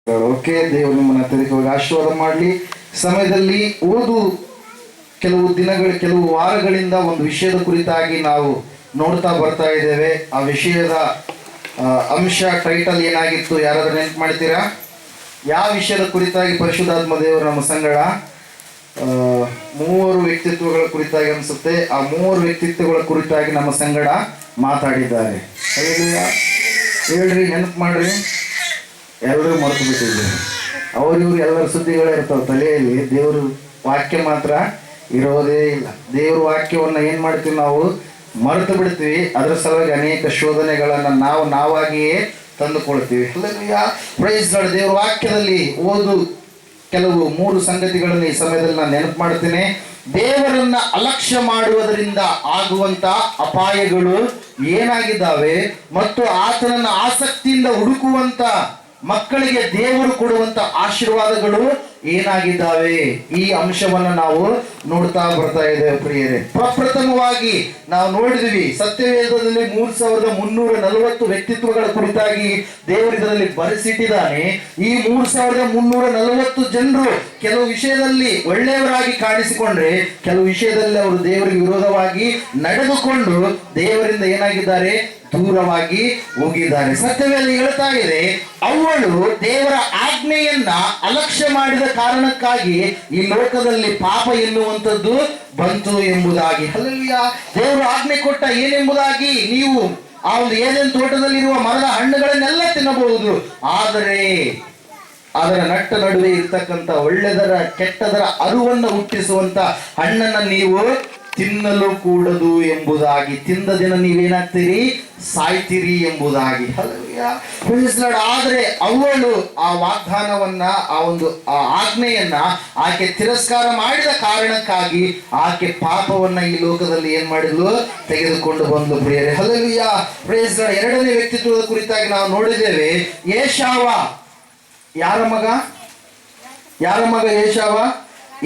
Okay, ದೇವರು ನಿಮ್ಮನ್ನ ಅತ್ಯಧಿಕವಾಗಿ ಆಶೀರ್ವಾದ ಮಾಡಲಿ. ಸಮಯದಲ್ಲಿ ಕೆಲವು ವಾರಗಳಿಂದ ಒಂದು ವಿಷಯದ ಕುರಿತಾಗಿ ನಾವು ನೋಡ್ತಾ ಬರ್ತಾ ಇದ್ದೇವೆ. ಆ ವಿಷಯದ ಅಂಶ ಟೈಟಲ್ ಏನಾಗಿತ್ತು? ಯಾರಾದ್ರೂ ನೆನಪು ಮಾಡ್ತೀರಾ? ಯಾವ ವಿಷಯದ ಕುರಿತಾಗಿ ಪರಿಶುದ್ಧಾತ್ಮ ದೇವರು ನಮ್ಮ ಸಂಗಡ ಮೂವರು ವ್ಯಕ್ತಿತ್ವಗಳ ಕುರಿತಾಗಿ ಅನಿಸುತ್ತೆ. ಆ ಮೂವರು ವ್ಯಕ್ತಿತ್ವಗಳ ಕುರಿತಾಗಿ ನಮ್ಮ ಸಂಗಡ ಮಾತಾಡಿದ್ದಾರೆ. ಹೇಳ್ರಿ, ನೆನಪು ಮಾಡ್ರಿ. ಎಲ್ಲರೂ ಮರೆತು ಬಿಟ್ಟಿದ್ರು. ಇವ್ರು ಎಲ್ಲರ ಸುದ್ದಿಗಳೇ ಇರ್ತಾವೆ ತಲೆಯಲ್ಲಿ. ದೇವ್ರ ವಾಕ್ಯ ಮಾತ್ರ ಇರೋದೇ ಇಲ್ಲ. ದೇವ್ರ ವಾಕ್ಯವನ್ನು ಏನು ಮಾಡ್ತೀವಿ ನಾವು? ಮರೆತು ಬಿಡ್ತೀವಿ. ಅದರ ಸಲುವಾಗಿ ಅನೇಕ ಶೋಧನೆಗಳನ್ನು ನಾವಾಗಿಯೇ ತಂದುಕೊಳ್ತೀವಿ. Price lord. ದೇವ್ರ ವಾಕ್ಯದಲ್ಲಿ ಕೆಲವು 3 ಸಂಗತಿಗಳನ್ನು ಈ ಸಮಯದಲ್ಲಿ ನಾನು ನೆನಪು ಮಾಡ್ತೇನೆ. ದೇವರನ್ನ ಅಲಕ್ಷ್ಯ ಮಾಡುವುದರಿಂದ ಆಗುವಂತ ಅಪಾಯಗಳು ಏನಾಗಿದ್ದಾವೆ ಮತ್ತು ಆತನನ್ನು ಆಸಕ್ತಿಯಿಂದ ಹುಡುಕುವಂತ ಮಕ್ಕಳಿಗೆ ದೇವರು ಕೊಡುವಂತ ಆಶೀರ್ವಾದಗಳು ಏನಾಗಿದ್ದಾವೆ, ಈ ಅಂಶವನ್ನು ನಾವು ನೋಡ್ತಾ ಬರ್ತಾ ಇದ್ದೇವೆ ಪ್ರಿಯರೇ. ಪ್ರಪ್ರಥಮವಾಗಿ ನಾವು ನೋಡಿದ್ವಿ, ಸತ್ಯವೇದದಲ್ಲಿ 3340 ವ್ಯಕ್ತಿತ್ವಗಳ ಕುರಿತಾಗಿ ದೇವರು ಇದರಲ್ಲಿ ಬರೆಸಿಟ್ಟಿದ್ದಾನೆ. ಈ 3340 ಜನರು ಕೆಲವು ವಿಷಯದಲ್ಲಿ ಒಳ್ಳೆಯವರಾಗಿ ಕಾಣಿಸಿಕೊಂಡ್ರೆ, ಕೆಲವು ವಿಷಯದಲ್ಲಿ ಅವರು ದೇವರಿಗೆ ವಿರೋಧವಾಗಿ ನಡೆದುಕೊಂಡು ದೇವರಿಂದ ಏನಾಗಿದ್ದಾರೆ? ದೂರವಾಗಿ ಹೋಗಿದ್ದಾರೆ. ಸತ್ಯವೇದ ಹೇಳ್ತಾ ಇದೆ, ಅವಳು ದೇವರ ಆಜ್ಞೆಯನ್ನ ಅಲಕ್ಷ್ಯ ಮಾಡಿದ ಕಾರಣಕ್ಕಾಗಿ ಈ ಲೋಕದಲ್ಲಿ ಪಾಪ ಎನ್ನುವಂಥದ್ದು ಬಂತು ಎಂಬುದಾಗಿ. ಹಲ್ಲೆಲೂಯಾ. ದೇವರು ಆಜ್ಞೆ ಕೊಟ್ಟ ಏನೆಂಬುದಾಗಿ? ನೀವು ಆ ಒಂದು ಏದೇನ್ ತೋಟದಲ್ಲಿರುವ ಮರದ ಹಣ್ಣುಗಳನ್ನೆಲ್ಲ ತಿನ್ನಬಹುದು, ಆದರೆ ಅದರ ನಟ್ಟ ನಡುವೆ ಇರ್ತಕ್ಕಂಥ ಒಳ್ಳೆದರ ಕೆಟ್ಟದರ ಅರುವನ್ನು ಹುಟ್ಟಿಸುವಂತ ಹಣ್ಣನ್ನ ನೀವು ತಿನ್ನಲು ಕೂಡದು ಎಂಬುದಾಗಿ. ತಿಂದ ದಿನ ನೀವೇನಾಗ್ತೀರಿ? ಸಾಯ್ತೀರಿ ಎಂಬುದಾಗಿ. ಆದರೆ ಅವಳು ಆ ವಾಗ್ದಾನವನ್ನ, ಆ ಆಜ್ಞೆಯನ್ನ ಆಕೆ ತಿರಸ್ಕಾರ ಮಾಡಿದ ಕಾರಣಕ್ಕಾಗಿ ಆಕೆ ಪಾಪವನ್ನ ಈ ಲೋಕದಲ್ಲಿ ಏನ್ ಮಾಡಿದ್ಲು? ತೆಗೆದುಕೊಂಡು ಬಂದ್ಲು ಪ್ರಿಯರೇ. ಹಲ್ಲೆಲೂಯಾ. Praise Lord. ಎರಡನೇ ವ್ಯಕ್ತಿತ್ವದ ಕುರಿತಾಗಿ ನಾವು ನೋಡಿದ್ದೇವೆ. ಏಷಾವ ಯಾರ ಮಗ? ಏಷಾವ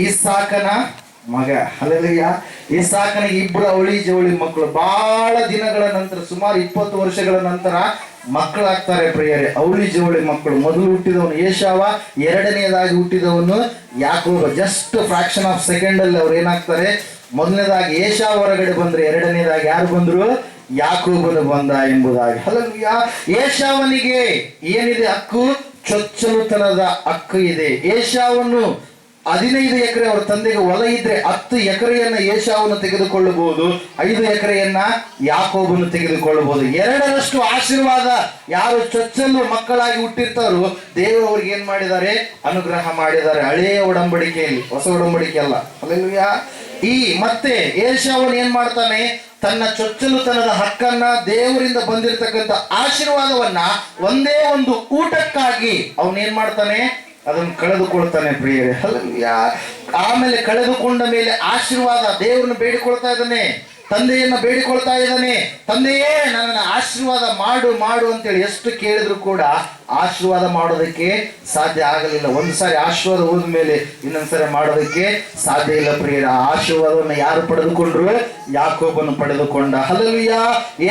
ಇಸಾಕನ ಮಗ. ಹಲ್ಲೆಲೂಯಾ. ಇಸಾಕನಿಗೆ 2 ಅವಳಿ ಜವಳಿ ಮಕ್ಕಳು. ಬಹಳ ದಿನಗಳ ನಂತರ, ಸುಮಾರು 20 ವರ್ಷಗಳ ನಂತರ ಮಕ್ಕಳಾಗ್ತಾರೆ ಪ್ರಿಯರೇ. ಅವಳಿ ಜವಳಿ ಮಕ್ಕಳು. ಮೊದಲು ಹುಟ್ಟಿದವನು ಏಷಾವ, ಎರಡನೆಯದಾಗಿ ಹುಟ್ಟಿದವನು ಯಾಕೋಬ. ಜಸ್ಟ್ ಫ್ರಾಕ್ಷನ್ ಆಫ್ ಸೆಕೆಂಡ್ ಅಲ್ಲಿ ಅವ್ರು ಏನಾಗ್ತಾರೆ? ಮೊದಲನೇದಾಗಿ ಏಷಾವ ಹೊರಗಡೆ ಬಂದ್ರೆ, ಎರಡನೇದಾಗಿ ಯಾರು ಬಂದ್ರು? ಯಾಕೋಬನು ಬಂದ ಎಂಬುದಾಗಿ. ಹಲ್ಲೆಲೂಯಾ. ಏಷಾವನಿಗೆ ಏನಿದೆ ಹಕ್ಕು? ಚೊಚ್ಚಲುತನದ ಹಕ್ಕು ಇದೆ. ಏಷಾವನ್ನು 15 ಎಕರೆ ಅವರ ತಂದೆಗೆ ಹೊಲ ಇದ್ರೆ 10 ಎಕರೆಯನ್ನ ಏಷಾವನ್ನು ತೆಗೆದುಕೊಳ್ಳಬಹುದು, 5 ಎಕರೆಯನ್ನ ಯಾಕೋಬನ್ನು ತೆಗೆದುಕೊಳ್ಳಬಹುದು. 2ರಷ್ಟು ಆಶೀರ್ವಾದ ಯಾರು ಚೊಚ್ಚಲು ಮಕ್ಕಳಾಗಿ ಹುಟ್ಟಿರ್ತಾರೋ ದೇವರು ಅವ್ರಿಗೆ ಏನ್ ಮಾಡಿದ್ದಾರೆ? ಅನುಗ್ರಹ ಮಾಡಿದ್ದಾರೆ. ಹಳೆಯ ಒಡಂಬಡಿಕೆಯಲ್ಲಿ, ಹೊಸ ಒಡಂಬಡಿಕೆ ಅಲ್ಲ. ಹಲ್ಲೆಲೂಯಾ. ಮತ್ತೆ ಏಷಾವನು ಏನ್ ಮಾಡ್ತಾನೆ? ತನ್ನ ಚೊಚ್ಚಲುತನದ ಹಕ್ಕನ್ನ, ದೇವರಿಂದ ಬಂದಿರತಕ್ಕಂಥ ಆಶೀರ್ವಾದವನ್ನ ಒಂದೇ ಒಂದು ಊಟಕ್ಕಾಗಿ ಅವನೇನ್ ಮಾಡ್ತಾನೆ? ಅದನ್ನು ಕಳೆದುಕೊಳ್ತಾನೆ ಪ್ರಿಯರೇ. ಹಲ್ಲೆಲೂಯಾ. ಆಮೇಲೆ ಕಳೆದುಕೊಂಡ ಮೇಲೆ ಆಶೀರ್ವಾದ, ದೇವರನ್ನು ಬೇಡಿಕೊಳ್ತಾ ಇದ್ದಾನೆ, ತಂದೆಯನ್ನ ಬೇಡಿಕೊಳ್ತಾ ಇದ್ದಾನೆ. ತಂದೆಯೇ ನನ್ನನ್ನು ಆಶೀರ್ವಾದ ಮಾಡು ಅಂತೇಳಿ ಎಷ್ಟು ಕೇಳಿದ್ರು ಕೂಡ ಆಶೀರ್ವಾದ ಮಾಡೋದಕ್ಕೆ ಸಾಧ್ಯ ಆಗಲಿಲ್ಲ. ಒಂದು ಸಾರಿ ಆಶೀರ್ವಾದ ಹೋದ ಮೇಲೆ ಇನ್ನೊಂದ್ಸರಿ ಮಾಡೋದಕ್ಕೆ ಸಾಧ್ಯ ಇಲ್ಲ ಪ್ರಿಯರ. ಆಶೀರ್ವಾದವನ್ನು ಯಾರು ಪಡೆದುಕೊಂಡ್ರು? ಯಾಕೋಬನು ಪಡೆದುಕೊಂಡ. ಹಲ್ಲೆಲೂಯಾ.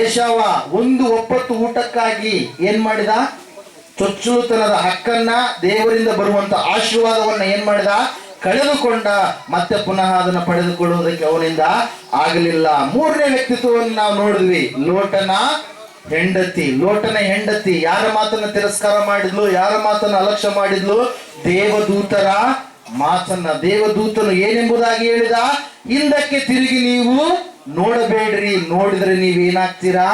ಏಷಾವ ಒಂದು ಒಪ್ಪತ್ತು ಊಟಕ್ಕಾಗಿ ಏನ್ ಮಾಡಿದ? ಚೊಚ್ಚಲುತನದ ಹಕ್ಕನ್ನ, ದೇವರಿಂದ ಬರುವಂತ ಆಶೀರ್ವಾದವನ್ನ ಏನ್ ಮಾಡಿದ? ಕಳೆದುಕೊಂಡ. ಮತ್ತೆ ಪುನಃ ಅದನ್ನು ಪಡೆದುಕೊಳ್ಳುವುದಕ್ಕೆ ಅವನಿಂದ ಆಗಲಿಲ್ಲ. 3ನೇ ವ್ಯಕ್ತಿತ್ವವನ್ನು ನಾವು ನೋಡಿದ್ವಿ. ಲೋಟನ ಹೆಂಡತಿ ಯಾರ ಮಾತನ್ನ ತಿರಸ್ಕಾರ ಮಾಡಿದ್ಲು? ಯಾರ ಮಾತನ್ನ ಅಲಕ್ಷ್ಯ ಮಾಡಿದ್ಲು? ದೇವದೂತರ ಮಾತನ್ನ. ದೇವದೂತನು ಏನೆಂಬುದಾಗಿ ಹೇಳಿದ? ಹಿಂದಕ್ಕೆ ತಿರುಗಿ ನೀವು ನೋಡಬೇಡ್ರಿ, ನೋಡಿದ್ರೆ ನೀವೇನಾಗ್ತೀರಾ?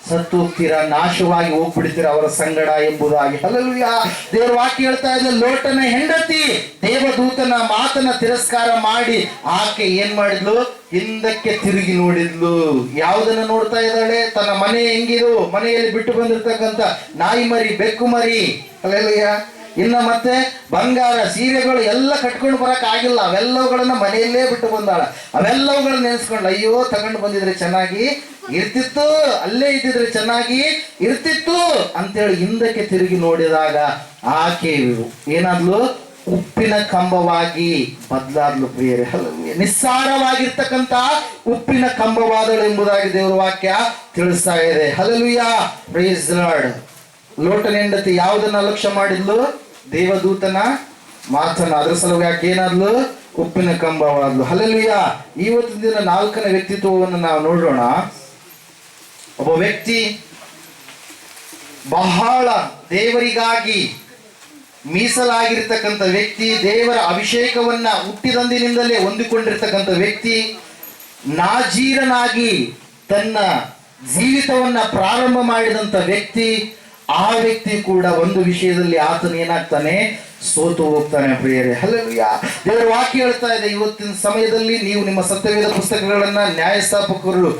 ಸತ್ತು ಹೋಗ್ತೀರಾ, ನಾಶವಾಗಿ ಹೋಗ್ಬಿಡ್ತೀರಾ ಅವರ ಸಂಗಡ ಎಂಬುದಾಗಿ. ಹಲ್ಲೆಲೂಯಾ. ದೇವರ ವಾಕ್ಯ ಹೇಳ್ತಾ ಇದೆ, ಲೋಟನ ಹೆಂಡತಿ ದೇವದೂತನ ಮಾತನ್ನ ತಿರಸ್ಕಾರ ಮಾಡಿ ಆಕೆ ಏನ್ ಮಾಡಿದ್ಲು? ಹಿಂದಕ್ಕೆ ತಿರುಗಿ ನೋಡಿದ್ಲು. ಯಾವುದನ್ನ ನೋಡ್ತಾ ಇದ್ದಾಳೆ? ತನ್ನ ಮನೆ ಹೆಂಗಿದು, ಮನೆಯಲ್ಲಿ ಬಿಟ್ಟು ಬಂದಿರ್ತಕ್ಕಂಥ ನಾಯಿ ಮರಿ, ಬೆಕ್ಕು ಮರಿ. ಹಲ್ಲೆಲೂಯಾ. ಮತ್ತೆ ಬಂಗಾರ, ಸೀರೆಗಳು ಎಲ್ಲ ಕಟ್ಕೊಂಡು ಬರಕ್ ಆಗಿಲ್ಲ. ಅವೆಲ್ಲವುಗಳನ್ನ ಮನೆಯಲ್ಲೇ ಬಿಟ್ಟು ಬಂದಾಳ. ಅವೆಲ್ಲವುಗಳನ್ನ ನೆನೆಸ್ಕೊಂಡು, ಅಯ್ಯೋ ತಗೊಂಡು ಬಂದಿದ್ರೆ ಚೆನ್ನಾಗಿ ಇರ್ತಿತ್ತು, ಅಲ್ಲೇ ಇದ್ದಿದ್ರೆ ಚೆನ್ನಾಗಿ ಇರ್ತಿತ್ತು ಅಂತೇಳಿ ಹಿಂದಕ್ಕೆ ತಿರುಗಿ ನೋಡಿದಾಗ ಆಕೆ ಏನಾದ್ಲು? ಉಪ್ಪಿನ ಕಂಬವಾಗಿ ಬದಲಾದ್ಲು ಪ್ರಿಯರೇ. ನಿಸ್ಸಾರವಾಗಿರ್ತಕ್ಕಂಥ ಉಪ್ಪಿನ ಕಂಬವಾದಳು ಎಂಬುದಾಗಿ ದೇವರ ವಾಕ್ಯ ತಿಳಿಸ್ತಾ ಇದೆ. ಹಲ್ಲೆಲೂಯಾ. Praise lord. ಲೋಟನ ಹೆಂಡತಿ ಯಾವುದನ್ನ ಅಲಕ್ಷ್ಯ ಮಾಡಿದ್ಲು? ದೇವದೂತನ ಮಾತನ್ನ. ಅದರ ಸಲುವಾಗಿ ಯಾಕೆ ಏನಾದ್ಲು? ಉಪ್ಪಿನ ಕಂಬವಾದ್ಲು. ಹಲ್ಲೆಲೂಯ. ಇವತ್ತಿನ ದಿನ 4ನೇ ವ್ಯಕ್ತಿತ್ವವನ್ನು ನಾವು ನೋಡೋಣ. ಒಬ್ಬ ವ್ಯಕ್ತಿ ಬಹಳ ದೇವರಿಗಾಗಿ ಮೀಸಲಾಗಿರ್ತಕ್ಕಂಥ ವ್ಯಕ್ತಿ, ದೇವರ ಅಭಿಷೇಕವನ್ನ ಹುಟ್ಟಿದಂದಿನಿಂದಲೇ ಹೊಂದಿಕೊಂಡಿರ್ತಕ್ಕಂಥ ವ್ಯಕ್ತಿ, ನಾಜೀರನಾಗಿ ತನ್ನ ಜೀವಿತವನ್ನ ಪ್ರಾರಂಭ ಮಾಡಿದಂಥ ವ್ಯಕ್ತಿ. ಆ ವ್ಯಕ್ತಿ ಕೂಡ ಒಂದು ವಿಷಯದಲ್ಲಿ ಆತನು ಏನಾಗ್ತಾನೆ? ಸೋತು ಹೋಗ್ತಾನೆ ಪ್ರಿಯರೇ. ಹಲ್ಲೆಲೂಯ. ದೇವರ ವಾಕ್ಯ ಹೇಳ್ತಾ ಇದೆ, ಇವತ್ತಿನ ಸಮಯದಲ್ಲಿ ನೀವು ನಿಮ್ಮ ಸತ್ಯವೇದ ಪುಸ್ತಕಗಳನ್ನ ನ್ಯಾಯಸ್ಥಾಪಕರು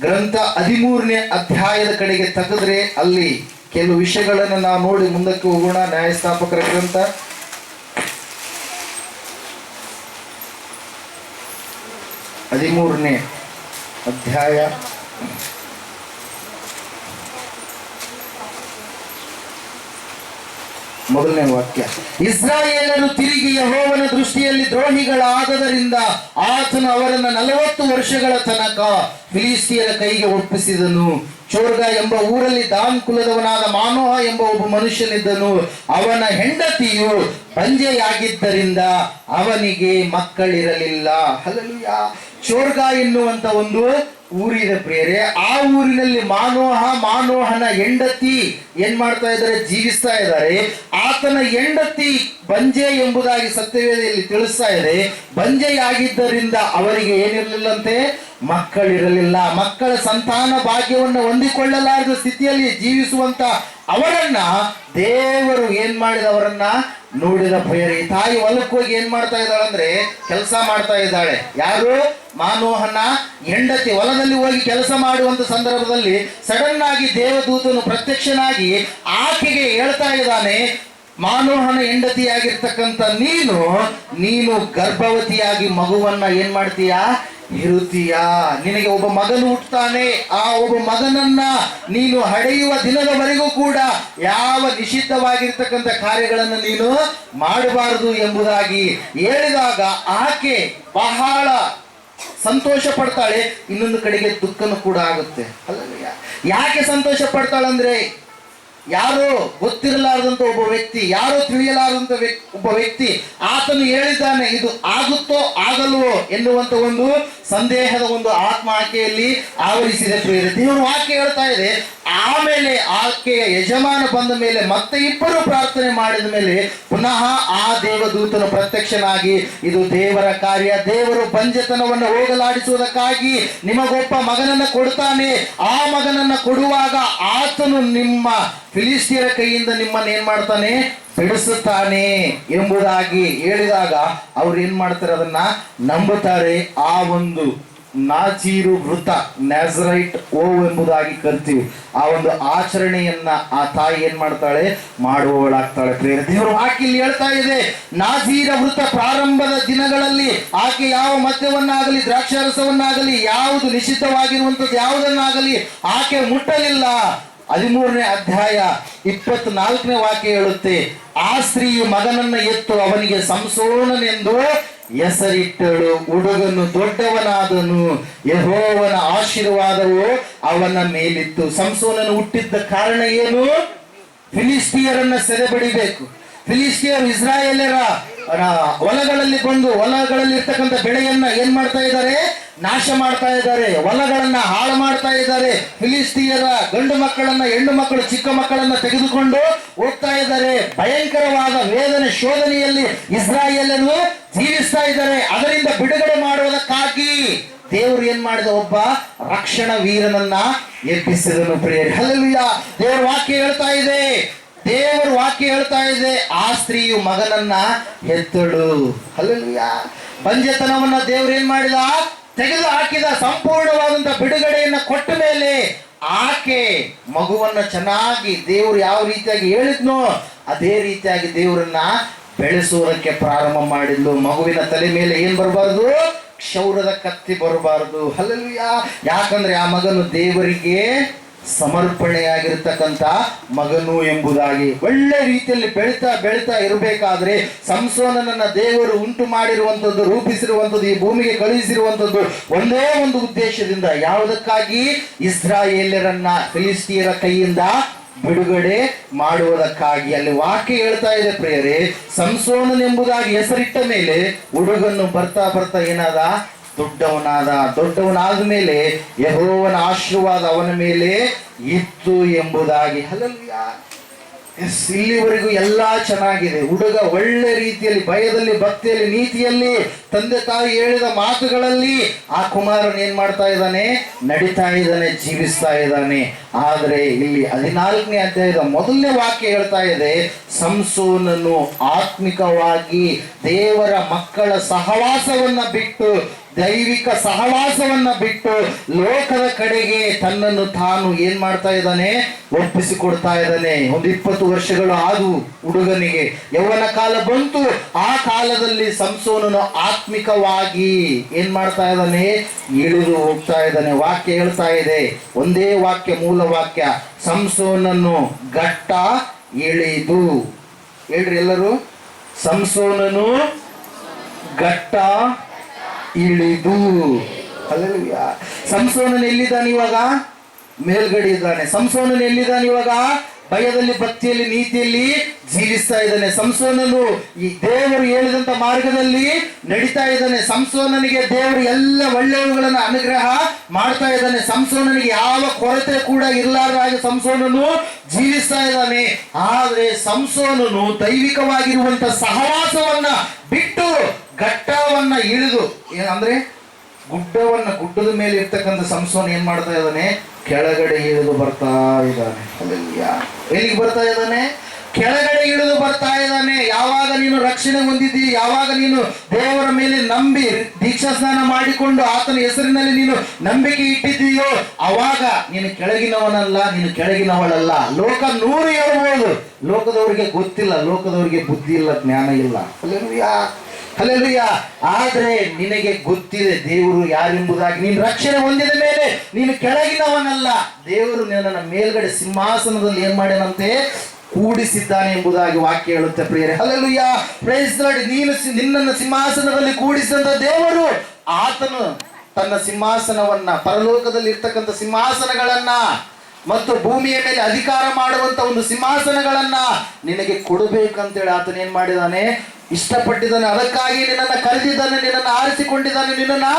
ಗ್ರಂಥ 13ನೇ ಅಧ್ಯಾಯದ ಕಡೆಗೆ ತೆಗೆದ್ರೆ ಅಲ್ಲಿ ಕೆಲವು ವಿಷಯಗಳನ್ನು ನಾವು ನೋಡಿ ಮುಂದಕ್ಕೆ ಹೋಗೋಣ. ನ್ಯಾಯಸ್ಥಾಪಕರ ಗ್ರಂಥ 13ನೇ ಅಧ್ಯಾಯ ಮೊದಲನೇ ವಾಕ್ಯ. ಇಸ್ರಾಯೇಲರು ತಿರುಗಿ ಯೆಹೋವನ ದೃಷ್ಟಿಯಲ್ಲಿ ದ್ರೋಹಿಗಳಾದದರಿಂದ ಆತನು ಅವರನ್ನು 40 ವರ್ಷಗಳ ತನಕ ಫಿಲಿಸ್ತಿಯರ ಕೈಗೆ ಒಪ್ಪಿಸಿದನು. ಚೋರ್ಗ ಎಂಬ ಊರಲ್ಲಿ ದಾನ್ ಕುಲದವನಾದ ಮಾನೋಹ ಎಂಬ ಒಬ್ಬ ಮನುಷ್ಯನಿದ್ದನು. ಅವನ ಹೆಂಡತಿಯು ಬಂಜೆಯಾಗಿದ್ದರಿಂದ ಅವನಿಗೆ ಮಕ್ಕಳಿರಲಿಲ್ಲ. ಹಲ್ಲೆಲೂಯ. ಚೋರ್ಗ ಎನ್ನುವಂತ ಒಂದು ಊರಿದೆ ಪ್ರಿಯರೇ. ಆ ಊರಿನಲ್ಲಿ ಮಾನೋಹನ ಹೆಂಡತಿ ಏನ್ ಮಾಡ್ತಾ ಇದ್ದಾರೆ? ಜೀವಿಸ್ತಾ ಇದ್ದಾರೆ. ಆತನ ಹೆಂಡತಿ ಬಂಜೆ ಎಂಬುದಾಗಿ ಸತ್ಯವೇದದಲ್ಲಿ ತಿಳಿಸ್ತಾ ಇದೆ. ಬಂಜೆಯಾಗಿದ್ದರಿಂದ ಅವರಿಗೆ ಏನಿರಲಿಲ್ಲಂತೆ? ಮಕ್ಕಳಿರಲಿಲ್ಲ. ಮಕ್ಕಳ ಸಂತಾನ ಭಾಗ್ಯವನ್ನು ಹೊಂದಿಕೊಳ್ಳಲಾರದ ಸ್ಥಿತಿಯಲ್ಲಿ ಜೀವಿಸುವಂತ ಅವರನ್ನ ದೇವರು ಏನ್ ಮಾಡಿದ? ಅವರನ್ನ ನೋಡಿದ ಪ್ರಿಯರೇ. ತಾಯಿ ಹೊಲಕ್ಕೆ ಹೋಗಿ ಏನ್ ಮಾಡ್ತಾ ಇದ್ದಾಳೆ ಅಂದ್ರೆ ಕೆಲಸ ಮಾಡ್ತಾ ಇದ್ದಾಳೆ. ಯಾರು? ಮಾನೋಹನ ಹೆಂಡತಿ ಹೊಲದಲ್ಲಿ ಹೋಗಿ ಕೆಲಸ ಮಾಡುವಂತ ಸಂದರ್ಭದಲ್ಲಿ ಸಡನ್ ಆಗಿ ದೇವದೂತನು ಪ್ರತ್ಯಕ್ಷನಾಗಿ ಆಕೆಗೆ ಹೇಳ್ತಾ ಇದ್ದಾನೆ, ಮಾನೋಹನ ಹೆಂಡತಿಯಾಗಿರ್ತಕ್ಕಂಥ ನೀನು ಗರ್ಭವತಿಯಾಗಿ ಮಗುವನ್ನ ಏನ್ ಮಾಡ್ತೀಯಾ? ಇರುತ್ತೀಯ. ನಿನಗೆ ಒಬ್ಬ ಮಗನು ಹುಟ್ಟುತ್ತಾನೆ. ಆ ಒಬ್ಬ ಮಗನನ್ನ ನೀನು ಹಡೆಯುವ ದಿನದವರೆಗೂ ಕೂಡ ಯಾವ ನಿಷಿದ್ಧವಾಗಿರ್ತಕ್ಕಂಥ ಕಾರ್ಯಗಳನ್ನು ನೀನು ಮಾಡಬಾರದು ಎಂಬುದಾಗಿ ಹೇಳಿದಾಗ ಆಕೆ ಬಹಳ ಸಂತೋಷ ಪಡ್ತಾಳೆ. ಇನ್ನೊಂದು ಕಡೆಗೆ ದುಃಖನೂ ಕೂಡ ಆಗುತ್ತೆ. ಅಲ್ಲ, ಯಾಕೆ ಸಂತೋಷ ಪಡ್ತಾಳಂದ್ರೆ ಯಾರೋ ಗೊತ್ತಿರಲಾರದಂತ ಒಬ್ಬ ವ್ಯಕ್ತಿ, ಯಾರೋ ತಿಳಿಯಲಾರದಂತ ಒಬ್ಬ ವ್ಯಕ್ತಿ ಆತನು ಹೇಳಿದ್ದಾನೆ, ಇದು ಆಗುತ್ತೋ ಆಗಲ್ವೋ ಎನ್ನುವಂತ ಒಂದು ಸಂದೇಹದ ಒಂದು ಆತ್ಮ ಆಕೆಯಲ್ಲಿ ಆವರಿಸಿದೆ ಪ್ರಿಯರೇ. ದೇವರು ವಾಕ್ಯ ಹೇಳ್ತಾ ಇದೆ. ಆಮೇಲೆ ಆಕೆಯ ಯಜಮಾನ ಬಂದ ಮೇಲೆ ಮತ್ತೆ ಇಬ್ಬರು ಪ್ರಾರ್ಥನೆ ಮಾಡಿದ ಮೇಲೆ ಪುನಃ ಆ ದೇವದೂತನು ಪ್ರತ್ಯಕ್ಷನಾಗಿ, ಇದು ದೇವರ ಕಾರ್ಯ, ದೇವರು ಬಂಜೆತನವನ್ನು ಹೋಗಲಾಡಿಸುವುದಕ್ಕಾಗಿ ನಿಮಗೊಬ್ಬ ಮಗನನ್ನ ಕೊಡ್ತಾನೆ. ಆ ಮಗನನ್ನ ಕೊಡುವಾಗ ಆತನು ನಿಮ್ಮ ಫಿಲಿಸ್ತಿಯರ ಕೈಯಿಂದ ನಿಮ್ಮನ್ನು ಏನ್ ಮಾಡ್ತಾನೆ? ಬಿಡಿಸುತ್ತಾನೆ ಎಂಬುದಾಗಿ ಹೇಳಿದಾಗ ಅವ್ರು ಏನ್ ಮಾಡ್ತಾರೆ? ಅದನ್ನ ನಂಬುತ್ತಾರೆ. ಆ ಒಂದು ನಾಜೀರು ವೃತ, ನ್ಯಾಜರೈಟ್ ಓವ್ ಎಂಬುದಾಗಿ ಕರಿತೀವಿ. ಆ ಒಂದು ಆಚರಣೆಯನ್ನ ಆ ತಾಯಿ ಏನ್ ಮಾಡ್ತಾಳೆ? ಮಾಡುವವಳಾಗ್ತಾಳೆ ಪ್ರಿಯರೇ. ದೇವರು ವಾಕ್ಯ ಹೇಳ್ತಾ ಇದೆ, ನಾಜೀರ ವೃತ ಪ್ರಾರಂಭದ ದಿನಗಳಲ್ಲಿ ಆಕೆ ಯಾವ ಮದ್ಯವನ್ನಾಗಲಿ ದ್ರಾಕ್ಷಾರಸವನ್ನಾಗಲಿ ಯಾವುದು ನಿಷಿದ್ಧವಾಗಿರುವಂಥದ್ದು ಯಾವುದನ್ನಾಗಲಿ ಆಕೆ ಮುಟ್ಟಲಿಲ್ಲ. 13ನೇ ಅಧ್ಯಾಯ 24ನೇ ವಾಕ್ಯ ಹೇಳುತ್ತೆ, ಆ ಸ್ತ್ರೀಯು ಮಗನನ್ನ ಎತ್ತು ಅವನಿಗೆ ಸಂಸೋನನೆಂದು ಹೆಸರಿಟ್ಟಳು. ಹುಡುಗನು ದೊಡ್ಡವನಾದನು, ಯೆಹೋವನ ಆಶೀರ್ವಾದವು ಅವನ ಮೇಲಿತ್ತು. ಸಂಸೋನನು ಹುಟ್ಟಿದ್ದ ಕಾರಣ ಏನು? ಫಿಲಿಸ್ತಿಯರನ್ನ ಸೆರೆಬಡಿಬೇಕು. ಫಿಲಿಸ್ತಿಯರು ಇಸ್ರಾಯೇಲರ ಹೊಲಗಳಲ್ಲಿ ಬಂದು ಹೊಲಗಳಲ್ಲಿ ಇರ್ತಕ್ಕಂಥ ಬೆಳೆಯನ್ನ ಏನ್ ಮಾಡ್ತಾ ಇದ್ದಾರೆ? ನಾಶ ಮಾಡ್ತಾ ಇದ್ದಾರೆ. ಹೊಲಗಳನ್ನ ಹಾಳು ಮಾಡ್ತಾ ಇದ್ದಾರೆ. ಫಿಲಿಸ್ತಿಯರ ಗಂಡು ಮಕ್ಕಳನ್ನ, ಹೆಣ್ಣು ಮಕ್ಕಳು, ಚಿಕ್ಕ ಮಕ್ಕಳನ್ನ ತೆಗೆದುಕೊಂಡು ಹೋಗ್ತಾ ಇದ್ದಾರೆ. ಭಯಂಕರವಾದ ವೇದನೆ ಶೋಧನೆಯಲ್ಲಿ ಇಸ್ರಾಯೇಲರು ಜೀವಿಸ್ತಾ ಇದ್ದಾರೆ. ಅದರಿಂದ ಬಿಡುಗಡೆ ಮಾಡುವುದಕ್ಕಾಗಿ ದೇವರು ಏನ್ ಮಾಡಿದ? ಒಬ್ಬ ರಕ್ಷಣಾ ವೀರನನ್ನ ಎಬ್ಬಿಸಿದನು ಪ್ರಿಯರೇ. ಹಲ್ಲೆಲೂಯಾ. ದೇವರ ವಾಕ್ಯ ಹೇಳ್ತಾ ಇದೆ, ದೇವರು ವಾಕ್ಯ ಹೇಳ್ತಾ ಇದೆ, ಆ ಸ್ತ್ರೀಯು ಮಗನನ್ನ ಹೆತ್ತಳು. ಹಲ್ಲೆಲೂಯಾ. ಬಂಜೆತನವನ್ನ ದೇವರು ಏನ್ ಮಾಡಿದ? ತೆಗೆದು ಹಾಕಿದ. ಸಂಪೂರ್ಣವಾದಂತ ಬಿಡುಗಡೆಯನ್ನ ಕೊಟ್ಟ ಮೇಲೆ ಆಕೆ ಮಗುವನ್ನ ಚೆನ್ನಾಗಿ ದೇವರು ಯಾವ ರೀತಿಯಾಗಿ ಹೇಳಿದ್ನೋ ಅದೇ ರೀತಿಯಾಗಿ ದೇವರನ್ನ ಬೆಳೆಸುವುದಕ್ಕೆ ಪ್ರಾರಂಭ ಮಾಡಿದ್ಲು. ಮಗುವಿನ ತಲೆ ಮೇಲೆ ಏನ್ ಬರಬಾರದು? ಕ್ಷೌರದ ಕತ್ತಿ ಬರಬಾರದು. ಹಲ್ಲೆಲೂಯಾ. ಯಾಕಂದ್ರೆ ಆ ಮಗನು ದೇವರಿಗೆ ಸಮರ್ಪಣೆಯಾಗಿರ್ತಕ್ಕಂಥ ಮಗನು ಎಂಬುದಾಗಿ ಒಳ್ಳೆ ರೀತಿಯಲ್ಲಿ ಬೆಳೀತಾ ಬೆಳೀತಾ ಇರಬೇಕಾದ್ರೆ ಸಂಸೋನನನ್ನ ದೇವರು ಉಂಟು ಮಾಡಿರುವಂಥದ್ದು, ರೂಪಿಸಿರುವಂಥದ್ದು, ಈ ಭೂಮಿಗೆ ಕಳುಹಿಸಿರುವಂಥದ್ದು ಒಂದೇ ಒಂದು ಉದ್ದೇಶದಿಂದ. ಯಾವುದಕ್ಕಾಗಿ? ಇಸ್ರಾಯೇಲ್ಯರನ್ನ ಫಿಲಿಸ್ತಿಯರ ಕೈಯಿಂದ ಬಿಡುಗಡೆ ಮಾಡುವುದಕ್ಕಾಗಿ. ಅಲ್ಲಿ ವಾಕ್ಯ ಹೇಳ್ತಾ ಇದೆ ಪ್ರಿಯರೇ, ಸಂಸೋನನೆಂಬುದಾಗಿ ಹೆಸರಿಟ್ಟ ಮೇಲೆ ಹುಡುಗನು ಬರ್ತಾ ಬರ್ತಾ ಏನಾದ, ದೊಡ್ಡವನಾದ ಮೇಲೆ ಯೆಹೋವನ ಆಶೀರ್ವಾದ ಅವನ ಮೇಲೆ ಇತ್ತು ಎಂಬುದಾಗಿ. ಹಲ್ಲೆಲೂಯಾ. ಇಲ್ಲಿವರೆಗೂ ಎಲ್ಲಾ ಚೆನ್ನಾಗಿದೆ. ಹುಡುಗ ಒಳ್ಳೆ ರೀತಿಯಲ್ಲಿ ಭಯದಲ್ಲಿ, ಭಕ್ತಿಯಲ್ಲಿ, ನೀತಿಯಲ್ಲಿ, ತಂದೆ ತಾಯಿ ಹೇಳಿದ ಮಾತುಗಳಲ್ಲಿ ಆ ಕುಮಾರನ್ ಏನ್ ಮಾಡ್ತಾ ಇದ್ದಾನೆ, ನಡೀತಾ ಇದ್ದಾನೆ, ಜೀವಿಸ್ತಾ ಇದ್ದಾನೆ. ಆದ್ರೆ ಇಲ್ಲಿ 14ನೇ ಅಧ್ಯಾಯದ ಮೊದಲನೇ ವಾಕ್ಯ ಹೇಳ್ತಾ ಇದೆ, ಸಂಸೋನನು ಆತ್ಮಿಕವಾಗಿ ದೇವರ ಮಕ್ಕಳ ಸಹವಾಸವನ್ನ ಬಿಟ್ಟು, ದೈವಿಕ ಸಹವಾಸವನ್ನ ಬಿಟ್ಟು ಲೋಕದ ಕಡೆಗೆ ತನ್ನನ್ನು ತಾನು ಏನ್ ಮಾಡ್ತಾ ಇದ್ದಾನೆ, ಒಪ್ಪಿಸಿಕೊಡ್ತಾ ಇದ್ದಾನೆ. ಒಂದು 20 ವರ್ಷಗಳು ಆದವು ಹುಡುಗನಿಗೆ, ಯೌವನ ಕಾಲ ಬಂತು. ಆ ಕಾಲದಲ್ಲಿ ಸಂಸೋನನು ಆತ್ಮಿಕವಾಗಿ ಏನ್ ಮಾಡ್ತಾ ಇದ್ದಾನೆ, ಇಳಿದು ಹೋಗ್ತಾ ಇದ್ದಾನೆ. ವಾಕ್ಯ ಹೇಳ್ತಾ ಇದೆ, ಒಂದೇ ವಾಕ್ಯ, ಮೂಲ ವಾಕ್ಯ, ಸಂಸೋನನು ಗಟ್ಟ ಇಳಿದು. ಹೇಳ್ರಿ ಎಲ್ಲರೂ, ಸಂಸೋನನು ಗಟ್ಟ ಇಳಿದು. ಹಲ್ಲೆಲೂಯಾ. ಸಂಸೋನನು ಎಲ್ಲಿದ್ದಾನೆ ಇವಾಗ, ಮೇಲ್ಗಡೆ ಇದ್ದಾನೆ. ಸಂಸೋನನು ಎಲ್ಲಿದ್ದಾನೆ ಇವಾಗ, ಭಯದಲ್ಲಿ, ಭಕ್ತಿಯಲ್ಲಿ, ನೀತಿಯಲ್ಲಿ ಜೀವಿಸ್ತಾ ಇದ್ದಾನೆ. ಸಂಸೋನನು ಈ ದೇವರು ಹೇಳಿದಂತ ಮಾರ್ಗದಲ್ಲಿ ನಡೀತಾ ಇದ್ದಾನೆ. ಸಂಸೋನನಿಗೆ ದೇವರು ಎಲ್ಲ ಒಳ್ಳೆಯವುಗಳನ್ನ ಅನುಗ್ರಹ ಮಾಡ್ತಾ ಇದ್ದಾನೆ. ಸಂಸೋನನಿಗೆ ಯಾವ ಕೊರತೆ ಕೂಡ ಇರಲಾರ ಹಾಗೆ ಸಂಸೋನನು ಜೀವಿಸ್ತಾ ಇದ್ದಾನೆ. ಆದ್ರೆ ಸಂಸೋನನು ದೈವಿಕವಾಗಿರುವಂತ ಸಹವಾಸವನ್ನ ಬಿಟ್ಟು ಘಟ್ಟವನ್ನ ಇಳಿದು, ಏನಂದ್ರೆ ಗುಡ್ಡದ ಮೇಲೆ ಇರ್ತಕ್ಕಂಥ ಸಂಸೋನ ಏನ್ ಮಾಡ್ತಾ ಇದ್ದಾನೆ, ಕೆಳಗಡೆ ಇಳಿದು ಬರ್ತಾ ಇದ್ದಾನೆ. ಎಲ್ಲಿಗೆ ಬರ್ತಾ ಇದ್ದಾನೆ, ಕೆಳಗಡೆ ಇಳಿದು ಬರ್ತಾ ಇದ್ದಾನೆ. ಯಾವಾಗ ನೀನು ರಕ್ಷಣೆ ಹೊಂದಿದ್ದೀ, ಯಾವಾಗ ನೀನು ದೇವರ ಮೇಲೆ ನಂಬಿ ದೀಕ್ಷಾ ಸ್ನಾನ ಮಾಡಿಕೊಂಡು ಆತನ ಹೆಸರಿನಲ್ಲಿ ನೀನು ನಂಬಿಕೆ ಇಟ್ಟಿದ್ದೀಯೋ, ಅವಾಗ ನೀನು ಕೆಳಗಿನವನಲ್ಲ, ನೀನು ಕೆಳಗಿನವಳಲ್ಲ. ಲೋಕ 100 ಹೇಳ್ಬೋದು, ಲೋಕದವರಿಗೆ ಗೊತ್ತಿಲ್ಲ, ಲೋಕದವರಿಗೆ ಬುದ್ಧಿ ಇಲ್ಲ, ಜ್ಞಾನ ಇಲ್ಲ. ಹಲ್ಲೆಲೂಯಾ. ಆದ್ರೆ ನಿನಗೆ ಗೊತ್ತಿದೆ ದೇವರು ಯಾರೆಂಬುದಾಗಿ. ನೀನು ರಕ್ಷಣೆ ಹೊಂದಿದ ಮೇಲೆ ನೀನು ಕೆಳಗಿನವನಲ್ಲ, ದೇವರು ನಿನ್ನನ್ನು ಮೇಲ್ಗಡೆ ಸಿಂಹಾಸನದಲ್ಲಿ ಏನ್ ಮಾಡ್ಯಾನಂತೆ, ಕೂಡಿಸಿದ್ದಾನೆ ಎಂಬುದಾಗಿ ವಾಕ್ಯ ಹೇಳುತ್ತೆ ಪ್ರಿಯರೇ. ಹಲ್ಲೆಲೂಯಾ. Praise the Lord. ನಿನ್ನನ್ನು ಸಿಂಹಾಸನದಲ್ಲಿ ಕೂಡಿಸಿದಂತ ದೇವರು, ಆತನು ತನ್ನ ಸಿಂಹಾಸನವನ್ನ, ಪರಲೋಕದಲ್ಲಿ ಇರ್ತಕ್ಕಂಥ ಸಿಂಹಾಸನಗಳನ್ನ ಮತ್ತು ಭೂಮಿಯ ಮೇಲೆ ಅಧಿಕಾರ ಮಾಡುವಂತ ಒಂದು ಸಿಂಹಾಸನಗಳನ್ನ ನಿನಗೆ ಕೊಡಬೇಕಂತೇಳಿ ಆತನ ಏನ್ ಮಾಡಿದಾನೆ, ಇಷ್ಟಪಟ್ಟಿದ್ದಾನೆ. ಅದಕ್ಕಾಗಿ ನಿನ್ನನ್ನು ಕರೆದಿದ್ದಾನೆ, ನಿನ್ನನ್ನು ಆರಿಸಿಕೊಂಡಿದ್ದಾನೆ, ನಿನ್ನನ್ನು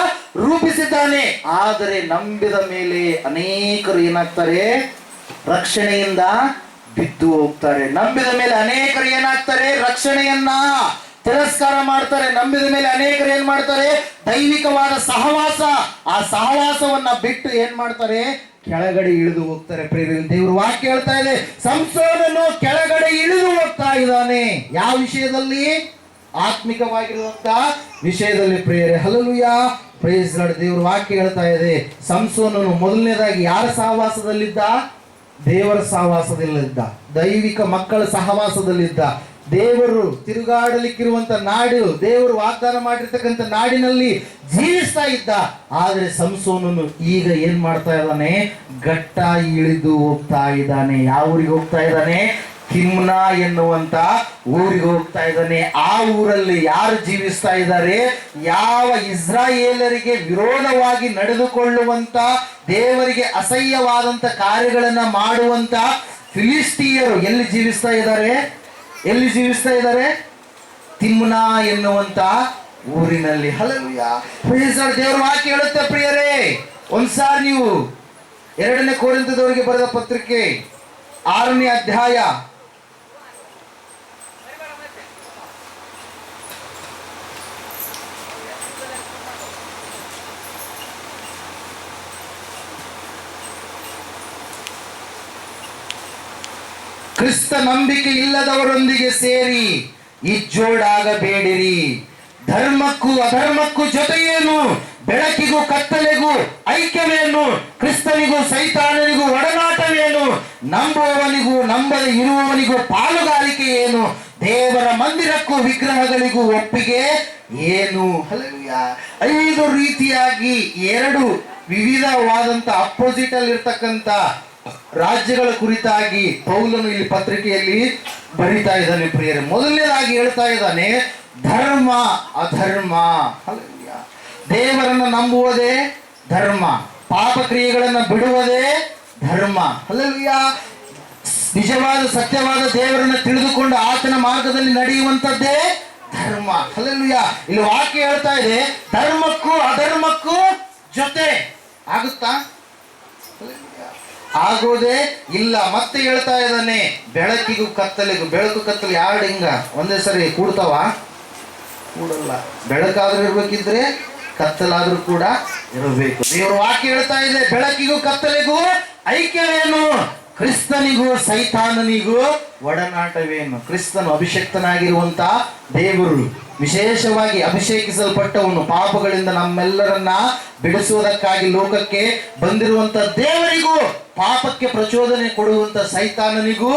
ರೂಪಿಸಿದ್ದಾನೆ. ಆದರೆ ನಂಬಿದ ಮೇಲೆ ಅನೇಕರು ಏನಾಗ್ತಾರೆ, ರಕ್ಷಣೆಯಿಂದ ಬಿದ್ದು ಹೋಗ್ತಾರೆ. ನಂಬಿದ ಮೇಲೆ ಅನೇಕರು ಏನಾಗ್ತಾರೆ, ರಕ್ಷಣೆಯನ್ನ ತಿರಸ್ಕಾರ ಮಾಡ್ತಾರೆ. ನಂಬಿದ ಮೇಲೆ ಅನೇಕರು ಏನ್ ಮಾಡ್ತಾರೆ, ದೈವಿಕವಾದ ಸಹವಾಸ, ಆ ಸಹವಾಸವನ್ನ ಬಿಟ್ಟು ಏನ್ ಮಾಡ್ತಾರೆ, ಕೆಳಗಡೆ ಇಳಿದು ಹೋಗ್ತಾರೆ. ಪ್ರೇರಿತ ದೇವರು ವಾಕ್ಯ ಹೇಳ್ತಾ ಇದೆ, ಸಂಸೋನನು ಕೆಳಗಡೆ ಇಳಿದು ಹೋಗ್ತಾ ಇದ್ದಾನೆ. ಯಾವ ವಿಷಯದಲ್ಲಿ, ಆತ್ಮಿಕವಾಗಿರುವಂತ ವಿಷಯದಲ್ಲಿ ಪ್ರೇರೆ. ಹಲ್ಲೆಲೂಯಾ. Praise the Lord. ದೇವರು ವಾಕ್ಯ ಹೇಳ್ತಾ ಇದೆ, ಸಂಸೋನನು ಮೊದಲನೇದಾಗಿ ಯಾರ ಸಹವಾಸದಲ್ಲಿದ್ದ, ದೇವರ ಸಹವಾಸದಲ್ಲಿದ್ದ, ದೈವಿಕ ಮಕ್ಕಳ ಸಹವಾಸದಲ್ಲಿದ್ದ. ದೇವರು ತಿರುಗಾಡಲಿಕ್ಕಿರುವಂತ ನಾಡು, ದೇವರು ವಾಗ್ದಾನ ಮಾಡಿರ್ತಕ್ಕಂಥ ನಾಡಿನಲ್ಲಿ ಜೀವಿಸ್ತಾ ಇದ್ದ. ಆದ್ರೆ ಸಂಸೋನನು ಈಗ ಏನ್ ಮಾಡ್ತಾ ಇದ್ದಾನೆ, ಗಟ್ಟ ಇಳಿದು ಹೋಗ್ತಾ ಇದ್ದಾನೆ. ಯಾವ ಊರಿಗೆ ಹೋಗ್ತಾ ಇದ್ದಾನೆ, ತಿಮ್ನಾ ಎನ್ನುವಂತ ಊರಿಗೆ ಹೋಗ್ತಾ ಇದ್ದಾನೆ. ಆ ಊರಲ್ಲಿ ಯಾರು ಜೀವಿಸ್ತಾ ಇದ್ದಾರೆ, ಯಾವ ಇಸ್ರಾಯೇಲರಿಗೆ ವಿರೋಧವಾಗಿ ನಡೆದುಕೊಳ್ಳುವಂತ, ದೇವರಿಗೆ ಅಸಹ್ಯವಾದಂತ ಕಾರ್ಯಗಳನ್ನ ಮಾಡುವಂತ ಫಿಲಿಸ್ತೀಯರು ಎಲ್ಲಿ ಜೀವಿಸ್ತಾ ಇದ್ದಾರೆ, ಎಲ್ಲಿ ಜೀವಿಸ್ತಾ ಇದ್ದಾರೆ, ತಿಮ್ನಾ ಎನ್ನುವಂತ ಊರಿನಲ್ಲಿ. ಹಲ್ಲೆಲೂಯಾ. ದೇವರ ವಾಕ್ಯ ಹೇಳುತ್ತೆ ಪ್ರಿಯರೇ, ಒಂದ್ಸಾರಿ ನೀವು 2ನೇ ಕೊರಿಂಥದವರಿಗೆ ಬರೆದ ಪತ್ರಿಕೆ 6ನೇ ಅಧ್ಯಾಯ ಕ್ರಿಸ್ತ ನಂಬಿಕೆ ಇಲ್ಲದವರೊಂದಿಗೆ ಸೇರಿ ಇಜ್ಜೋಡಾಗಬೇಡಿರಿ. ಧರ್ಮಕ್ಕೂ ಅಧರ್ಮಕ್ಕೂ ಜೊತೆಯೇನು, ಬೆಳಕಿಗೂ ಕತ್ತಲೆಗೂ ಐಕ್ಯವೇನು, ಕ್ರಿಸ್ತನಿಗೂ ಸೈತಾನನಿಗೂ ಒಡನಾಟವೇನು, ನಂಬುವವನಿಗೂ ನಂಬದೆ ಇರುವವನಿಗೂ ಪಾಲುಗಾರಿಕೆ ಏನು, ದೇವರ ಮಂದಿರಕ್ಕೂ ವಿಗ್ರಹಗಳಿಗೂ ಒಪ್ಪಿಗೆ ಏನು. ಹಲ್ಲೆಲೂಯಾ. 5 ರೀತಿಯಾಗಿ 2 ವಿವಿಧವಾದಂತ ಅಪೋಸಿಟ್ ಅಲ್ಲಿ ಇರ್ತಕ್ಕಂಥ ರಾಜ್ಯಗಳ ಕುರಿತಾಗಿ ಪೌಲನು ಇಲ್ಲಿ ಪತ್ರಿಕೆಯಲ್ಲಿ ಬರಿತಾ ಇದ್ದಾನೆ ಪ್ರಿಯರೇ. ಮೊದಲನೇದಾಗಿ ಹೇಳ್ತಾ ಇದ್ದಾನೆ, ಧರ್ಮ ಅಧರ್ಮ. ಹಲ್ಲೆಲೂಯಾ. ದೇವರನ್ನು ನಂಬುವುದೇ ಧರ್ಮ, ಪಾಪ ಕ್ರಿಯೆಗಳನ್ನು ಬಿಡುವುದೇ ಧರ್ಮ. ಹಲ್ಲೆಲೂಯಾ. ನಿಜವಾದ ಸತ್ಯವಾದ ದೇವರನ್ನ ತಿಳಿದುಕೊಂಡು ಆತನ ಮಾರ್ಗದಲ್ಲಿ ನಡೆಯುವಂತದ್ದೇ ಧರ್ಮ. ಹಲ್ಲೆಲೂಯಾ. ಇಲ್ಲಿ ವಾಕ್ಯ ಹೇಳ್ತಾ ಇದೆ, ಧರ್ಮಕ್ಕೂ ಅಧರ್ಮಕ್ಕೂ ಜೊತೆ ಆಗುತ್ತಾ? ಆಗೋದೇ ಇಲ್ಲ. ಮತ್ತೆ ಹೇಳ್ತಾ ಇದ್ದಾನೆ, ಬೆಳಕಿಗೂ ಕತ್ತಲಿಗೂ. ಬೆಳಕು ಕತ್ತಲು ಎರಡು ಹಿಂಗ ಒಂದೇ ಸರಿ ಕೂಡ್ತಾವ? ಕೂಡಲ್ಲ. ಬೆಳಕಾದ್ರೂ ಇರ್ಬೇಕಿದ್ರೆ ಕತ್ತಲಾದ್ರೂ ಕೂಡ ಇರಬೇಕು. ದೇವರ ವಾಕ್ಯ ಹೇಳ್ತಾ ಇದೆ, ಬೆಳಕಿಗೂ ಕತ್ತಲಿಗೂ ಐಕ್ಯವೇನು? ಕ್ರಿಸ್ತನಿಗೂ ಸೈತಾನನಿಗೂ ಒಡನಾಟವೇನು? ಕ್ರಿಸ್ತನು ಅಭಿಷಕ್ತನಾಗಿರುವಂತ ದೇವರು, ವಿಶೇಷವಾಗಿ ಅಭಿಷೇಕಿಸಲ್ಪಟ್ಟವನು, ಪಾಪಗಳಿಂದ ನಮ್ಮೆಲ್ಲರನ್ನ ಬಿಡಿಸುವುದಕ್ಕಾಗಿ ಲೋಕಕ್ಕೆ ಬಂದಿರುವಂತ ದೇವರಿಗೂ ಪಾಪಕ್ಕೆ ಪ್ರಚೋದನೆ ಕೊಡುವಂತ ಸೈತಾನನಿಗೂ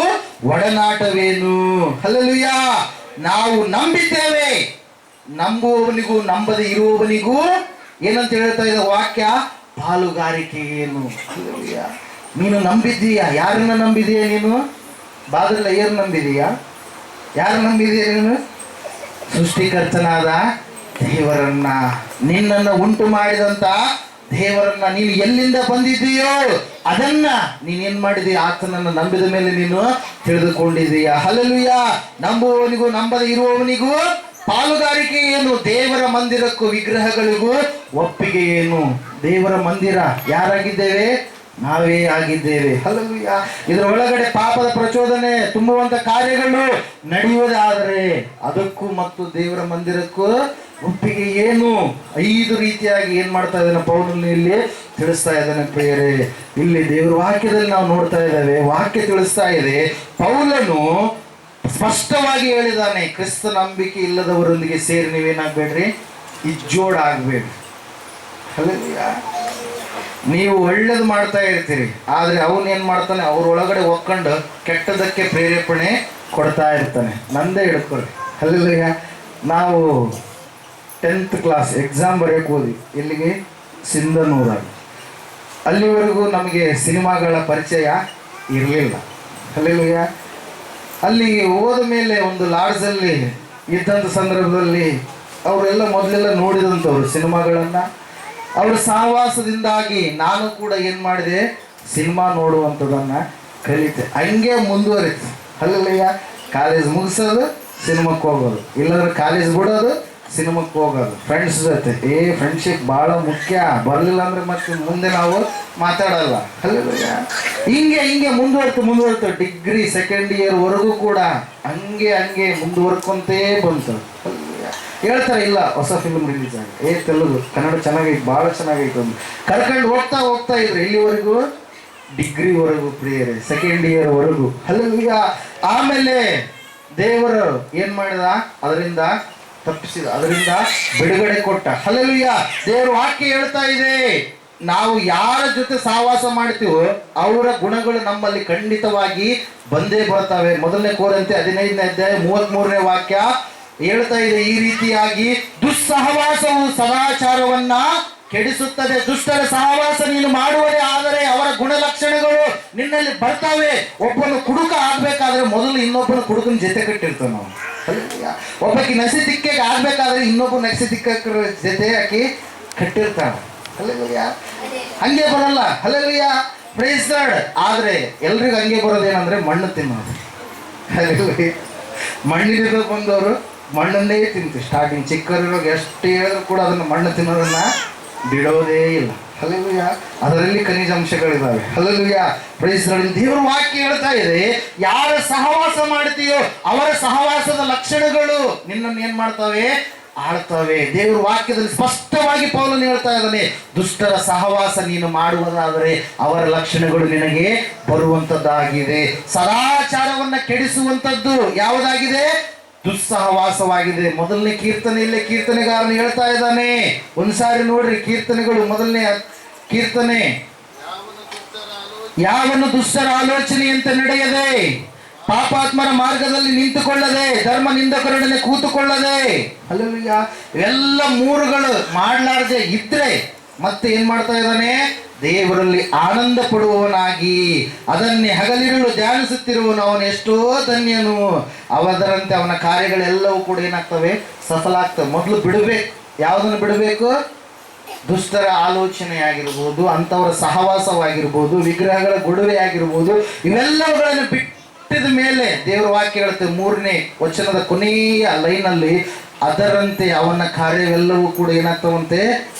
ಒಡನಾಟವೇನು? ಹಲ್ಲೆಲೂಯಾ. ನಾವು ನಂಬಿದ್ದೇವೆ, ನಂಬುವವನಿಗೂ ನಂಬದೆ ಇರುವವನಿಗೂ ಏನಂತ ಹೇಳ್ತಾ ಇದೆ ವಾಕ್ಯ? ಪಾಲುಗಾರಿಕೆ ಏನು? ಹಲ್ಲೆಲೂಯಾ. ನೀನು ನಂಬಿದ್ದೀಯಾ? ಯಾರನ್ನ ನಂಬಿದೀಯ ನೀನು? ಬಾದ್ರಲ್ಲ ಏರು ನಂಬಿದೀಯಾ? ಯಾರು ನಂಬಿದೀಯ ನೀನು? ಸೃಷ್ಟಿಕರ್ತನಾದ ದೇವರನ್ನ, ನಿನ್ನನ್ನು ಉಂಟು ಮಾಡಿದಂತ ದೇವರನ್ನ. ನೀನು ಎಲ್ಲಿಂದ ಬಂದಿದ್ದೀಯೋ ಅದನ್ನ ನೀನೇನ್ ಮಾಡಿದೀಯ? ಆತನನ್ನು ನಂಬಿದ ಮೇಲೆ ನೀನು ತಿಳಿದುಕೊಂಡಿದೀಯ. ಹಲ್ಲೆಲೂಯಾ. ನಂಬುವವನಿಗೂ ನಂಬದೆ ಇರುವವನಿಗೂ ಪಾಲುಗಾರಿಕೆ ಏನು? ದೇವರ ಮಂದಿರಕ್ಕೂ ವಿಗ್ರಹಗಳಿಗೂ ಒಪ್ಪಿಗೆ ಏನು? ದೇವರ ಮಂದಿರ ಯಾರಾಗಿದ್ದೇವೆ? ನಾವೇ ಆಗಿದ್ದೇವೆ. ಹಲ್ಲೆಲೂಯಾ. ಇದರ ಒಳಗಡೆ ಪಾಪದ ಪ್ರಚೋದನೆ ತುಂಬುವಂತ ಕಾರ್ಯಗಳು ನಡೆಯುವುದಾದರೆ ಅದಕ್ಕೂ ಮತ್ತು ದೇವರ ಮಂದಿರಕ್ಕೂ ಒಪ್ಪಿಗೆ ಏನು? 5 ರೀತಿಯಾಗಿ ಏನ್ ಮಾಡ್ತಾ ಇದ್ದಾನೆ ಪೌಲನು ಇಲ್ಲಿ ತಿಳಿಸ್ತಾ ಇದ್ದಾನೆ ಪ್ರಿಯರೇ. ಇಲ್ಲಿ ದೇವರ ವಾಕ್ಯದಲ್ಲಿ ನಾವು ನೋಡ್ತಾ ಇದ್ದೇವೆ, ವಾಕ್ಯ ತಿಳಿಸ್ತಾ ಇದೆ, ಪೌಲನು ಸ್ಪಷ್ಟವಾಗಿ ಹೇಳಿದಾನೆ, ಕ್ರಿಸ್ತ ನಂಬಿಕೆ ಇಲ್ಲದವರೊಂದಿಗೆ ಸೇರಿ ನೀವೇನಾಗ್ಬೇಡ್ರಿ, ಇಜ್ಜೋಡಾಗ್ಬೇಡ್ರಿ. ಹಲ್ಲೆಲೂಯಾ. ನೀವು ಒಳ್ಳೇದು ಮಾಡ್ತಾ ಇರ್ತೀರಿ, ಆದ್ರೆ ಅವನೇನ್ ಮಾಡ್ತಾನೆ, ಅವ್ರೊಳಗಡೆ ಒಕ್ಕೊಂಡು ಕೆಟ್ಟದಕ್ಕೆ ಪ್ರೇರೇಪಣೆ ಕೊಡ್ತಾ ಇರ್ತಾನೆ. ನಂದೇ ಹಿಡ್ಕೊಳ್ರಿ. ಹಲ್ಲೆಲೂಯಾ. ನಾವು 10th ಕ್ಲಾಸ್ ಎಕ್ಸಾಮ್ ಬರೆಯಕ್ಕೆ ಹೋದ್ವಿ. ಎಲ್ಲಿಗೆ? ಸಿಂಧನೂರಾಗಿ. ಅಲ್ಲಿವರೆಗೂ ನಮಗೆ ಸಿನಿಮಾಗಳ ಪರಿಚಯ ಇರಲಿಲ್ಲ. ಹಲ್ಲೆಲೂಯಾ. ಅಲ್ಲಿ ಹೋದ ಮೇಲೆ ಒಂದು ಲಾಡ್ಜಲ್ಲಿ ಇದ್ದಂಥ ಸಂದರ್ಭದಲ್ಲಿ ಅವರೆಲ್ಲ ಮೊದಲೆಲ್ಲ ನೋಡಿದಂಥವ್ರು ಸಿನಿಮಾಗಳನ್ನು. ಅವರ ಸಹವಾಸದಿಂದಾಗಿ ನಾನು ಕೂಡ ಏನು ಮಾಡಿದೆ, ಸಿನಿಮಾ ನೋಡುವಂಥದ್ದನ್ನು ಕಲಿತೆ. ಹಂಗೆ ಮುಂದುವರಿತು. ಹಲ್ಲೆಲೂಯಾ. ಕಾಲೇಜ್ ಮುಗಿಸೋದು, ಸಿನಿಮಾಕ್ಕೆ ಹೋಗೋದು, ಇಲ್ಲಾಂದ್ರೆ ಕಾಲೇಜ್ ಬಿಡೋದು, ಸಿನಿಮಾಕ್ಕೆ ಹೋಗೋದು. ಫ್ರೆಂಡ್ಸ್ ಜೊತೆ ಫ್ರೆಂಡ್ಶಿಪ್ ಭಾಳ ಮುಖ್ಯ. ಬರಲಿಲ್ಲ ಅಂದರೆ ಮತ್ತೆ ಮುಂದೆ ನಾವು ಮಾತಾಡಲ್ಲ. ಹಲ್ಲೆಲೂಯಾ. ಹಿಂಗೆ ಮುಂದುವರ್ತು ಡಿಗ್ರಿ 2nd ಇಯರ್ವರೆಗೂ ಕೂಡ ಹಂಗೆ ಮುಂದುವರ್ಕೊಂತೇ ಬಂತು. ಹೇಳ್ತಾರೆ, ಇಲ್ಲ ಹೊಸ ಫಿಲ್ಮ್ ರಿಲೀಸ್ ಆಗಿ, ತೆಲುಗು ಕನ್ನಡ ಚೆನ್ನಾಗೈತೆ, ಭಾಳ ಚೆನ್ನಾಗೈತೆ ಒಂದು ಕರ್ಕೊಂಡು ಹೋಗ್ತಾ ಇದ್ರು. ಇಲ್ಲಿವರೆಗೂ ಡಿಗ್ರಿವರೆಗೂ ಪ್ರಿಯರೇ, 2nd ಇಯರ್ವರೆಗೂ. ಹಲ್ಲೆಲೂಯಾ. ಆಮೇಲೆ ದೇವರು ಏನ್ ಮಾಡಿದ, ಅದರಿಂದ ತಪ್ಪಿಸಿದ, ಅದರಿಂದ ಬಿಡುಗಡೆ ಕೊಟ್ಟ. ಹಲ್ಲೆಲೂಯಾ. ದೇವರ ವಾಕ್ಯ ಹೇಳ್ತಾ ಇದೆ, ನಾವು ಯಾರ ಜೊತೆ ಸಹವಾಸ ಮಾಡ್ತೀವೋ ಅವರ ಗುಣಗಳು ನಮ್ಮಲ್ಲಿ ಖಂಡಿತವಾಗಿ ಬಂದೇ ಬರ್ತವೆ. 1 ಕೊರಿಂಥಿ 15ನೇ ಅಧ್ಯಾಯ 33ನೇ ವಾಕ್ಯ ಹೇಳ್ತಾ ಇದೆ, ಈ ರೀತಿಯಾಗಿ ದುಸ್ಸಹವಾಸವು ಸದಾಚಾರವನ್ನ ಕೆಡಿಸುತ್ತದೆ. ದುಷ್ಟರ ಸಹವಾಸ ನೀನು ಮಾಡುವುದೇ ಆದರೆ ಅವರ ಗುಣಲಕ್ಷಣಗಳು ನಿನ್ನಲ್ಲಿ ಬರ್ತವೆ. ಒಬ್ಬನು ಕುಡುಕ ಆಗ್ಬೇಕಾದ್ರೆ ಮೊದಲು ಇನ್ನೊಬ್ಬನ ಕುಡುಕನ ಜೊತೆ ಕಟ್ಟಿರ್ತೇವೆ ನಾವು. ಒಬ್ಬಕ್ಕೆ ನಸಿತಿಕ್ಕೆಗೆ ಆಗ್ಬೇಕಾದ್ರೆ ಇನ್ನೊಬ್ಬ ನಸಿತಿಕ್ಕರ ಜೊತೆ ಆಕಿ ಕಟ್ಟಿರ್ತಾನೆ. ಹಲ್ಲೆಲೂಯಾ. ಹಂಗೆ ಬರಲ್ಲ. ಹಲ್ಲೆಲೂಯಾ. Praise God. ಆದ್ರೆ ಎಲ್ರಿಗೂ ಹಂಗೆ ಬರೋದೇನಂದ್ರೆ ಮಣ್ಣು ತಿನ್ನೋದು. ಹಲ್ಲೆಲೂಯಾ. ಮಣ್ಣಿನಿಂದ ಬಂದವರು ಮಣ್ಣನ್ನೇ ತಿಂತೀವಿ. ಸ್ಟಾರ್ಟಿಂಗ್ ಚಿಕ್ಕವರಿರುವಾಗ ಎಷ್ಟು ಹೇಳಿದ್ರು ಕೂಡ ಅದನ್ನು ಮಣ್ಣು ತಿನ್ನೋದನ್ನ ಬಿಡೋದೇ ಇಲ್ಲ. ಹಲ್ಲೆಲೂಯಾ. ಅದರಲ್ಲಿ ಖನಿಜಾಂಶಗಳಿದ್ದಾವೆ. ಹಲ್ಲೆಲೂಯಾ. Praise God. ದೇವರ ವಾಕ್ಯ ಹೇಳ್ತಾ ಇದೆ, ಯಾರ ಸಹವಾಸ ಮಾಡ್ತೀಯೋ ಅವರ ಸಹವಾಸದ ಲಕ್ಷಣಗಳು ನಿನ್ನನ್ನು ಏನ್ ಮಾಡ್ತವೆ, ಆಳ್ತವೆ. ದೇವರ ವಾಕ್ಯದಲ್ಲಿ ಸ್ಪಷ್ಟವಾಗಿ ಪೌಲನು ಹೇಳ್ತಾ ಇದ್ದಾನೆ, ದುಷ್ಟರ ಸಹವಾಸ ನೀನು ಮಾಡುವುದಾದರೆ ಅವರ ಲಕ್ಷಣಗಳು ನಿನಗೆ ಬರುವಂತದ್ದಾಗಿದೆ. ಸದಾಚಾರವನ್ನ ಕೆಡಿಸುವಂತದ್ದು ಯಾವುದಾಗಿದೆ? ದುಸ್ಸಹವಾಸವಾಗಿದೆ. 1ನೇ ಕೀರ್ತನೆಯಲ್ಲೇ ಕೀರ್ತನೆಗಾರನು ಹೇಳ್ತಾ ಇದ್ದಾನೆ. ಒಂದ್ಸಾರಿ ನೋಡ್ರಿ ಕೀರ್ತನೆಗಳು. 1ನೇ ಕೀರ್ತನೆ, ಯಾವನು ದುಷ್ಟರ ಆಲೋಚನೆಯಂತೆ ನಡೆಯದೆ, ಪಾಪಾತ್ಮರ ಮಾರ್ಗದಲ್ಲಿ ನಿಂತುಕೊಳ್ಳದೆ, ಧರ್ಮ ನಿಂದಕರೊಡನೆ ಕೂತುಕೊಳ್ಳದೆ. ಹಲ್ಲೆಲೂಯಾ. ಇವೆಲ್ಲ 3ಗಳು ಮಾಡಲಾರದೆ ಇದ್ರೆ ಮತ್ತೆ ಏನ್ ಮಾಡ್ತಾ ಇದ್ದಾನೆ, ದೇವರಲ್ಲಿ ಆನಂದ ಪಡುವವನಾಗಿ ಅದನ್ನೇ ಹಗಲಿರುಳು ಧ್ಯಾನಿಸುತ್ತಿರುವನು ಅವನು ಎಷ್ಟೋ ಧನ್ಯನು. ಅವದರಂತೆ ಅವನ ಕಾರ್ಯಗಳೆಲ್ಲವೂ ಕೂಡ ಏನಾಗ್ತವೆ, ಸಫಲ ಆಗ್ತವೆ. ಮೊದಲು ಬಿಡಬೇಕು. ಯಾವುದನ್ನು ಬಿಡಬೇಕು? ದುಷ್ಟರ ಆಲೋಚನೆ ಆಗಿರ್ಬೋದು, ಅಂಥವರ ಸಹವಾಸವಾಗಿರ್ಬೋದು, ವಿಗ್ರಹಗಳ ಗೊಡವೆ ಆಗಿರ್ಬೋದು, ಇವೆಲ್ಲವುಗಳನ್ನು ಹುಟ್ಟಿದ ಮೇಲೆ ದೇವರ ವಾಕ್ಯ ಹೇಳುತ್ತೆ 3ನೇ ವಚನದ ಕೊನೆಯ ಲೈನಲ್ಲಿ, ಅದರಂತೆ ಅವನ ಕಾರ್ಯವೆಲ್ಲವೂ ಕೂಡ ಏನಾಗ್ತವಂತೆ,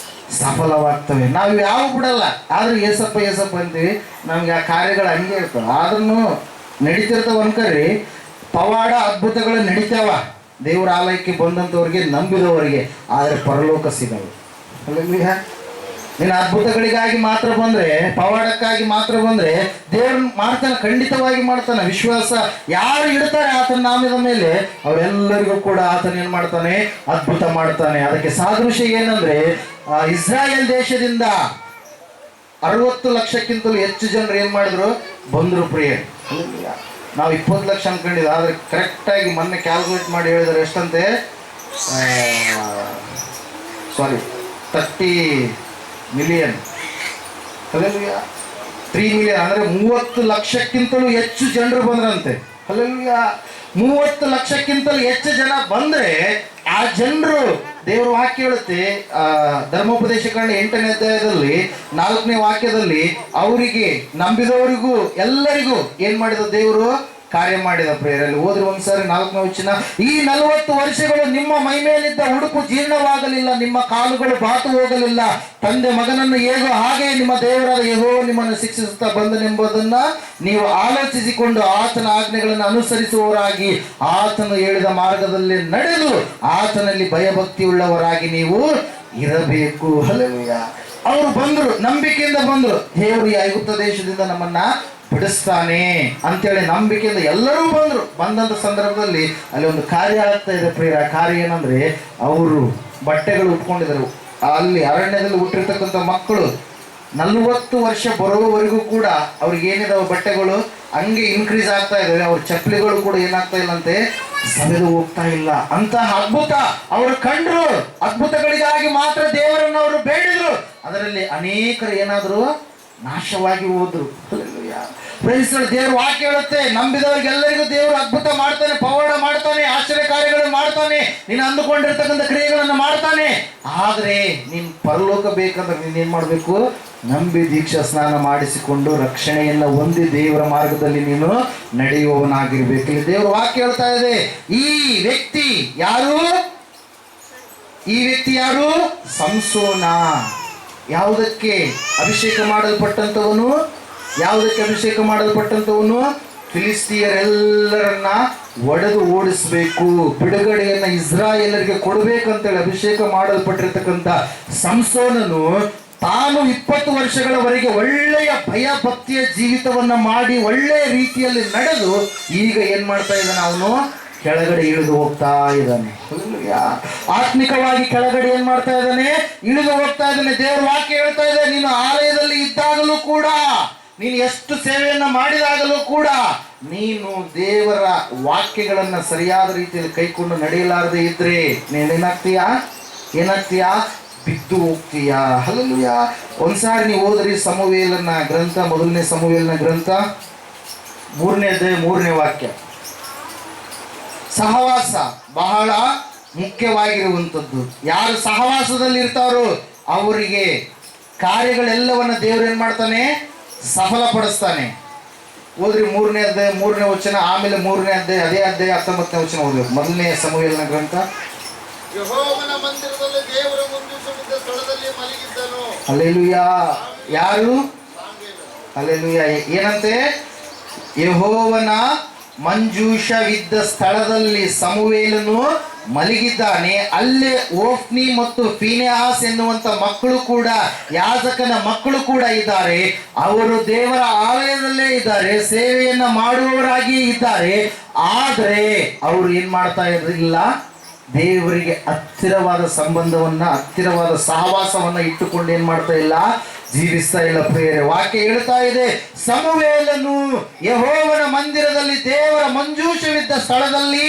ಸಫಲವಾಗ್ತವೆ. ನಾವು ಯಾವ ಬಿಡಲ್ಲ, ಆದ್ರೆ ಏಸಪ್ಪ ಏಸಪ್ಪ ಅಂತೀವಿ, ನಮ್ಗೆ ಆ ಕಾರ್ಯಗಳು ಹಂಗೆ ಇರ್ತವೆ. ಆದ್ರೂ ನಡೀತಿರ್ತಾವ ಅನ್ಕರಿ, ಪವಾಡ ಅದ್ಭುತಗಳು ನಡೀತಾವ ದೇವರ ಆಲಯಕ್ಕೆ ಬಂದಂಥವ್ರಿಗೆ, ನಂಬಿದವರಿಗೆ. ಆದರೆ ಪರಲೋಕ ಸಿಗಲ್ಲ. ಅಲ್ಲೇ ನೀನು ಅದ್ಭುತಗಳಿಗಾಗಿ ಮಾತ್ರ ಬಂದರೆ, ಪವಾಡಕ್ಕಾಗಿ ಮಾತ್ರ ಬಂದರೆ ದೇವ್ರು ಮಾಡ್ತಾನೆ, ಖಂಡಿತವಾಗಿ ಮಾಡ್ತಾನೆ. ವಿಶ್ವಾಸ ಯಾರು ಇಡ್ತಾರೆ ಆತನ ನಾಮದ ಮೇಲೆ ಅವರೆಲ್ಲರಿಗೂ ಕೂಡ ಆತನ ಏನು ಮಾಡ್ತಾನೆ, ಅದ್ಭುತ ಮಾಡ್ತಾನೆ. ಅದಕ್ಕೆ ಸಾದೃಶ್ಯ ಏನಂದ್ರೆ, ಇಸ್ರಾಯೇಲ್ ದೇಶದಿಂದ 60 ಲಕ್ಷಕ್ಕಿಂತಲೂ ಹೆಚ್ಚು ಜನರು ಏನು ಮಾಡಿದ್ರು, ಬಂದರು ಪ್ರೇಯರ್. ನಾವು 20 ಲಕ್ಷ ಅನ್ಕೊಂಡಿದ್ದೆ, ಆದರೆ ಕರೆಕ್ಟಾಗಿ ಮೊನ್ನೆ ಕ್ಯಾಲ್ಕುಲೇಟ್ ಮಾಡಿ ಹೇಳಿದರೆ ಎಷ್ಟಂತೆ, 30 ಮಿಲಿಯನ್, 3 ಮಿಲಿಯನ್, ಅಂದರೆ 30 ಲಕ್ಷಕ್ಕಿಂತಲೂ ಹೆಚ್ಚು ಜನರು ಬಂದ್ರಂತೆ. ಅಲ್ಲೆಲ್ಲ 30 ಲಕ್ಷಕ್ಕಿಂತಲೂ ಹೆಚ್ಚು ಜನ ಬಂದರೆ ಆ ಜನರು, ದೇವರ ವಾಕ್ಯ ಹೇಳುತ್ತೆ ಧರ್ಮೋಪದೇಶ ಕಾಂಡ 8ನೇ ಅಧ್ಯಾಯದಲ್ಲಿ 4ನೇ ವಾಕ್ಯದಲ್ಲಿ, ಅವರಿಗೆ ನಂಬಿದವರಿಗೂ ಎಲ್ಲರಿಗೂ ಏನ್ ಮಾಡಿದ ದೇವರು, ಕಾರ್ಯ ಮಾಡಿದ. ಪ್ರೇರಲ್ಲಿ ಹೋದ್ರೆ ಒಂದ್ಸಾರಿ 4ನೇ ವಚನ, ಈ 40 ವರ್ಷಗಳು ನಿಮ್ಮ ಮೈ ಮೇಲಿದ್ದ ಉಡುಪು ಜೀರ್ಣವಾಗಲಿಲ್ಲ, ನಿಮ್ಮ ಕಾಲುಗಳು ಬಾತು ಹೋಗಲಿಲ್ಲ. ತಂದೆ ಮಗನನ್ನು ಹೇಗೋ ಹಾಗೆ ನಿಮ್ಮ ದೇವರಾದ ಯೆಹೋವ ನಿಮ್ಮನ್ನು ಶಿಕ್ಷಿಸುತ್ತಾ ಬಂದನೆಂಬುದನ್ನ ನೀವು ಆಲೋಚಿಸಿಕೊಂಡು ಆತನ ಆಜ್ಞೆಗಳನ್ನು ಅನುಸರಿಸುವವರಾಗಿ, ಆತನು ಹೇಳಿದ ಮಾರ್ಗದಲ್ಲಿ ನಡೆದು ಆತನಲ್ಲಿ ಭಯಭಕ್ತಿ ಉಳ್ಳವರಾಗಿ ನೀವು ಇರಬೇಕು. ಹಲ್ಲೆಲೂಯಾ. ಅವರು ಬಂದರು, ನಂಬಿಕೆಯಿಂದ ಬಂದರು. ದೇವರು ಈ ಐಗುಪ್ತ ದೇಶದಿಂದ ನಮ್ಮನ್ನ ಬಿಡಿಸ್ತಾನೆ ಅಂತೇಳಿ ನಂಬಿಕೆಯಿಂದ ಎಲ್ಲರೂ ಬಂದರು. ಬಂದಂಥ ಸಂದರ್ಭದಲ್ಲಿ ಅಲ್ಲಿ ಒಂದು ಕಾರ್ಯ ಆಗ್ತಾ ಇದೆ ಪ್ರಿಯರ. ಕಾರ್ಯ ಏನಂದ್ರೆ, ಅವರು ಬಟ್ಟೆಗಳು ಉಟ್ಕೊಂಡಿದ್ರು. ಅಲ್ಲಿ ಅರಣ್ಯದಲ್ಲಿ ಹುಟ್ಟಿರ್ತಕ್ಕಂಥ ಮಕ್ಕಳು 40 ವರ್ಷ ಬರೋವರೆಗೂ ಕೂಡ ಅವ್ರಿಗೆ ಏನಿದಾವೆ ಬಟ್ಟೆಗಳು ಹಂಗೆ ಇನ್ಕ್ರೀಸ್ ಆಗ್ತಾ ಇದ್ದಾವೆ. ಅವ್ರ ಚಪ್ಪಲಿಗಳು ಕೂಡ ಏನಾಗ್ತಾ ಇಲ್ಲಂತೆ, ಸವೆದು ಹೋಗ್ತಾ ಇಲ್ಲ. ಅಂತಹ ಅದ್ಭುತ ಅವರು ಕಂಡ್ರು. ಅದ್ಭುತಗಳಿಗಾಗಿ ಮಾತ್ರ ದೇವರನ್ನು ಅವರು ಬೇಡಿದ್ರು. ಅದರಲ್ಲಿ ಅನೇಕರು ಏನಾದ್ರು ನಾಶವಾಗಿ ಹೋದ್ರು. ದೇವ್ರ ವಾಕ್ಯ ಹೇಳುತ್ತೆ, ನಂಬಿದವರಿಗೆಲ್ಲರಿಗೂ ದೇವರು ಅದ್ಭುತ ಮಾಡ್ತಾನೆ, ಪವಾಡ ಮಾಡ್ತಾನೆ, ಆಶ್ಚರ್ಯ ಕಾರ್ಯಗಳನ್ನು ಮಾಡ್ತಾನೆ, ನೀನು ಅಂದುಕೊಂಡಿರ್ತಕ್ಕಂಥ ಕ್ರಿಯೆಗಳನ್ನು ಮಾಡ್ತಾನೆ. ಆದರೆ ನೀನು ಪರಲೋಕ ಬೇಕಂದ್ರೆ ನೀನೇನ್ ಮಾಡಬೇಕು, ನಂಬಿ ದೀಕ್ಷಾ ಸ್ನಾನ ಮಾಡಿಸಿಕೊಂಡು ರಕ್ಷಣೆಯನ್ನು ಹೊಂದಿ ದೇವರ ಮಾರ್ಗದಲ್ಲಿ ನೀನು ನಡೆಯುವವನಾಗಿರ್ಬೇಕು. ಇಲ್ಲಿ ದೇವರ ವಾಕ್ಯ ಹೇಳ್ತಾ ಇದೆ, ಈ ವ್ಯಕ್ತಿ ಯಾರು, ಈ ವ್ಯಕ್ತಿ ಯಾರು, ಸಂಸೋನ. ಯಾವುದಕ್ಕೆ ಅಭಿಷೇಕ ಮಾಡಲ್ಪಟ್ಟಂಥವನು, ಯಾವುದಕ್ಕೆ ಅಭಿಷೇಕ ಮಾಡಲ್ಪಟ್ಟಂಥವನು, ಫಿಲಿಸ್ತೀಯರೆಲ್ಲರನ್ನ ಒಡೆದು ಓಡಿಸಬೇಕು, ಬಿಡುಗಡೆಯನ್ನ ಇಸ್ರಾಯೇಲರಿಗೆ ಕೊಡಬೇಕಂತೇಳಿ ಅಭಿಷೇಕ ಮಾಡಲ್ಪಟ್ಟಿರ್ತಕ್ಕಂಥ ಸಂಸೋನನು ತಾನು 20 ವರ್ಷಗಳವರೆಗೆ ಒಳ್ಳೆಯ ಭಯ ಭಕ್ತಿಯ ಜೀವಿತವನ್ನ ಮಾಡಿ ಒಳ್ಳೆಯ ರೀತಿಯಲ್ಲಿ ನಡೆದು ಈಗ ಏನ್ ಮಾಡ್ತಾ ಇದ್ದಾನೆ, ಅವನು ಕೆಳಗಡೆ ಇಳಿದು ಹೋಗ್ತಾ ಇದ್ದಾನೆ. ಆತ್ಮಿಕವಾಗಿ ಕೆಳಗಡೆ ಏನ್ ಮಾಡ್ತಾ ಇದ್ದಾನೆ, ಇಳಿದು ಹೋಗ್ತಾ ಇದ್ದಾನೆ. ದೇವರ ವಾಕ್ಯ ಹೇಳ್ತಾ ಇದೆ, ನೀನು ಆಲಯದಲ್ಲಿ ಇದ್ದಾಗಲೂ ಕೂಡ, ನೀನು ಎಷ್ಟು ಸೇವೆಯನ್ನ ಮಾಡಿದಾಗಲೂ ಕೂಡ, ನೀನು ದೇವರ ವಾಕ್ಯಗಳನ್ನ ಸರಿಯಾದ ರೀತಿಯಲ್ಲಿ ಕೈಕೊಂಡು ನಡೆಯಲಾರದೆ ಇದ್ರೆ ನೀನೇನಾಗ್ತೀಯಾ, ಏನಾಗ್ತೀಯಾ, ಬಿದ್ದು ಹೋಗ್ತೀಯಾ. ಹಲ್ಲೆಲೂಯಾ. ಒಂದ್ಸಾರಿ ನೀವು ಹೋದ್ರಿ ಸಮುವೇಲನ ಗ್ರಂಥ, 1ನೇ ಸಮುವೇಲನ ಗ್ರಂಥ 3ನೇ ಅಧ್ಯಾಯ 3ನೇ ವಾಕ್ಯ. ಸಹವಾಸ ಬಹಳ ಮುಖ್ಯವಾಗಿರುವಂಥದ್ದು. ಯಾರು ಸಹವಾಸದಲ್ಲಿ ಇರ್ತಾರೋ ಅವರಿಗೆ ಕಾರ್ಯಗಳೆಲ್ಲವನ್ನ ದೇವರು ಏನ್ ಮಾಡ್ತಾನೆ, ಸಫಲಪಡಿಸ್ತಾನೆ. ಓದ್ರಿ 3ನೇ ಅಧ್ಯಾಯ 3ನೇ ವಚನ, ಆಮೇಲೆ 3ನೇ ಅಧ್ಯಾಯ ಅದೇ ಅಧ್ಯಾಯ 19ನೇ ವಚನ ಓದ್ಬೇಕು. 1ನೇ ಸಮುವೇಲನ ಗ್ರಂಥ. ಯೆಹೋವನ ಮಂದಿರದಲ್ಲಿ ದೇವರ ಮಂಜೂಷವಿದ್ದ ಸ್ಥಳದಲ್ಲಿ ಮಲಗಿದ್ದನು. ಹಲ್ಲೆಲೂಯಾ. ಯಾರು, ಹಲ್ಲೆಲೂಯಾ. ಏನಂತೆ, ಯೆಹೋವನ ಮಂಜೂಷವಿದ್ದ ಸ್ಥಳದಲ್ಲಿ ಸಮುವೇಲನು ಮಲಗಿದ್ದಾನೆ. ಅಲ್ಲೇ ಓಫ್ನಿ ಮತ್ತು ಫೀನೆಹಾಸ್ ಎನ್ನುವಂತ ಮಕ್ಕಳು ಕೂಡ, ಯಾಜಕನ ಮಕ್ಕಳು ಕೂಡ ಇದ್ದಾರೆ. ಅವರು ದೇವರ ಆಲಯದಲ್ಲೇ ಇದ್ದಾರೆ, ಸೇವೆಯನ್ನ ಮಾಡುವವರಾಗಿ ಇದ್ದಾರೆ. ಆದರೆ ಅವರು ಏನ್ ಮಾಡ್ತಾ ಇರಲಿಲ್ಲ, ದೇವರಿಗೆ ಹತ್ತಿರವಾದ ಸಂಬಂಧವನ್ನ, ಹತ್ತಿರವಾದ ಸಹವಾಸವನ್ನ ಇಟ್ಟುಕೊಂಡು ಏನ್ ಮಾಡ್ತಾ ಇಲ್ಲ, ಜೀವಿಸ್ತಾ ಇಲ್ಲ. ಪ್ರಿಯರೇ, ವಾಕ್ಯ ಹೇಳ್ತಾ ಇದೆ, ಸಮುವೇಲನು ಯೆಹೋವನ ಮಂದಿರದಲ್ಲಿ ದೇವರ ಮಂಜೂಷವಿದ್ದ ಸ್ಥಳದಲ್ಲಿ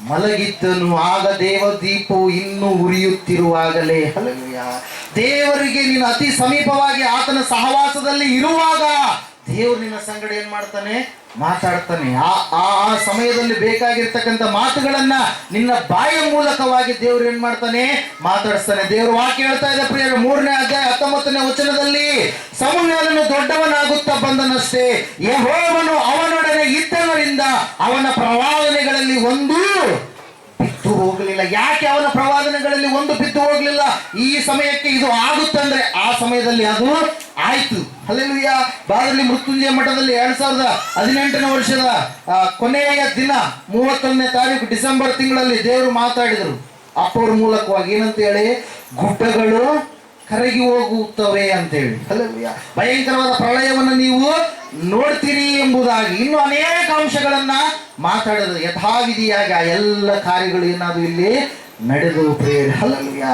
ಮಲಗಿದ್ದನು. ಆಗ ದೇವದೀಪವು ಇನ್ನೂ ಉರಿಯುತ್ತಿರುವಾಗಲೇ. ಹಲ್ಲೆಲೂಯಾ. ದೇವರಿಗೆ ನೀನು ಅತಿ ಸಮೀಪವಾಗಿ ಆತನ ಸಹವಾಸದಲ್ಲಿ ಇರುವಾಗ ದೇವ್ರು ನಿನ್ನ ಸಂಗಡ ಏನ್ ಮಾಡ್ತಾನೆ, ಮಾತಾಡ್ತಾನೆ. ಆ ಆ ಆ ಸಮಯದಲ್ಲಿ ಬೇಕಾಗಿರ್ತಕ್ಕಂಥ ಮಾತುಗಳನ್ನ ನಿನ್ನ ಬಾಯಿಯ ಮೂಲಕವಾಗಿ ದೇವ್ರು ಏನ್ ಮಾಡ್ತಾನೆ, ಮಾತಾಡಿಸ್ತಾನೆ. ದೇವ್ರ ವಾಕ್ಯ ಹೇಳ್ತಾ ಇದೆ ಪ್ರಿಯರೇ, 3ನೇ ಅಧ್ಯಾಯ 19ನೇ ವಚನದಲ್ಲಿ, ಸಮುವೇಲನು ದೊಡ್ಡವನಾಗುತ್ತಾ ಬಂದನಷ್ಟೇ, ಯೆಹೋವನು ಅವನೊಡನೆ ಇದ್ದವರಿಂದ ಅವನ ಪ್ರವಾದನೆಗಳಲ್ಲಿ ಒಂದು ಬಿದ್ದು ಹೋಗಲಿಲ್ಲ. ಯಾಕೆ ಅವನ ಪ್ರವಾದನೆಗಳಲ್ಲಿ ಒಂದು ಬಿದ್ದು ಹೋಗಲಿಲ್ಲ? ಈ ಸಮಯಕ್ಕೆ ಇದು ಆಗುತ್ತಂದ್ರೆ ಆ ಸಮಯದಲ್ಲಿ ಅದು ಆಯ್ತು. ಹಲ್ಲೆಲೂಯ. ಬಾದಲ್ಲಿ ಮೃತ್ಯುಂಜಯ ಮಠದಲ್ಲಿ 2018ನೇ ವರ್ಷದ ಕೊನೆಯ ದಿನ 31ನೇ ತಾರೀಕು ಡಿಸೆಂಬರ್ ತಿಂಗಳಲ್ಲಿ ದೇವರು ಮಾತಾಡಿದರು ಅಪ್ಪವ್ರ ಮೂಲಕವಾಗಿ. ಏನಂತ ಹೇಳಿ, ಗುಡ್ಡಗಳು ಕರಗಿ ಹೋಗುತ್ತವೆ ಅಂತೇಳಿ. ಹಲ್ಲೆಲೂಯ. ಭಯಂಕರವಾದ ಪ್ರಳಯವನ್ನು ನೀವು ನೋಡ್ತೀರಿ ಎಂಬುದಾಗಿ ಇನ್ನೂ ಅನೇಕ ಅಂಶಗಳನ್ನ ಮಾತಾಡಿದ್ರು. ಯಥಾವಿಧಿಯಾಗಿ ಆ ಎಲ್ಲ ಕಾರ್ಯಗಳು ಏನಾದ್ರು ಇಲ್ಲಿ ನಡೆದು ಪ್ರೇರಣೆ. ಹಲ್ಲೆಲೂಯ.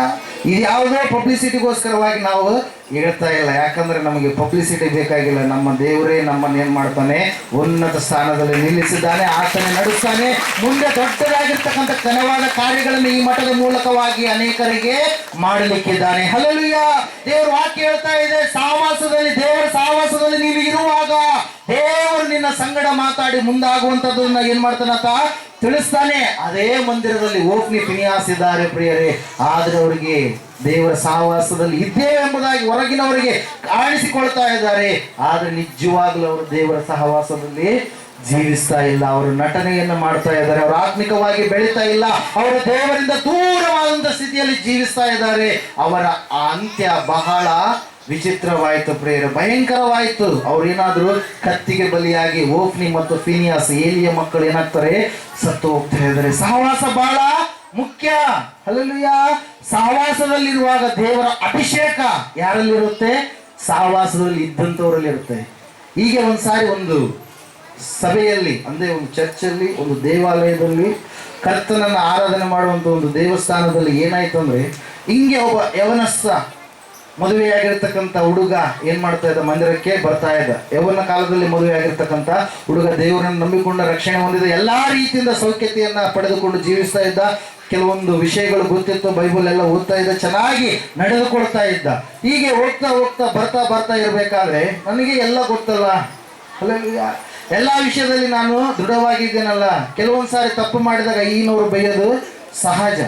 ಇದು ಯಾವುದೋ ಪಬ್ಲಿಸಿಟಿಗೋಸ್ಕರವಾಗಿ ನಾವು ಹೇಳ್ತಾ ಇಲ್ಲ, ಯಾಕಂದ್ರೆ ನಮಗೆ ಪಬ್ಲಿಸಿಟಿ ಬೇಕಾಗಿಲ್ಲ. ನಮ್ಮ ದೇವರೇ ನಮ್ಮನ್ನು ಏನ್ ಮಾಡ್ತಾನೆ, ಉನ್ನತ ಸ್ಥಾನದಲ್ಲಿ ನಿಲ್ಲಿಸಿದ್ದಾನೆ, ಆತನೇ ನಡೆಸ್ತಾನೆ. ಮುಂದೆ ದೊಡ್ಡದಾಗಿರ್ತಕ್ಕಂಥ ಘನವಾದ ಕಾರ್ಯಗಳನ್ನು ಈ ಮಠದ ಮೂಲಕವಾಗಿ ಅನೇಕರಿಗೆ ಮಾಡಲಿಕ್ಕಿದ್ದಾನೆ. ಹಲ್ಲೆಲೂಯ. ದೇವರ ವಾಕ್ಯ ಹೇಳ್ತಾ ಇದೆ, ಸಹವಾಸದಲ್ಲಿ, ದೇವರ ಸಹವಾಸದಲ್ಲಿ ನೀವು ಇರುವಾಗ ದೇವರು ನಿನ್ನ ಸಂಗಡ ಮಾತಾಡಿ ಮುಂದಾಗುವಂಥದ್ದನ್ನ ಏನ್ ಮಾಡ್ತಾನಂತ ತಿಳಿಸ್ತಾನೆ. ಅದೇ ಮಂದಿರದಲ್ಲಿ ಓಫ್ನಿ ಫಿನಿಯಾಸ್ ಇದ್ದಾರೆ ಪ್ರಿಯರೇ, ಆದ್ರೆ ಅವರಿಗೆ ದೇವರ ಸಹವಾಸದಲ್ಲಿ ಇದ್ದೇವೆ ಎಂಬುದಾಗಿ ಹೊರಗಿನವರಿಗೆ ಕಾಣಿಸಿಕೊಳ್ತಾ ಇದ್ದಾರೆ, ಆದ್ರೆ ನಿಜವಾಗ್ಲೂ ಅವರು ದೇವರ ಸಹವಾಸದಲ್ಲಿ ಜೀವಿಸ್ತಾ ಇಲ್ಲ. ಅವರು ನಟನೆಯನ್ನು ಮಾಡ್ತಾ ಇದ್ದಾರೆ, ಅವರು ಆತ್ಮಿಕವಾಗಿ ಬೆಳೀತಾ ಇಲ್ಲ, ಅವರು ದೇವರಿಂದ ದೂರವಾದಂತ ಸ್ಥಿತಿಯಲ್ಲಿ ಜೀವಿಸ್ತಾ ಇದ್ದಾರೆ. ಅವರ ಅಂತ್ಯ ಬಹಳ ವಿಚಿತ್ರವಾಯಿತು ಪ್ರೇರ, ಭಯಂಕರವಾಯಿತು. ಅವ್ರೇನಾದ್ರು ಕತ್ತಿಗೆ ಬಲಿಯಾಗಿ ಓಫ್ನಿ ಮತ್ತು ಫಿನಿಯಾಸ್ ಏಲಿಯ ಮಕ್ಕಳು ಏನಾಗ್ತಾರೆ, ಸತ್ತು ಹೋಗ್ತಾ ಇದ್ದಾರೆ. ಸಹವಾಸ ಬಹಳ ಮುಖ್ಯ. ಹಲ್ಲೆಲೂಯ. ಸಹವಾಸದಲ್ಲಿರುವಾಗ ದೇವರ ಅಭಿಷೇಕ ಯಾರಲ್ಲಿರುತ್ತೆ, ಸಹವಾಸದಲ್ಲಿ ಇದ್ದಂಥವರಲ್ಲಿ ಇರುತ್ತೆ. ಹೀಗೆ ಒಂದ್ಸಾರಿ ಒಂದು ಸಭೆಯಲ್ಲಿ, ಅಂದ್ರೆ ಒಂದು ಚರ್ಚಲ್ಲಿ, ಒಂದು ದೇವಾಲಯದಲ್ಲಿ ಕರ್ತನನ್ನ ಆರಾಧನೆ ಮಾಡುವಂತ ಒಂದು ದೇವಸ್ಥಾನದಲ್ಲಿ ಏನಾಯ್ತು ಅಂದ್ರೆ, ಹಿಂಗೆ ಒಬ್ಬ ಯವನಸ್ಥ ಮದುವೆಯಾಗಿರ್ತಕ್ಕಂಥ ಹುಡುಗ ಏನ್ ಮಾಡ್ತಾ ಇದ್ದ, ಮಂದಿರಕ್ಕೆ ಬರ್ತಾ ಇದ್ದ. ಯವನ ಕಾಲದಲ್ಲಿ ಮದುವೆಯಾಗಿರ್ತಕ್ಕಂಥ ಹುಡುಗ ದೇವರನ್ನು ನಂಬಿಕೊಂಡ, ರಕ್ಷಣೆ ಹೊಂದಿದ, ಎಲ್ಲಾ ರೀತಿಯಿಂದ ಸೌಖ್ಯತೆಯನ್ನ ಪಡೆದುಕೊಂಡು ಜೀವಿಸ್ತಾ ಇದ್ದ. ಕೆಲವೊಂದು ವಿಷಯಗಳು ಗೊತ್ತಿತ್ತು, ಬೈಬಲ್ ಎಲ್ಲ ಓದ್ತಾ ಇದ್ದ, ಚೆನ್ನಾಗಿ ನಡೆದುಕೊಳ್ತಾ ಇದ್ದ. ಹೀಗೆ ಹೋಗ್ತಾ ಹೋಗ್ತಾ ಬರ್ತಾ ಬರ್ತಾ ಇರ್ಬೇಕಾದ್ರೆ ನನಗೆ ಎಲ್ಲ ಗೊತ್ತಲ್ಲ, ಅಲ್ಲ ಎಲ್ಲ ವಿಷಯದಲ್ಲಿ ನಾನು ದೃಢವಾಗಿದ್ದೇನಲ್ಲ. ಕೆಲವೊಂದು ಸಾರಿ ತಪ್ಪು ಮಾಡಿದಾಗ ಈನವರು ಬೈಯೋದು ಸಹಜ.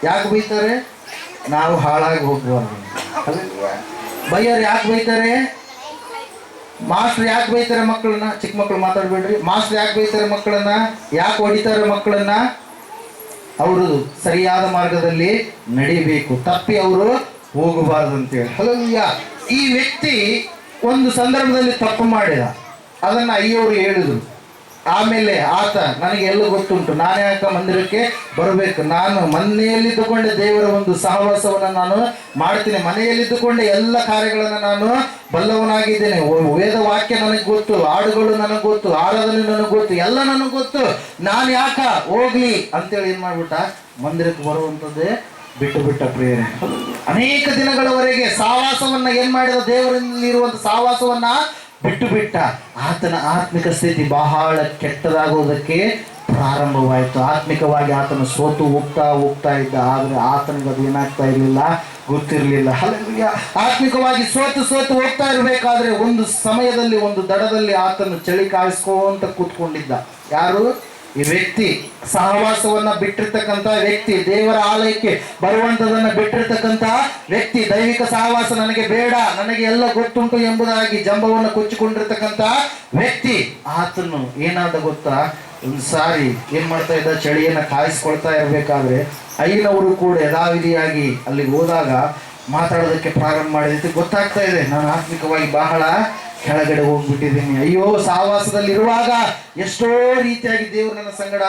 ಯಾಕೆ ಬೈತಾರೆ, ನಾವು ಹಾಳಾಗಿ ಹೋಗ್ಬಾರ್ದು. ಬೈಯೋರು ಯಾಕೆ ಬೈತಾರೆ, ಮಾಸ್ಟರ್ ಯಾಕೆ ಬೈತಾರೆ ಮಕ್ಕಳನ್ನ, ಚಿಕ್ಕ ಮಕ್ಕಳು ಮಾತಾಡ್ಬೇಡ್ರಿ, ಮಾಸ್ಟರ್ ಯಾಕೆ ಬೈತಾರೆ ಮಕ್ಕಳನ್ನ, ಯಾಕೆ ಹೊಡಿತಾರೆ ಮಕ್ಕಳನ್ನ, ಅವರು ಸರಿಯಾದ ಮಾರ್ಗದಲ್ಲಿ ನಡಿಬೇಕು, ತಪ್ಪಿ ಅವರು ಹೋಗಬಾರ್ದು ಅಂತೇಳಿ. ಹಲ್ಲೆಲೂಯ. ಈ ವ್ಯಕ್ತಿ ಒಂದು ಸಂದರ್ಭದಲ್ಲಿ ತಪ್ಪು ಮಾಡಿದ, ಅದನ್ನ ಅಯ್ಯೋರು ಹೇಳಿದ್ರು. ಆಮೇಲೆ ಆತ, ನನಗೆ ಎಲ್ಲ ಗೊತ್ತುಂಟು, ನಾನು ಯಾಕೆ ಮಂದಿರಕ್ಕೆ ಬರಬೇಕು, ನಾನು ಮನೆಯಲ್ಲಿದ್ದುಕೊಂಡೆ ದೇವರ ಒಂದು ಸಹವಾಸವನ್ನು ನಾನು ಮಾಡ್ತೀನಿ, ಮನೆಯಲ್ಲಿದ್ದುಕೊಂಡೆ ಎಲ್ಲ ಕಾರ್ಯಗಳನ್ನು ನಾನು ಬಲ್ಲವನಾಗಿದ್ದೇನೆ, ವೇದ ವಾಕ್ಯ ನನಗೆ ಗೊತ್ತು, ಹಾಡುಗಳು ನನಗೆ ಗೊತ್ತು, ಆರಾಧನೆ ನನಗೆ ಗೊತ್ತು, ಎಲ್ಲ ನನಗೆ ಗೊತ್ತು, ನಾನು ಯಾಕ ಹೋಗ್ಲಿ ಅಂತೇಳಿ ಏನ್ ಮಾಡ್ಬಿಟ್ಟ, ಮಂದಿರಕ್ಕೆ ಬರುವಂಥದ್ದೇ ಬಿಟ್ಟು ಪ್ರೇರಣೆ. ಅನೇಕ ದಿನಗಳವರೆಗೆ ಸಹವಾಸವನ್ನ ಏನ್ ಮಾಡಿದ, ದೇವರಲ್ಲಿ ಇರುವಂತ ಸಹವಾಸವನ್ನ ಬಿಟ್ಟ. ಆತನ ಆತ್ಮಿಕ ಸ್ಥಿತಿ ಬಹಳ ಕೆಟ್ಟದಾಗುವುದಕ್ಕೆ ಪ್ರಾರಂಭವಾಯಿತು. ಆತ್ಮಿಕವಾಗಿ ಆತನ ಸೋತು ಹೋಗ್ತಾ ಇದ್ದ, ಆದ್ರೆ ಆತನಿಗೆ ಅದು ಏನಾಗ್ತಾ ಇರಲಿಲ್ಲ, ಗೊತ್ತಿರಲಿಲ್ಲ. ಹಲ್ಲೆಲೂಯ. ಆತ್ಮಿಕವಾಗಿ ಸೋತು ಹೋಗ್ತಾ ಇರಬೇಕಾದ್ರೆ ಒಂದು ಸಮಯದಲ್ಲಿ, ಒಂದು ದಡದಲ್ಲಿ ಆತನು ಚಳಿ ಕಾಯಿಸ್ಕೊಂತ ಕೂತ್ಕೊಂಡಿದ್ದ. ಯಾರು, ಈ ವ್ಯಕ್ತಿ, ಸಹವಾಸವನ್ನ ಬಿಟ್ಟಿರ್ತಕ್ಕಂಥ ವ್ಯಕ್ತಿ, ದೇವರ ಆಲಯಕ್ಕೆ ಬರುವಂತದನ್ನ ಬಿಟ್ಟಿರ್ತಕ್ಕಂಥ ವ್ಯಕ್ತಿ, ದೈವಿಕ ಸಹವಾಸ ನನಗೆ ಬೇಡ, ನನಗೆ ಎಲ್ಲ ಗೊತ್ತುಂಟು ಎಂಬುದಾಗಿ ಜಂಬವನ್ನು ಕೊಚ್ಚಿಕೊಂಡಿರ್ತಕ್ಕಂಥ ವ್ಯಕ್ತಿ. ಆತನು ಏನಾದ ಗೊತ್ತಾ, ಒಂದು ಸಾರಿ ಏನ್ ಮಾಡ್ತಾ ಇದ್ದ, ಚಳಿಯನ್ನ ಕಾಯಿಸ್ಕೊಳ್ತಾ ಇರಬೇಕಾದ್ರೆ ಐನವರು ಕೂಡ ಯಥಾವಿಧಿಯಾಗಿ ಅಲ್ಲಿಗೆ ಹೋದಾಗ ಮಾತಾಡೋದಕ್ಕೆ ಪ್ರಾರಂಭ ಮಾಡಿದ. ಗೊತ್ತಾಗ್ತಾ ಇದೆ, ನಾನು ಆತ್ಮಿಕವಾಗಿ ಬಹಳ ಕೆಳಗಡೆ ಹೋಗ್ಬಿಟ್ಟಿದ್ದೀನಿ. ಅಯ್ಯೋ, ಸಹವಾಸದಲ್ಲಿ ಇರುವಾಗ ಎಷ್ಟೋ ರೀತಿಯಾಗಿ ದೇವರು ನನ್ನ ಸಂಗಡ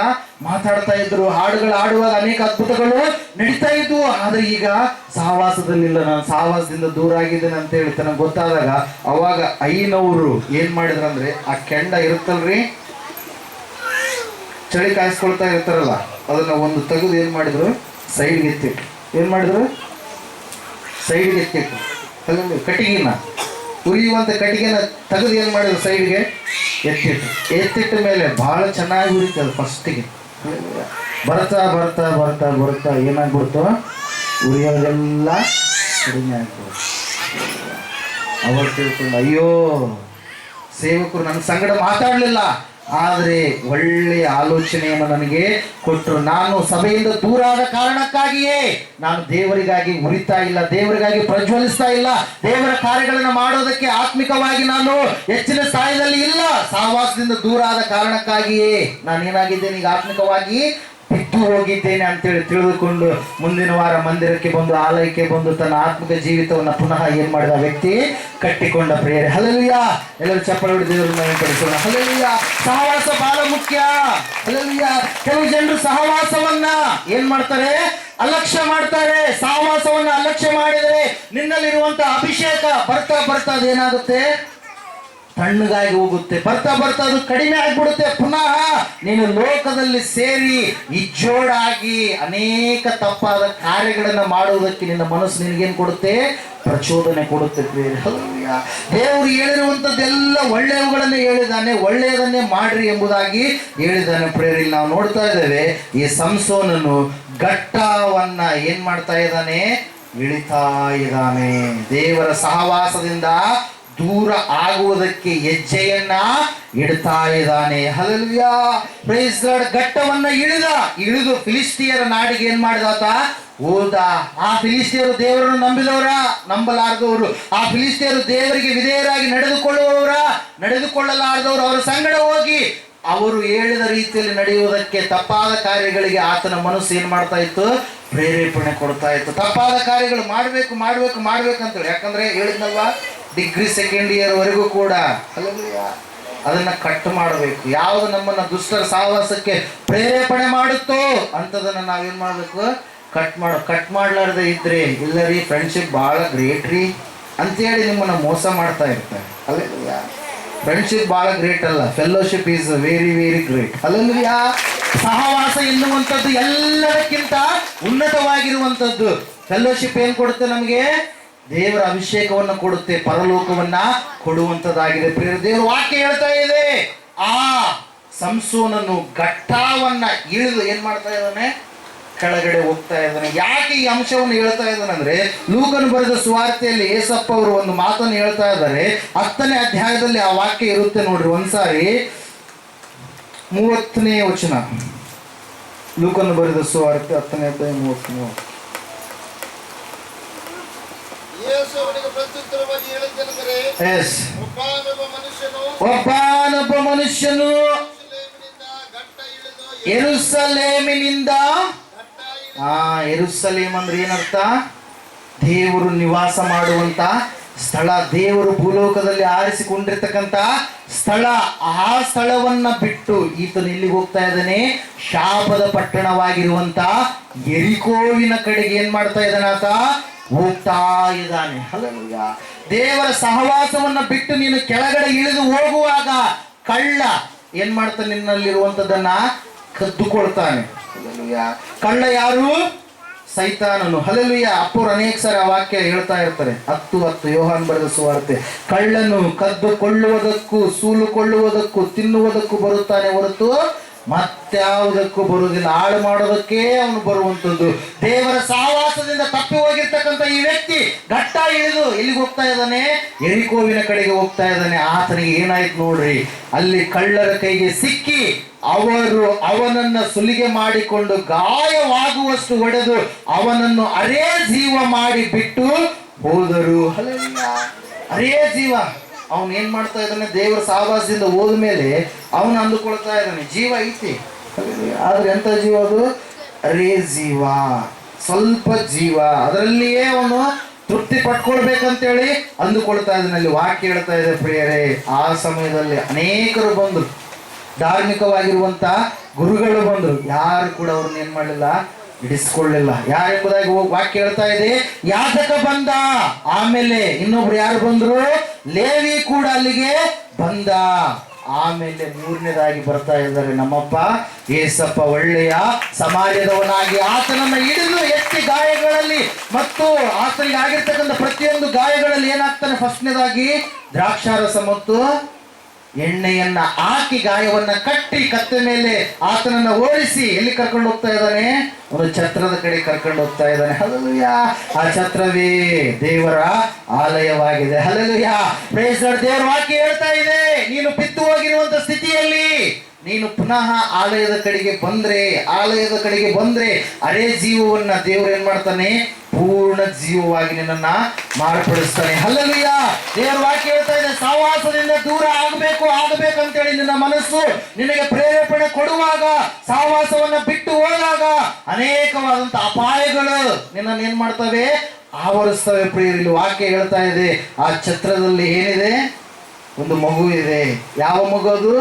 ಮಾತಾಡ್ತಾ ಇದ್ರು, ಹಾಡುಗಳು ಆಡುವಾಗ ಅನೇಕ ಅದ್ಭುತಗಳು ನಡೀತಾ ಇದ್ವು. ಆದ್ರೆ ಈಗ ಸಹವಾಸದಲ್ಲಿಲ್ಲ, ನಾನು ಸಹವಾಸದಿಂದ ದೂರ ಆಗಿದ್ದೇನೆ ಅಂತ ಹೇಳಿ ನನಗೆ ಗೊತ್ತಾದಾಗ ಅವಾಗ ಐನವರು ಏನ್ ಮಾಡಿದ್ರಂದ್ರೆ, ಆ ಕೆಂಡ ಇರುತ್ತಲ್ರಿ, ಚಳಿ ಕಾಯಿಸ್ಕೊಳ್ತಾ ಇರ್ತಾರಲ್ಲ, ಅದನ್ನ ಒಂದು ತೆಗೆದು ಏನ್ ಮಾಡಿದ್ರು, ಸೈಡ್ಗೆ ಎತ್ತಿಟ್ಟು. ಏನ್ ಮಾಡಿದ್ರು, ಸೈಡ್ಗೆ ಎತ್ತಿಟ್ಟು. ಕಟ್ಟಿಗೆನ, ಉರಿಯುವಂತ ಕಟ್ಟಿಗೆನ ತೆಗೆದು ಏನ್ ಮಾಡಿದ್ರು, ಸೈಡ್ಗೆ ಎತ್ತಿಟ್ಟ ಮೇಲೆ ಬಹಳ ಚೆನ್ನಾಗಿ ಉರಿತದೆ. ಫಸ್ಟಿಗೆ ಬರ್ತಾ ಏನಾಗ್ಬಿಡ್ತು, ಉರಿಯೋದೆಲ್ಲ ಕಡಿಮೆ ಆಗ್ಬಿಡ್ತು. ಅವಾಗ ತಿಳ್ಕೊಂಡು, ಅಯ್ಯೋ ಸೇವಕರು ನನ್ನ ಸಂಗಡ ಮಾತಾಡಲಿಲ್ಲ, ಆದರೆ ಒಳ್ಳೆಯ ಆಲೋಚನೆಯನ್ನು ನನಗೆ ಕೊಟ್ಟರು. ನಾನು ಸಭೆಯಿಂದ ದೂರ ಆದ ಕಾರಣಕ್ಕಾಗಿಯೇ ನಾನು ದೇವರಿಗಾಗಿ ಉರಿತಾ ಇಲ್ಲ, ದೇವರಿಗಾಗಿ ಪ್ರಜ್ವಲಿಸ್ತಾ ಇಲ್ಲ, ದೇವರ ಕಾರ್ಯಗಳನ್ನು ಮಾಡೋದಕ್ಕೆ ಆತ್ಮಿಕವಾಗಿ ನಾನು ಹೆಚ್ಚಿನ ಸ್ಥಾನದಲ್ಲಿ ಇಲ್ಲ. ಸಹವಾಸದಿಂದ ದೂರ ಆದ ಕಾರಣಕ್ಕಾಗಿಯೇ ನಾನೇನಾಗಿದ್ದೇನೆ, ಈಗ ಆತ್ಮಿಕವಾಗಿ ಬಿದ್ದು ಹೋಗಿದ್ದೇನೆ ಅಂತೇಳಿ ತಿಳಿದುಕೊಂಡು ಮುಂದಿನ ವಾರ ಮಂದಿರಕ್ಕೆ ಬಂದು, ಆಲಯಕ್ಕೆ ಬಂದು ತನ್ನ ಆತ್ಮಿಕ ಜೀವಿತವನ್ನು ಪುನಃ ಏನ್ ಮಾಡಿದ ವ್ಯಕ್ತಿ ಕಟ್ಟಿಕೊಂಡ. ಪ್ರೇರೆ ಹಲ್ಲೆಲೂಯಾ. ಎಲ್ಲರೂ ಚಪ್ಪಲಿ ಹೊಡೆದು ದೇವರನ್ನ ಕಳಿಸೋಣ. ಹಲ್ಲೆಲೂಯಾ. ಸಹವಾಸ ಬಹಳ ಮುಖ್ಯ. ಹಲ್ಲೆಲೂಯಾ. ಕೆಲವು ಜನರು ಸಹವಾಸವನ್ನ ಏನ್ ಮಾಡ್ತಾರೆ, ಅಲಕ್ಷ್ಯ ಮಾಡ್ತಾರೆ. ಸಹವಾಸವನ್ನ ಅಲಕ್ಷ್ಯ ಮಾಡಿದರೆ ನಿನ್ನಲ್ಲಿರುವಂತ ಅಭಿಷೇಕ ಬರ್ತಾ ಬರ್ತಾ ಅದೇನಾಗುತ್ತೆ, ತಣ್ಣಗಾಗಿ ಹೋಗುತ್ತೆ. ಬರ್ತಾ ಬರ್ತಾ ಅದು ಕಡಿಮೆ ಆಗ್ಬಿಡುತ್ತೆ. ಪುನಃ ನೀನು ಲೋಕದಲ್ಲಿ ಸೇರಿ ಇಜ್ಜೋಡಾಗಿ ಅನೇಕ ತಪ್ಪಾದ ಕಾರ್ಯಗಳನ್ನು ಮಾಡುವುದಕ್ಕೆ ನಿನ್ನ ಮನಸ್ಸು ನಿನಗೇನು ಕೊಡುತ್ತೆ, ಪ್ರಚೋದನೆ ಕೊಡುತ್ತೆ. ಹಲ್ಲೆಲೂಯಾ. ದೇವರು ಹೇಳಿರುವಂಥದ್ದೆಲ್ಲ ಒಳ್ಳೆಯವುಗಳನ್ನೇ ಹೇಳಿದ್ದಾನೆ, ಒಳ್ಳೆಯದನ್ನೇ ಮಾಡ್ರಿ ಎಂಬುದಾಗಿ ಹೇಳಿದ್ದಾನೆ. ಪ್ರೇರಲ್ಲಿ ನಾವು ನೋಡ್ತಾ ಇದ್ದೇವೆ, ಈ ಸಂಸೋನನು ಘಟ್ಟವನ್ನ ಏನ್ ಮಾಡ್ತಾ ಇದ್ದಾನೆ, ಇಳಿತಾ ಇದ್ದಾನೆ. ದೇವರ ಸಹವಾಸದಿಂದ ದೂರ ಆಗುವುದಕ್ಕೆ ಹೆಜ್ಜೆಯನ್ನ ಇಡ್ತಾ ಇದ್ದಾನೆ. ಹಲ್ಲೆಲೂಯಾ. Praise lord. ಘಟ್ಟವನ್ನ ಇಳಿದು ಫಿಲಿಸ್ಟಿಯರ ನಾಡಿಗೆ ಏನ್ ಮಾಡಿದಾತ, ಹೋದ. ಆ ಫಿಲಿಸ್ಟಿಯರು ದೇವರನ್ನು ನಂಬಲಾರದವರು, ಆ ಫಿಲಿಸ್ಟಿಯರು ದೇವರಿಗೆ ವಿಧೇಯರಾಗಿ ನಡೆದುಕೊಳ್ಳಲಾರದವರು ಅವರ ಸಂಗಡ ಹೋಗಿ ಅವರು ಹೇಳಿದ ರೀತಿಯಲ್ಲಿ ನಡೆಯುವುದಕ್ಕೆ, ತಪ್ಪಾದ ಕಾರ್ಯಗಳಿಗೆ ಆತನ ಮನಸ್ಸು ಏನ್ ಮಾಡ್ತಾ ಇತ್ತು, ಪ್ರೇರೇಪಣೆ ಕೊಡ್ತಾ ಇತ್ತು. ತಪ್ಪಾದ ಕಾರ್ಯಗಳು ಮಾಡ್ಬೇಕು ಅಂತೇಳಿ. ಯಾಕಂದ್ರೆ ಹೇಳಿದ್ನಲ್ವಾ, ಡಿಗ್ರಿ ಸೆಕೆಂಡ್ ಇಯರ್ ವರೆಗೂ ಕೂಡ ಅದನ್ನ ಕಟ್ ಮಾಡಬೇಕು. ಯಾವುದು ನಮ್ಮನ್ನ ದುಷ್ಟರ ಸಹವಾಸಕ್ಕೆ ಪ್ರೇರೇಪಣೆ ಮಾಡುತ್ತೋ ಅಂಥದನ್ನ ನಾವೇನ್ ಮಾಡ್ಬೇಕು, ಕಟ್ ಮಾಡ್ಲಾರ್ದೆ ಇದ್ರೆ, ಇಲ್ಲ ರೀ ಫ್ರೆಂಡ್ಶಿಪ್ ಬಹಳ ಗ್ರೇಟ್ ರೀ ಅಂತೇಳಿ ನಿಮ್ಮನ್ನ ಮೋಸ ಮಾಡ್ತಾ ಇರ್ತಾರೆ. ಅಲ್ಲೆಲ್ಲೂಯಾ. ಫ್ರೆಂಡ್ಶಿಪ್ ಬಹಳ ಗ್ರೇಟ್ ಅಲ್ಲ, fellowship is very very great. Alleluia. ಸಹವಾಸ ಎನ್ನುವಂಥದ್ದು ಎಲ್ಲದಕ್ಕಿಂತ ಉನ್ನತವಾಗಿರುವಂಥದ್ದು. ಫೆಲ್ಲೋಶಿಪ್ ಏನ್ ಕೊಡುತ್ತೆ ನಮಗೆ, ದೇವರ ಅಭಿಷೇಕವನ್ನು ಕೊಡುತ್ತೆ, ಪರಲೋಕವನ್ನ ಕೊಡುವಂಥದ್ದಾಗಿದೆ. ಪ್ರಿಯ ದೇವರ ವಾಕ್ಯ ಹೇಳ್ತಾ ಇದೆ, ಆ ಸಂಸೋನನ್ನು ಘಟ್ಟವನ್ನ ಇಳಿದು ಏನ್ ಮಾಡ್ತಾ ಇದ್ದಾನೆ, ಕೆಳಗಡೆ ಹೋಗ್ತಾ ಇದ್ದಾನೆ. ಯಾಕೆ ಈ ಅಂಶವನ್ನು ಹೇಳ್ತಾ ಇದ್ದಾನೆ ಅಂದ್ರೆ, ಲೂಕನು ಬರೆದ ಸುವಾರ್ತೆಯಲ್ಲಿ ಯೇಸಪ್ಪ ಅವರು ಒಂದು ಮಾತನ್ನು ಹೇಳ್ತಾ ಇದ್ದಾರೆ. 10ನೇ ಅಧ್ಯಾಯದಲ್ಲಿ ಆ ವಾಕ್ಯ ಇರುತ್ತೆ ನೋಡ್ರಿ. ಒಂದ್ಸಾರಿ 30ನೇ ವಚನ, ಲೂಕನು ಬರೆದ ಸುವಾರ್ತೆ 10ನೇ ಅಧ್ಯಾಯ 30ನೇ ವಚನ. ಒಬ್ಬನೊಬ್ಬ ಮನುಷ್ಯನು ಯೆರೂಸಲೇಮಿನಿಂದ, ಯೆರೂಸಲೇಮ್ ಅಂದ್ರೆ ಏನರ್ಥ, ದೇವರು ನಿವಾಸ ಮಾಡುವಂತ ಸ್ಥಳ, ದೇವರು ಭೂಲೋಕದಲ್ಲಿ ಆರಿಸಿಕೊಂಡಿರ್ತಕ್ಕಂಥ ಸ್ಥಳ. ಆ ಸ್ಥಳವನ್ನ ಬಿಟ್ಟು ಈತನು ಎಲ್ಲಿಗೆ ಹೋಗ್ತಾ ಇದ್ದಾನೆ, ಶಾಪದ ಪಟ್ಟಣವಾಗಿರುವಂತ ಯೆರಿಕೋವಿನ ಕಡೆಗೆ ಏನ್ ಮಾಡ್ತಾ ಇದ್ದಾನೆ, ಆತ ಹೋಗ್ತಾ ಇದ್ದಾನೆ. ಹಲ್ಲೆಲೂಯಾ. ದೇವರ ಸಹವಾಸವನ್ನ ಬಿಟ್ಟು ನೀನು ಕೆಳಗಡೆ ಇಳಿದು ಹೋಗುವಾಗ ಕಳ್ಳ ಏನ್ ಮಾಡ್ತಾನೆ, ನಿನ್ನಲ್ಲಿರುವಂಥದ್ದನ್ನ ಕದ್ದುಕೊಳ್ತಾನೆ. ಹಲ್ಲೆಲೂಯಾ. ಕಳ್ಳ ಯಾರು, ಸೈತಾನನು. ಹಲ್ಲೆಲೂಯಾ. ಅಪ್ಪರು ಅನೇಕ ಸಾರಿ ಆ ವಾಕ್ಯ ಹೇಳ್ತಾ ಇರ್ತಾರೆ. 10:10 ಯೋಹಾನ್ ಬರೆದ ಸುವಾರ್ತೆ. ಕಳ್ಳನು ಕದ್ದುಕೊಳ್ಳುವುದಕ್ಕೂ ಸೂಲುಕೊಳ್ಳುವುದಕ್ಕೂ ತಿನ್ನುವುದಕ್ಕೂ ಬರುತ್ತಾನೆ ಹೊರತು ಮತ್ಯಾವುದಕ್ಕೂ ಬರುವುದಿಲ್ಲ. ಹಾಳು ಮಾಡೋದಕ್ಕೆ ಅವನು ಬರುವಂಥದ್ದು. ದೇವರ ಸಹವಾಸದಿಂದ ತಪ್ಪಿ ಹೋಗಿರ್ತಕ್ಕಂಥ ಈ ವ್ಯಕ್ತಿ ಘಟ್ಟ ಇಳಿದು ಎಲ್ಲಿಗೆ ಹೋಗ್ತಾ ಇದ್ದಾನೆ, ಯೆರಿಕೋವಿನ ಕಡೆಗೆ ಹೋಗ್ತಾ ಇದ್ದಾನೆ. ಆತನಿಗೆ ಏನಾಯ್ತು ನೋಡ್ರಿ, ಅಲ್ಲಿ ಕಳ್ಳರ ಕೈಗೆ ಸಿಕ್ಕಿ ಅವರು ಅವನನ್ನ ಸುಲಿಗೆ ಮಾಡಿಕೊಂಡು ಗಾಯವಾಗುವಷ್ಟು ಹೊಡೆದು ಅವನನ್ನು ಅರೇ ಜೀವ ಮಾಡಿ ಬಿಟ್ಟು ಹೋದರು. ಹಲ್ಲೆಲೂಯಾ. ಅರೇ ಜೀವ. ಅವನು ಏನ್ ಮಾಡ್ತಾ ಇದ್ದಾನೆ, ದೇವರ ಸಹವಾಸದಿಂದ ಹೋದ ಮೇಲೆ ಅವನು ಅಂದುಕೊಳ್ತಾ ಇದ್ದಾನೆ ಜೀವ ಐತಿ, ಆದ್ರೆ ಎಂತ ಜೀವ ಅದು, ಅರೇ ಜೀವ, ಸ್ವಲ್ಪ ಜೀವ, ಅದರಲ್ಲಿಯೇ ಅವನು ತೃಪ್ತಿ ಪಟ್ಕೊಳ್ಬೇಕಂತೇಳಿ ಅಂದುಕೊಳ್ತಾ ಇದ್ದಾನೆ. ಅಲ್ಲಿ ವಾಕ್ಯ ಹೇಳ್ತಾ ಇದೆ ಪ್ರಿಯರೇ, ಆ ಸಮಯದಲ್ಲಿ ಅನೇಕರು ಬಂದರು, ಧಾರ್ಮಿಕವಾಗಿರುವಂತ ಗುರುಗಳು ಬಂದರು, ಯಾರು ಕೂಡ ಅವ್ರನ್ನ ಏನ್ ಮಾಡಲಿಲ್ಲ, ಹಿಡಿಸ್ಕೊಳ್ಳಿಲ್ಲ. ಯಾರೆಂಬುದಾಗಿ ವಾಕ್ಯ ಹೇಳ್ತಾ ಇದೆ, ಯಾಜಕ ಬಂದ, ಆಮೇಲೆ ಇನ್ನೊಬ್ರು ಯಾರು ಬಂದ್ರು, ಲೇವಿ ಕೂಡ ಅಲ್ಲಿಗೆ ಬಂದ, ಆಮೇಲೆ 3ನೇದಾಗಿ ಬರ್ತಾ ಇದ್ದಾರೆ ನಮ್ಮಪ್ಪ ಏಸಪ್ಪ. ಒಳ್ಳೆಯ ಸಮಾಜದವನಾಗಿ ಆತನನ್ನ ಹಿಡಿದು ಎತ್ತಿ ಗಾಯಗಳಲ್ಲಿ ಮತ್ತು ಆತನಿಗೆ ಆಗಿರ್ತಕ್ಕಂಥ ಪ್ರತಿಯೊಂದು ಗಾಯಗಳಲ್ಲಿ ಏನಾಗ್ತಾನೆ, ಫಸ್ಟ್ನೇದಾಗಿ ದ್ರಾಕ್ಷಾರಸ ಮತ್ತು ಎಣ್ಣೆಯನ್ನ ಹಾಕಿ ಗಾಯವನ್ನ ಕಟ್ಟಿ ಕತ್ತೆ ಮೇಲೆ ಆತನನ್ನ ಓಡಿಸಿ ಎಲ್ಲಿ ಕರ್ಕೊಂಡು ಹೋಗ್ತಾ ಇದ್ದಾನೆ? ಒಂದು ಛತ್ರದ ಕಡೆ ಕರ್ಕೊಂಡು ಹೋಗ್ತಾ ಇದ್ದಾನೆ. ಹಲ್ಲೆಲೂಯ. ಆ ಛತ್ರವೇ ದೇವರ ಆಲಯವಾಗಿದೆ. ಹಲ್ಲೆಲೂಯ. Price Lord. ದೇವರ ವಾಕ್ಯ ಹೇಳ್ತಾ ಇದೆ, ನೀನು ಬಿದ್ದು ಹೋಗಿರುವಂತ ಸ್ಥಿತಿಯಲ್ಲಿ ನೀನು ಪುನಃ ಆಲಯದ ಕಡೆಗೆ ಬಂದ್ರೆ ಅರೆ ಜೀವವನ್ನ ದೇವರು ಏನ್ ಮಾಡ್ತಾನೆ? ಪೂರ್ಣ ಜೀವವಾಗಿ ನಿನ್ನನ್ನ ಮಾರ್ಪಡಿಸ್ತಾನೆ. ಹಲ್ಲೆಲೂಯ. ದೇವರ ವಾಕ್ಯ ಹೇಳ್ತಾ ಇದೆ, ಸಹವಾಸದಿಂದ ದೂರ ಆಗಬೇಕಂತೇಳಿ ನಿನ್ನ ಮನಸ್ಸು ನಿನಗೆ ಪ್ರೇರೇಪಣೆ ಕೊಡುವಾಗ, ಸಹವಾಸವನ್ನ ಬಿಟ್ಟು ಹೋದಾಗ ಅನೇಕವಾದಂತ ಅಪಾಯಗಳು ನಿನ್ನನ್ನು ಏನ್ ಮಾಡ್ತವೆ? ಆವರಿಸ್ತವೆ. ಪ್ರಿಯರಲ್ಲಿ ವಾಕ್ಯ ಹೇಳ್ತಾ ಇದೆ, ಆ ಛತ್ರದಲ್ಲಿ ಏನಿದೆ? ಒಂದು ಮಗು ಇದೆ. ಯಾವ ಮಗು ಅದು?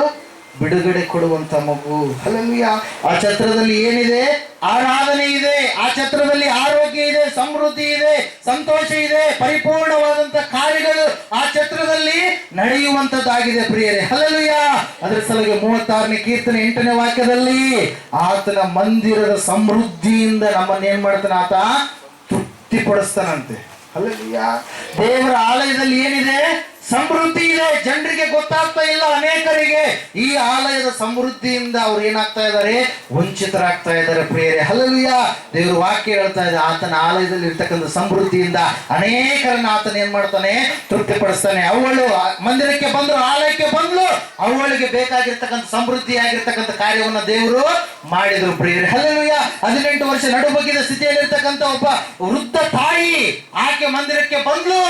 ಬಿಡುಗಡೆ ಕೊಡುವಂತ ಮಗು. ಹಲ್ಲೆಲೂಯ. ಆ ಛತ್ರದಲ್ಲಿ ಏನಿದೆ? ಆರಾಧನೆ ಇದೆ. ಆ ಛತ್ರದಲ್ಲಿ ಆರೋಗ್ಯ ಇದೆ, ಸಮೃದ್ಧಿ ಇದೆ, ಸಂತೋಷ ಇದೆ, ಪರಿಪೂರ್ಣವಾದಂತ ಕಾರ್ಯಗಳು ಆ ಛತ್ರದಲ್ಲಿ ನಡೆಯುವಂತದ್ದಾಗಿದೆ ಪ್ರಿಯರೇ. ಹಲ್ಲೆಲೂಯ. ಅದರ ಸಲುವಾಗಿ 36ನೇ ಕೀರ್ತನೆ 8ನೇ ವಾಕ್ಯದಲ್ಲಿ ಆತನ ಮಂದಿರದ ಸಮೃದ್ಧಿಯಿಂದ ನಮ್ಮನ್ನ ಏನ್ ಮಾಡ್ತಾನೆ? ಆತ ತೃಪ್ತಿಪಡಿಸ್ತಾನಂತೆ. ಹಲ್ಲೆಲೂಯ. ದೇವರ ಆಲಯದಲ್ಲಿ ಏನಿದೆ? ಸಮೃದ್ಧಿ ಇದೆ. ಜನರಿಗೆ ಗೊತ್ತಾಗ್ತಾ ಇಲ್ಲ, ಅನೇಕರಿಗೆ ಈ ಆಲಯದ ಸಮೃದ್ಧಿಯಿಂದ ಅವ್ರು ಏನಾಗ್ತಾ ಇದ್ದಾರೆ? ವಂಚಿತರಾಗ್ತಾ ಇದ್ದಾರೆ ಪ್ರಿಯರೇ. ಹಲ್ಲೆಲೂಯ. ದೇವರ ವಾಕ್ಯ ಹೇಳ್ತಾ ಇದೆ, ಆತನ ಆಲಯದಲ್ಲಿ ಇರ್ತಕ್ಕಂಥ ಸಮೃದ್ಧಿಯಿಂದ ಅನೇಕರನ್ನ ಆತನ ಏನ್ ಮಾಡ್ತಾನೆ? ತೃಪ್ತಿಪಡಿಸ್ತಾನೆ. ಅವಳು ಮಂದಿರಕ್ಕೆ ಬಂದ್ರು, ಆಲಯಕ್ಕೆ ಬಂದ್ಲು, ಅವಳಿಗೆ ಬೇಕಾಗಿರ್ತಕ್ಕಂಥ ಸಮೃದ್ಧಿಯಾಗಿರ್ತಕ್ಕಂಥ ಕಾರ್ಯವನ್ನ ದೇವರು ಮಾಡಿದ್ರು ಪ್ರಿಯರೇ. ಹಲ್ಲೆಲೂಯ. 18 ವರ್ಷ ನಡುಬಗ್ಗಿದ ಸ್ಥಿತಿಯಲ್ಲಿರ್ತಕ್ಕಂಥ ಒಬ್ಬ ವೃದ್ಧ ತಾಯಿ ಆಕೆ ಮಂದಿರಕ್ಕೆ ಬಂದ್ಲು.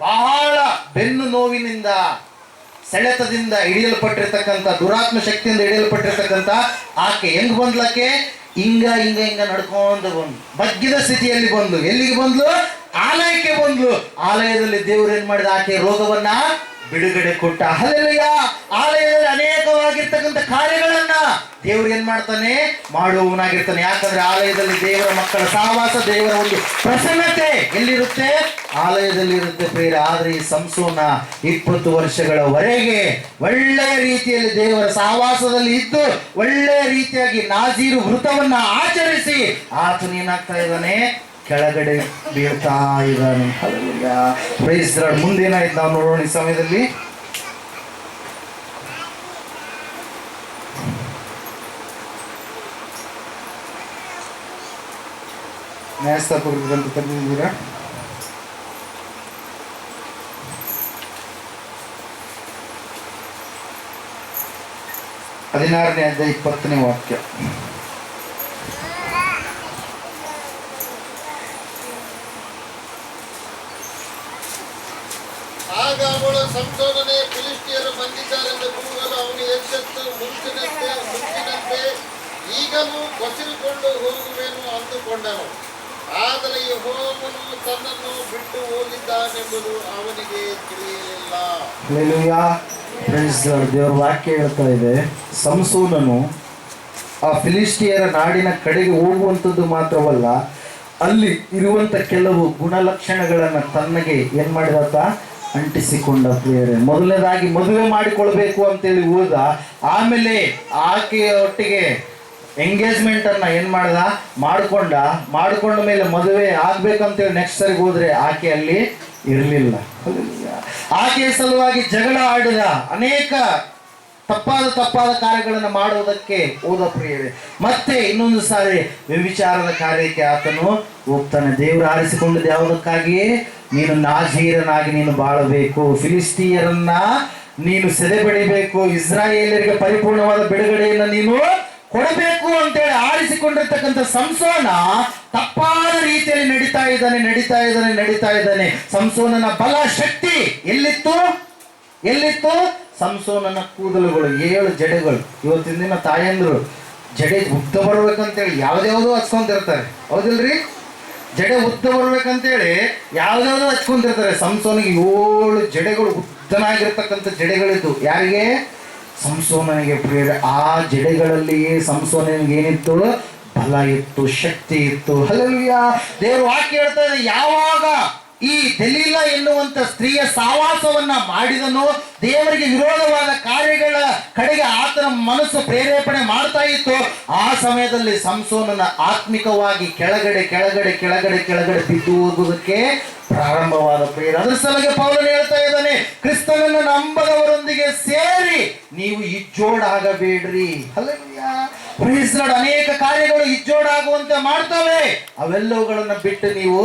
ಬಹಳ ಬೆನ್ನು ನೋವಿನಿಂದ, ಸೆಳೆತದಿಂದ ಹಿಡಿಯಲ್ಪಟ್ಟಿರ್ತಕ್ಕಂಥ, ದುರಾತ್ಮ ಶಕ್ತಿಯಿಂದ ಹಿಡಿಯಲ್ಪಟ್ಟಿರ್ತಕ್ಕಂಥ ಆಕೆ ಹೆಂಗ್ ಬಂದ್ಲಕ್ಕೆ? ಹಿಂಗ ನಡ್ಕೊಂಡು ಬಂದು ಬಗ್ಗಿದ ಸ್ಥಿತಿಯಲ್ಲಿ ಬಂದು ಎಲ್ಲಿಗೆ ಬಂದ್ಲು? ಆಲಯಕ್ಕೆ ಬಂದ್ಲು. ಆಲಯದಲ್ಲಿ ದೇವರು ಏನ್ ಮಾಡಿದ? ಆಕೆ ರೋಗವನ್ನ ಬಿಡುಗಡೆ ಕೊಟ್ಟ. ಹಲ್ಲೆಲೂಯ. ಆಲಯದಲ್ಲಿ ಅನೇಕವಾಗಿರ್ತಕ್ಕಂಥ ಕಾರ್ಯಗಳನ್ನ ದೇವರು ಏನ್ ಮಾಡ್ತಾನೆ? ಮಾಡುವವನಾಗಿರ್ತಾನೆ. ಯಾಕಂದ್ರೆ ಆಲಯದಲ್ಲಿ ದೇವರ ಮಕ್ಕಳ ಸಹವಾಸ, ದೇವರ ಒಂದು ಪ್ರಸನ್ನತೆ ಎಲ್ಲಿರುತ್ತೆ? ಆಲಯದಲ್ಲಿ ಇರುತ್ತೆ ಪ್ರಿಯರೇ. ಆದ್ರೆ ಈ ಸಂಸೋನ 20 ವರ್ಷಗಳವರೆಗೆ ಒಳ್ಳೆಯ ರೀತಿಯಲ್ಲಿ ದೇವರ ಸಹವಾಸದಲ್ಲಿ ಇದ್ದು, ಒಳ್ಳೆಯ ರೀತಿಯಾಗಿ ನಾಜೀರು ವೃತವನ್ನ ಆಚರಿಸಿ ಆತನ ಏನಾಗ್ತಾ ಇದ್ದಾನೆ? ಕೆಳಗಡೆ ಬೀಳ್ತಾ ಇದ್ದಾನೆ. ಹಲ್ಲೆಲೂಯ. Price lord. ಮುಂದೇನಾಯ್ತು ನಾವು ನೋಡೋಣ ಈ ಸಮಯದಲ್ಲಿ. ನ್ಯಾಯಸ್ಥಾಪಕರ ಗ್ರಂಥ ತಂದಿದ್ದೀರಾ? 16ನೇ ಅಧ್ಯಾಯ 20ನೇ ವಾಕ್ಯ. ಆಗ ಅವಳು, ಸಂಸೋನನೇ, ಫಿಲಿಷ್ಟಿಯರು ಬಂದಿದ್ದಾರೆಂದು ಕೂಗಲು ಅವನು ಎಚ್ಚೆತ್ತು ಮುಂಚಿನಂತೆ ಈಗಲೂ ಕೊಸಿರಿಕೊಂಡು ಹೋಗುವೆನು ಅಂದುಕೊಂಡನು. ಆದರೆ ಯೆಹೋವನು ತನ್ನನ್ನು ಬಿಟ್ಟು ಹೋಗಿದ್ದಾನೆಂಬುದು ಅವನಿಗೆ ತಿಳಿಯಲಿಲ್ಲ. ಹಲ್ಲೆಲೂಯಾ. Praise Lord. ದೇವರ ವಾಕ್ಯ ಹೇಳ್ತಾ ಇದೆ, ಸಂಸೋನನು ಆ ಫಿಲಿಷ್ಟಿಯರ ನಾಡಿನ ಕಡೆಗೆ ಹೋಗುವಂಥದ್ದು ಮಾತ್ರವಲ್ಲ, ಅಲ್ಲಿ ಇರುವಂತ ಕೆಲವು ಗುಣಲಕ್ಷಣಗಳನ್ನ ತನ್ನಗೆ ಏನ್ ಮಾಡಿದಾತ? ಅಂಟಿಸಿಕೊಂಡ ಪ್ರಿಯರೇ. ಮೊದಲನೇದಾಗಿ ಮದುವೆ ಮಾಡಿಕೊಳ್ಬೇಕು ಅಂತೇಳಿ ಹೋದ. ಆಮೇಲೆ ಆಕೆಯ ಒಟ್ಟಿಗೆ ಎಂಗೇಜ್ಮೆಂಟ್ ಅನ್ನ ಏನ್ ಮಾಡ್ದ? ಮಾಡಿಕೊಂಡ ಮೇಲೆ ಮದುವೆ ಆಗ್ಬೇಕಂತೇಳಿ ನೆಕ್ಸ್ಟ್ ಸರಿಗೆ ಹೋದ್ರೆ ಆಕೆ ಅಲ್ಲಿ ಇರಲಿಲ್ಲ. ಆಕೆಯ ಸಲುವಾಗಿ ಜಗಳ ಆಡಿದ, ಅನೇಕ ತಪ್ಪಾದ ಕಾರ್ಯಗಳನ್ನು ಮಾಡುವುದಕ್ಕೆ ಹೋದ ಪ್ರಿಯರೇ. ಮತ್ತೆ ಇನ್ನೊಂದು ಸಾರಿ ವ್ಯಭಿಚಾರದ ಕಾರ್ಯಕ್ಕೆ ಆತನು ಹೋಗ್ತಾನೆ. ದೇವರು ಆರಿಸಿಕೊಂಡದ್ದು ಯಾವುದಕ್ಕಾಗಿಯೇ? ನೀನು ನಾಜೀರನಾಗಿ ನೀನು ಬಾಳಬೇಕು, ಫಿಲಿಸ್ತೀಯರನ್ನ ನೀನು ಸೆರೆಬಡಿಬೇಕು, ಇಸ್ರಾಯೇಲರಿಗೆ ಪರಿಪೂರ್ಣವಾದ ಬಿಡುಗಡೆಯನ್ನು ನೀನು ಕೊಡಬೇಕು ಅಂತೇಳಿ ಆರಿಸಿಕೊಂಡಿರ್ತಕ್ಕಂಥ ಸಂಸೋನ ತಪ್ಪಾದ ರೀತಿಯಲ್ಲಿ ನಡೀತಾ ಇದ್ದಾನೆ. ಸಂಸೋನನ ಬಲ ಶಕ್ತಿ ಎಲ್ಲಿತ್ತು? ಸಂಸೋನನ ಕೂದಲುಗಳು 7 ಜಡೆಗಳು. ಇವತ್ತಿನ ದಿನ ತಾಯಂದ್ರು ಜಡೆ ಉದ್ದ ಬರ್ಬೇಕಂತೇಳಿ ಯಾವ್ದ್ಯಾವುದೋ ಹಚ್ಕೊಂತಿರ್ತಾರೆ, ಹೌದಿಲ್ರಿ? ಜಡೆ ಉದ್ದ ಬರ್ಬೇಕಂತೇಳಿ ಯಾವ್ದಾವ್ದೋ ಹಚ್ಕೊಂತಿರ್ತಾರೆ. ಸಂಸೋನಿಗೆ 7 ಜಡೆಗಳು, ಉದ್ದನಾಗಿರ್ತಕ್ಕಂಥ ಜಡೆಗಳಿದ್ದು. ಯಾರಿಗೆ? ಸಂಸೋನನಿಗೆ ಪ್ರಿಯರೇ. ಆ ಜಡೆಗಳಲ್ಲಿಯೇ ಸಂಸೋನನಿಗೆ ಏನಿತ್ತು? ಬಲ ಇತ್ತು, ಶಕ್ತಿ ಇತ್ತು. ಹಲ್ಲೆಲೂಯಾ. ದೇವರು ವಾಕ್ಯ ಹೇಳ್ತಾ ಇದೆ, ಯಾವಾಗ ಈ ದೆಲೀಲ ಎನ್ನುವಂತ ಸ್ತ್ರೀಯ ಸಾವಾಸವನ್ನ ಮಾಡಿದನು, ದೇವರಿಗೆ ವಿರೋಧವಾದ ಕಾರ್ಯಗಳ ಕಡೆಗೆ ಆತನ ಮನಸ್ಸು ಪ್ರೇರೇಪಣೆ ಮಾಡ್ತಾ ಇತ್ತು. ಆ ಸಮಯದಲ್ಲಿ ಸಂಸೋನನ ಆತ್ಮಿಕವಾಗಿ ಕೆಳಗಡೆ ಕೆಳಗಡೆ ಕೆಳಗಡೆ ಕೆಳಗಡೆ ಬಿದ್ದು ಹೋಗುವುದಕ್ಕೆ ಪ್ರಾರಂಭವಾದ ಪ್ರೇರ. ಅದರ ಸಲಗೆ ಪೌಲನು ಹೇಳ್ತಾ ಇದ್ದಾನೆ, ಕ್ರಿಸ್ತನನ್ನು ನಂಬದವರೊಂದಿಗೆ ಸೇರಿ ನೀವು ಇಜ್ಜೋಡಾಗಬೇಡ್ರಿ. ಹಲ್ಲೆಲೂಯಾ. Praise lord. ಅನೇಕ ಕಾರ್ಯಗಳು ಇಜ್ಜೋಡಾಗುವಂತೆ ಮಾಡ್ತವೆ, ಅವೆಲ್ಲವುಗಳನ್ನ ಬಿಟ್ಟು ನೀವು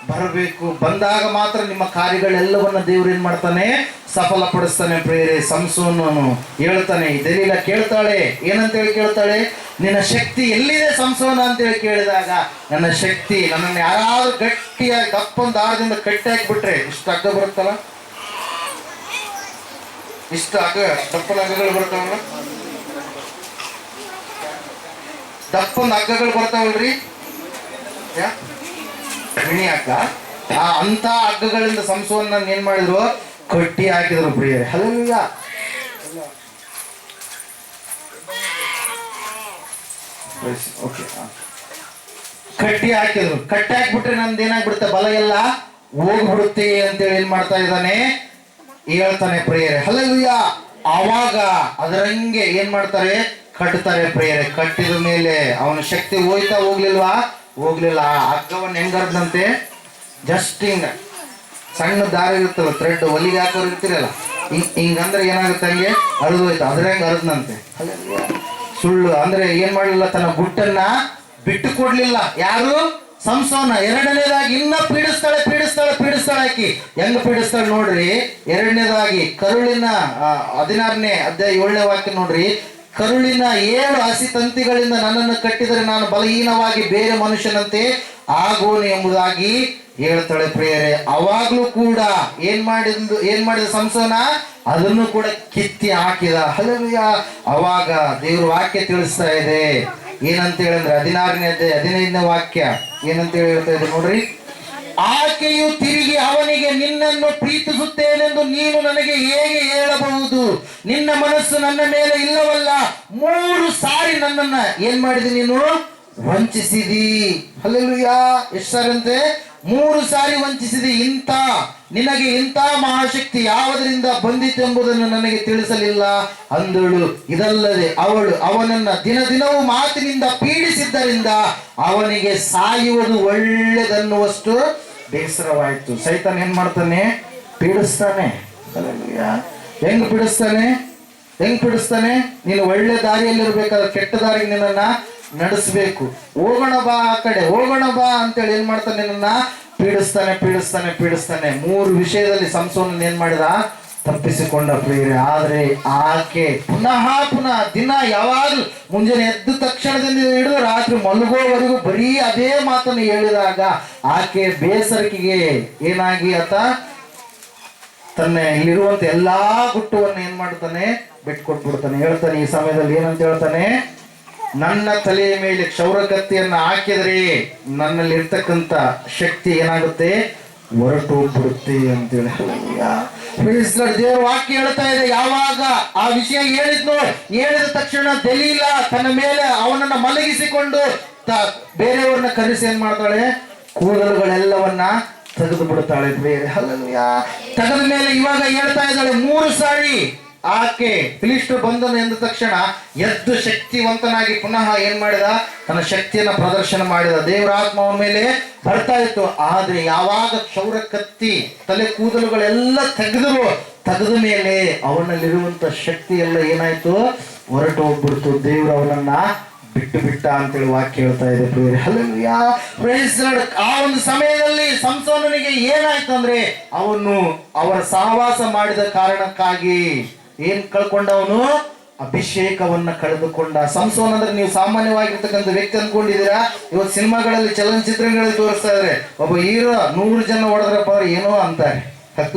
ಬರಬೇಕು. ಬಂದಾಗ ಮಾತ್ರ ನಿಮ್ಮ ಕಾರ್ಯಗಳೆಲ್ಲವನ್ನ ದೇವ್ರು ಏನ್ ಮಾಡ್ತಾನೆ, ಸಫಲಪಡಿಸ್ತಾನೆ. ಪ್ರೇರೆ ಸಂಸೋನನು ಹೇಳ್ತಾನೆ, ದೆಲೀಲ ಕೇಳ್ತಾಳೆ, ಏನಂತೇಳಿ ಕೇಳ್ತಾಳೆ, ನಿನ್ನ ಶಕ್ತಿ ಎಲ್ಲಿದೆ ಸಂಸೋನ ಅಂತೇಳಿ ಕೇಳಿದಾಗ, ನನ್ನ ಶಕ್ತಿ, ನನ್ನನ್ನು ಯಾರಾದ್ರೂ ಗಟ್ಟಿಯಾಗಿ ದಪ್ಪೊಂದು ದಾರದಿಂದ ಕಟ್ಟಿ ಹಾಕಿಬಿಟ್ರೆ ಇಷ್ಟು ಹಗ್ಗ ಬರುತ್ತಲ್ಲ, ಇಷ್ಟು ಹಗ್ಗ ದಪ್ಪನ ಹಗ್ಗಗಳು ಬರ್ತಾವಲ್ಲ, ದಪ್ಪೊಂದು ಹಗ್ಗಗಳು ಬರ್ತಾವಲ್ರಿ, ಗಿಣಿ ಹಗ್ಗ, ಅಂತ ಹಗ್ಗಗಳಿಂದ ಸಂಸೋನ ಏನ್ ಮಾಡಿದ್ರು, ಕಟ್ಟಿ ಹಾಕಿದ್ರು ಪ್ರಿಯರೇ. ಹಲ್ಲೆಲೂಯಾ. ಓಕೆ, ಕಟ್ಟಿ ಹಾಕಿದ್ರು. ಕಟ್ಟಿ ಹಾಕ್ಬಿಟ್ರೆ ನಮ್ದು ಏನಾಗ್ಬಿಡುತ್ತೆ, ಬಲ ಎಲ್ಲ ಹೋಗ್ಬಿಡುತ್ತೆ ಅಂತೇಳಿ ಏನ್ ಮಾಡ್ತಾ ಇದ್ದಾನೆ, ಹೇಳ್ತಾನೆ ಪ್ರಿಯರೇ. ಹಲ್ಲೆಲೂಯಾ. ಆವಾಗ ಅದರಂಗೆ ಏನ್ ಮಾಡ್ತಾರೆ, ಕಟ್ತಾರೆ ಪ್ರಿಯರೇ. ಕಟ್ಟಿದ ಮೇಲೆ ಅವನ ಶಕ್ತಿ ಹೋಯ್ತಾ ಹೋಗ್ಲಿಲ್ವಾ, ಹೋಗ್ಲಿಲ್ಲ. ಆ ಹಗ್ಗವನ್ನು ಹೆಂಗರ್ದಂತೆ, ಜಸ್ಟ್ ಹಿಂಗ ಸಣ್ಣ ದಾರ ಇರುತ್ತಲ್ಲ, ಥ್ರೆಡ್ ಒಲಿಗೆ ಹಾಕೋರು ಇರ್ತಿರಲ್ಲ, ಹಿಂಗಂದ್ರೆ ಏನಾಗುತ್ತೆ, ಹಂಗೆ ಹರಿದು ಹೋಯ್ತು. ಅದ್ರ ಹೆಂಗೆ ಹರಿದ್ನಂತೆ. ಸುಳ್ಳು ಅಂದ್ರೆ ಏನ್ ಮಾಡಲಿಲ್ಲ, ತನ್ನ ಗುಟ್ಟನ್ನ ಬಿಟ್ಟು ಕೊಡ್ಲಿಲ್ಲ. ಯಾರು, ಸಂಸೋನ. ಎರಡನೇದಾಗಿ ಇನ್ನ ಪೀಡಿಸ್ತಾಳೆ ಪೀಡಿಸ್ತಾಳೆ ಪೀಡಿಸ್ತಾಳೆ. ಆಕಿ ಹೆಂಗ್ ಪೀಡಿಸ್ತಾಳೆ ನೋಡ್ರಿ. ಎರಡನೇದಾಗಿ ಕರುಳಿನ 16ನೇ ಅಧ್ಯಾಯ 7ನೇ ವಾಕ್ಯ ನೋಡ್ರಿ. ಕರುಳಿನ 7 ಹಸಿ ತಂತಿಗಳಿಂದ ನನ್ನನ್ನು ಕಟ್ಟಿದರೆ ನಾನು ಬಲಹೀನವಾಗಿ ಬೇರೆ ಮನುಷ್ಯನಂತೆ ಆಗೋನು ಎಂಬುದಾಗಿ ಹೇಳ್ತಾಳೆ ಪ್ರಿಯರೇ. ಅವಾಗ್ಲೂ ಕೂಡ ಏನ್ ಮಾಡಿದ ಸಂಸೋನ, ಅದನ್ನು ಕೂಡ ಕಿತ್ತಿ ಹಾಕಿದ. ಹಲ್ಲೆಲೂಯಾ. ಅವಾಗ ದೇವ್ರ ವಾಕ್ಯ ತಿಳಿಸ್ತಾ ಇದೆ, ಏನಂತ ಹೇಳಿದ್ರೆ 16ನೇ ಅಧ್ಯಾಯ 15ನೇ ವಾಕ್ಯ ಏನಂತ ಹೇಳ್ತಾ ಇದೆ ನೋಡ್ರಿ. ಆಕೆಯು ತಿರುಗಿ ಅವನಿಗೆ, ನಿನ್ನನ್ನು ಪ್ರೀತಿಸುತ್ತೇನೆಂದು ನೀನು ನನಗೆ ಹೇಗೆ ಹೇಳಬಹುದು? ನಿನ್ನ ಮನಸ್ಸು ನನ್ನ ಮೇಲೆ ಇಲ್ಲವಲ್ಲ. 3 ಸಾರಿ ನನ್ನನ್ನ ಏನ್ ಮಾಡಿದಿ, ನೀನು ವಂಚಿಸಿದಿ. ಹಲ್ಲೆಲೂಯಾ. ಎಷ್ಟು ಸಾರಿ ಅಂತೆ, 3 ಸಾರಿ ವಂಚಿಸಿದಿ. ನಿನಗೆ ಇಂಥ ಮಹಾಶಕ್ತಿ ಯಾವುದರಿಂದ ಬಂದಿತೆಂಬುದನ್ನು ನನಗೆ ತಿಳಿಸಲಿಲ್ಲ ಅಂದಳು. ಇದಲ್ಲದೆ ಅವಳು ಅವನನ್ನ ದಿನದಿನವೂ ಮಾತಿನಿಂದ ಪೀಡಿಸಿದ್ದರಿಂದ ಅವನಿಗೆ ಸಾಯುವುದು ಒಳ್ಳೆದನ್ನುವಷ್ಟು ಬೇಸರವಾಯಿತು. ಸೈತಾನ್ ಏನ್ ಮಾಡ್ತಾನೆ, ಪೀಡಿಸ್ತಾನೆ. ಹೆಂಗ್ ಪೀಡಿಸ್ತಾನೆ, ನೀನು ಒಳ್ಳೆ ದಾರಿಯಲ್ಲಿರ್ಬೇಕಾದ್ರೆ ಕೆಟ್ಟ ದಾರಿಗೆ ನಿನ್ನನ್ನ ನಡೆಸಬೇಕು. ಹೋಗೋಣ ಬಾ, ಆ ಕಡೆ ಹೋಗೋಣ ಬಾ ಅಂತೇಳಿ ಏನ್ ಮಾಡ್ತಾನೆ, ನಿನ್ನ ಪೀಡಿಸ್ತಾನೆ ಪೀಡಿಸ್ತಾನೆ ಪೀಡಿಸ್ತಾನೆ. 3 ವಿಷಯದಲ್ಲಿ ಸಂಸೋನನ್ ಏನ್ ಮಾಡಿದ, ತಪ್ಪಿಸಿಕೊಂಡ ಪ್ರಿಯರೇ. ಆದ್ರೆ ಆಕೆ ಪುನಃ ದಿನ ಯಾವಾಗಲೂ ಮುಂಜಾನೆ ಎದ್ದ ತಕ್ಷಣದಿಂದ ಹಿಡಿದು ರಾತ್ರಿ ಮಲಗೋವರೆಗೂ ಬರೀ ಅದೇ ಮಾತನ್ನು ಹೇಳಿದಾಗ ಆಕೆ ಬೇಸರಿಕೆಗೆ ಏನಾಗಿ ಆತ ತನ್ನ ಇಲ್ಲಿರುವಂತ ಎಲ್ಲಾ ಗುಟ್ಟವನ್ನು ಏನ್ ಮಾಡ್ತಾನೆ, ಬಿಟ್ಕೊಟ್ಬಿಡ್ತಾನೆ. ಹೇಳ್ತಾನೆ, ಈ ಸಮಯದಲ್ಲಿ ಏನಂತ ಹೇಳ್ತಾನೆ, ನನ್ನ ತಲೆಯ ಮೇಲೆ ಕ್ಷೌರ ಕತ್ತಿಯನ್ನು ಹಾಕಿದರೆ ನನ್ನಲ್ಲಿ ಇರ್ತಕ್ಕಂಥ ಶಕ್ತಿ ಏನಾಗುತ್ತೆ, ಹೊರಟು ಹೋಗ್ಬಿಡುತ್ತೆ ಅಂತೇಳಿ. ದೇವರ ವಾಕ್ಯ ಹೇಳ್ತಾ ಇದೆ. ಯಾವಾಗ ಆ ವಿಷಯ ಹೇಳಿದ ತಕ್ಷಣ ದೆಲೀಲ ತನ್ನ ಮೇಲೆ ಅವನನ್ನ ಮಲಗಿಸಿಕೊಂಡು ಬೇರೆಯವ್ರನ್ನ ಕರೆಸಿ ಏನ್ ಮಾಡ್ತಾಳೆ, ಕೂದಲುಗಳೆಲ್ಲವನ್ನ ತೆಗೆದು ಬಿಡ್ತಾಳೆ. ತೆಗೆದ ಮೇಲೆ ಇವಾಗ ಹೇಳ್ತಾ ಇದ್ದಾಳೆ, 3 ಸಾರಿ ಆಕೆ ಫಿಲಿಷ್ಟ್ರು ಬಂದನು ಎಂದ ತಕ್ಷಣ ಎದ್ದು ಶಕ್ತಿವಂತನಾಗಿ ಪುನಃ ಏನ್ ಮಾಡಿದ, ತನ್ನ ಶಕ್ತಿಯನ್ನ ಪ್ರದರ್ಶನ ಮಾಡಿದ. ದೇವರ ಆತ್ಮ ಅವನ ಮೇಲೆ ಬರ್ತಾ ಇತ್ತು. ಆದ್ರೆ ಯಾವಾಗ ಕ್ಷೌರ ಕತ್ತಿ ತಲೆ ಕೂದಲುಗಳೆಲ್ಲ ತೆಗೆದ ಮೇಲೆ ಅವನಲ್ಲಿರುವಂತ ಶಕ್ತಿ ಎಲ್ಲ ಏನಾಯ್ತು, ಹೊರಟು ಹೋಗ್ಬಿಡ್ತು. ದೇವರು ಅವನನ್ನ ಬಿಟ್ಟ ಅಂತೇಳಿ ವಾಕ್ಯ ಹೇಳ್ತಾ ಇದೆ ಪ್ರಿಯರೇ. ಹಲ್ಲೆಲೂಯಾ. Praise the Lord. ಆ ಒಂದು ಸಮಯದಲ್ಲಿ ಸಂಸೋನನಿಗೆ ಏನಾಯ್ತು ಅಂದ್ರೆ, ಅವರ ಸಹವಾಸ ಮಾಡಿದ ಕಾರಣಕ್ಕಾಗಿ ಏನ್ ಕಳ್ಕೊಂಡವನು, ಅಭಿಷೇಕವನ್ನ ಕಳೆದುಕೊಂಡ. ಸಂಸೋನ್ ಅಂದ್ರೆ ನೀವು ಸಾಮಾನ್ಯವಾಗಿರ್ತಕ್ಕಂಥ ವ್ಯಕ್ತಿ ಅನ್ಕೊಂಡಿದ್ದೀರಾ. ಇವತ್ತು ಸಿನಿಮಾಗಳಲ್ಲಿ ಚಲನಚಿತ್ರಗಳಲ್ಲಿ ತೋರಿಸ್ತಾ ಇದ್ದಾರೆ, ಒಬ್ಬ ಹೀರೋ 100 ಜನ ಹೊಡೆದ್ರಪ್ಪ ಏನೋ ಅಂತಾರೆ,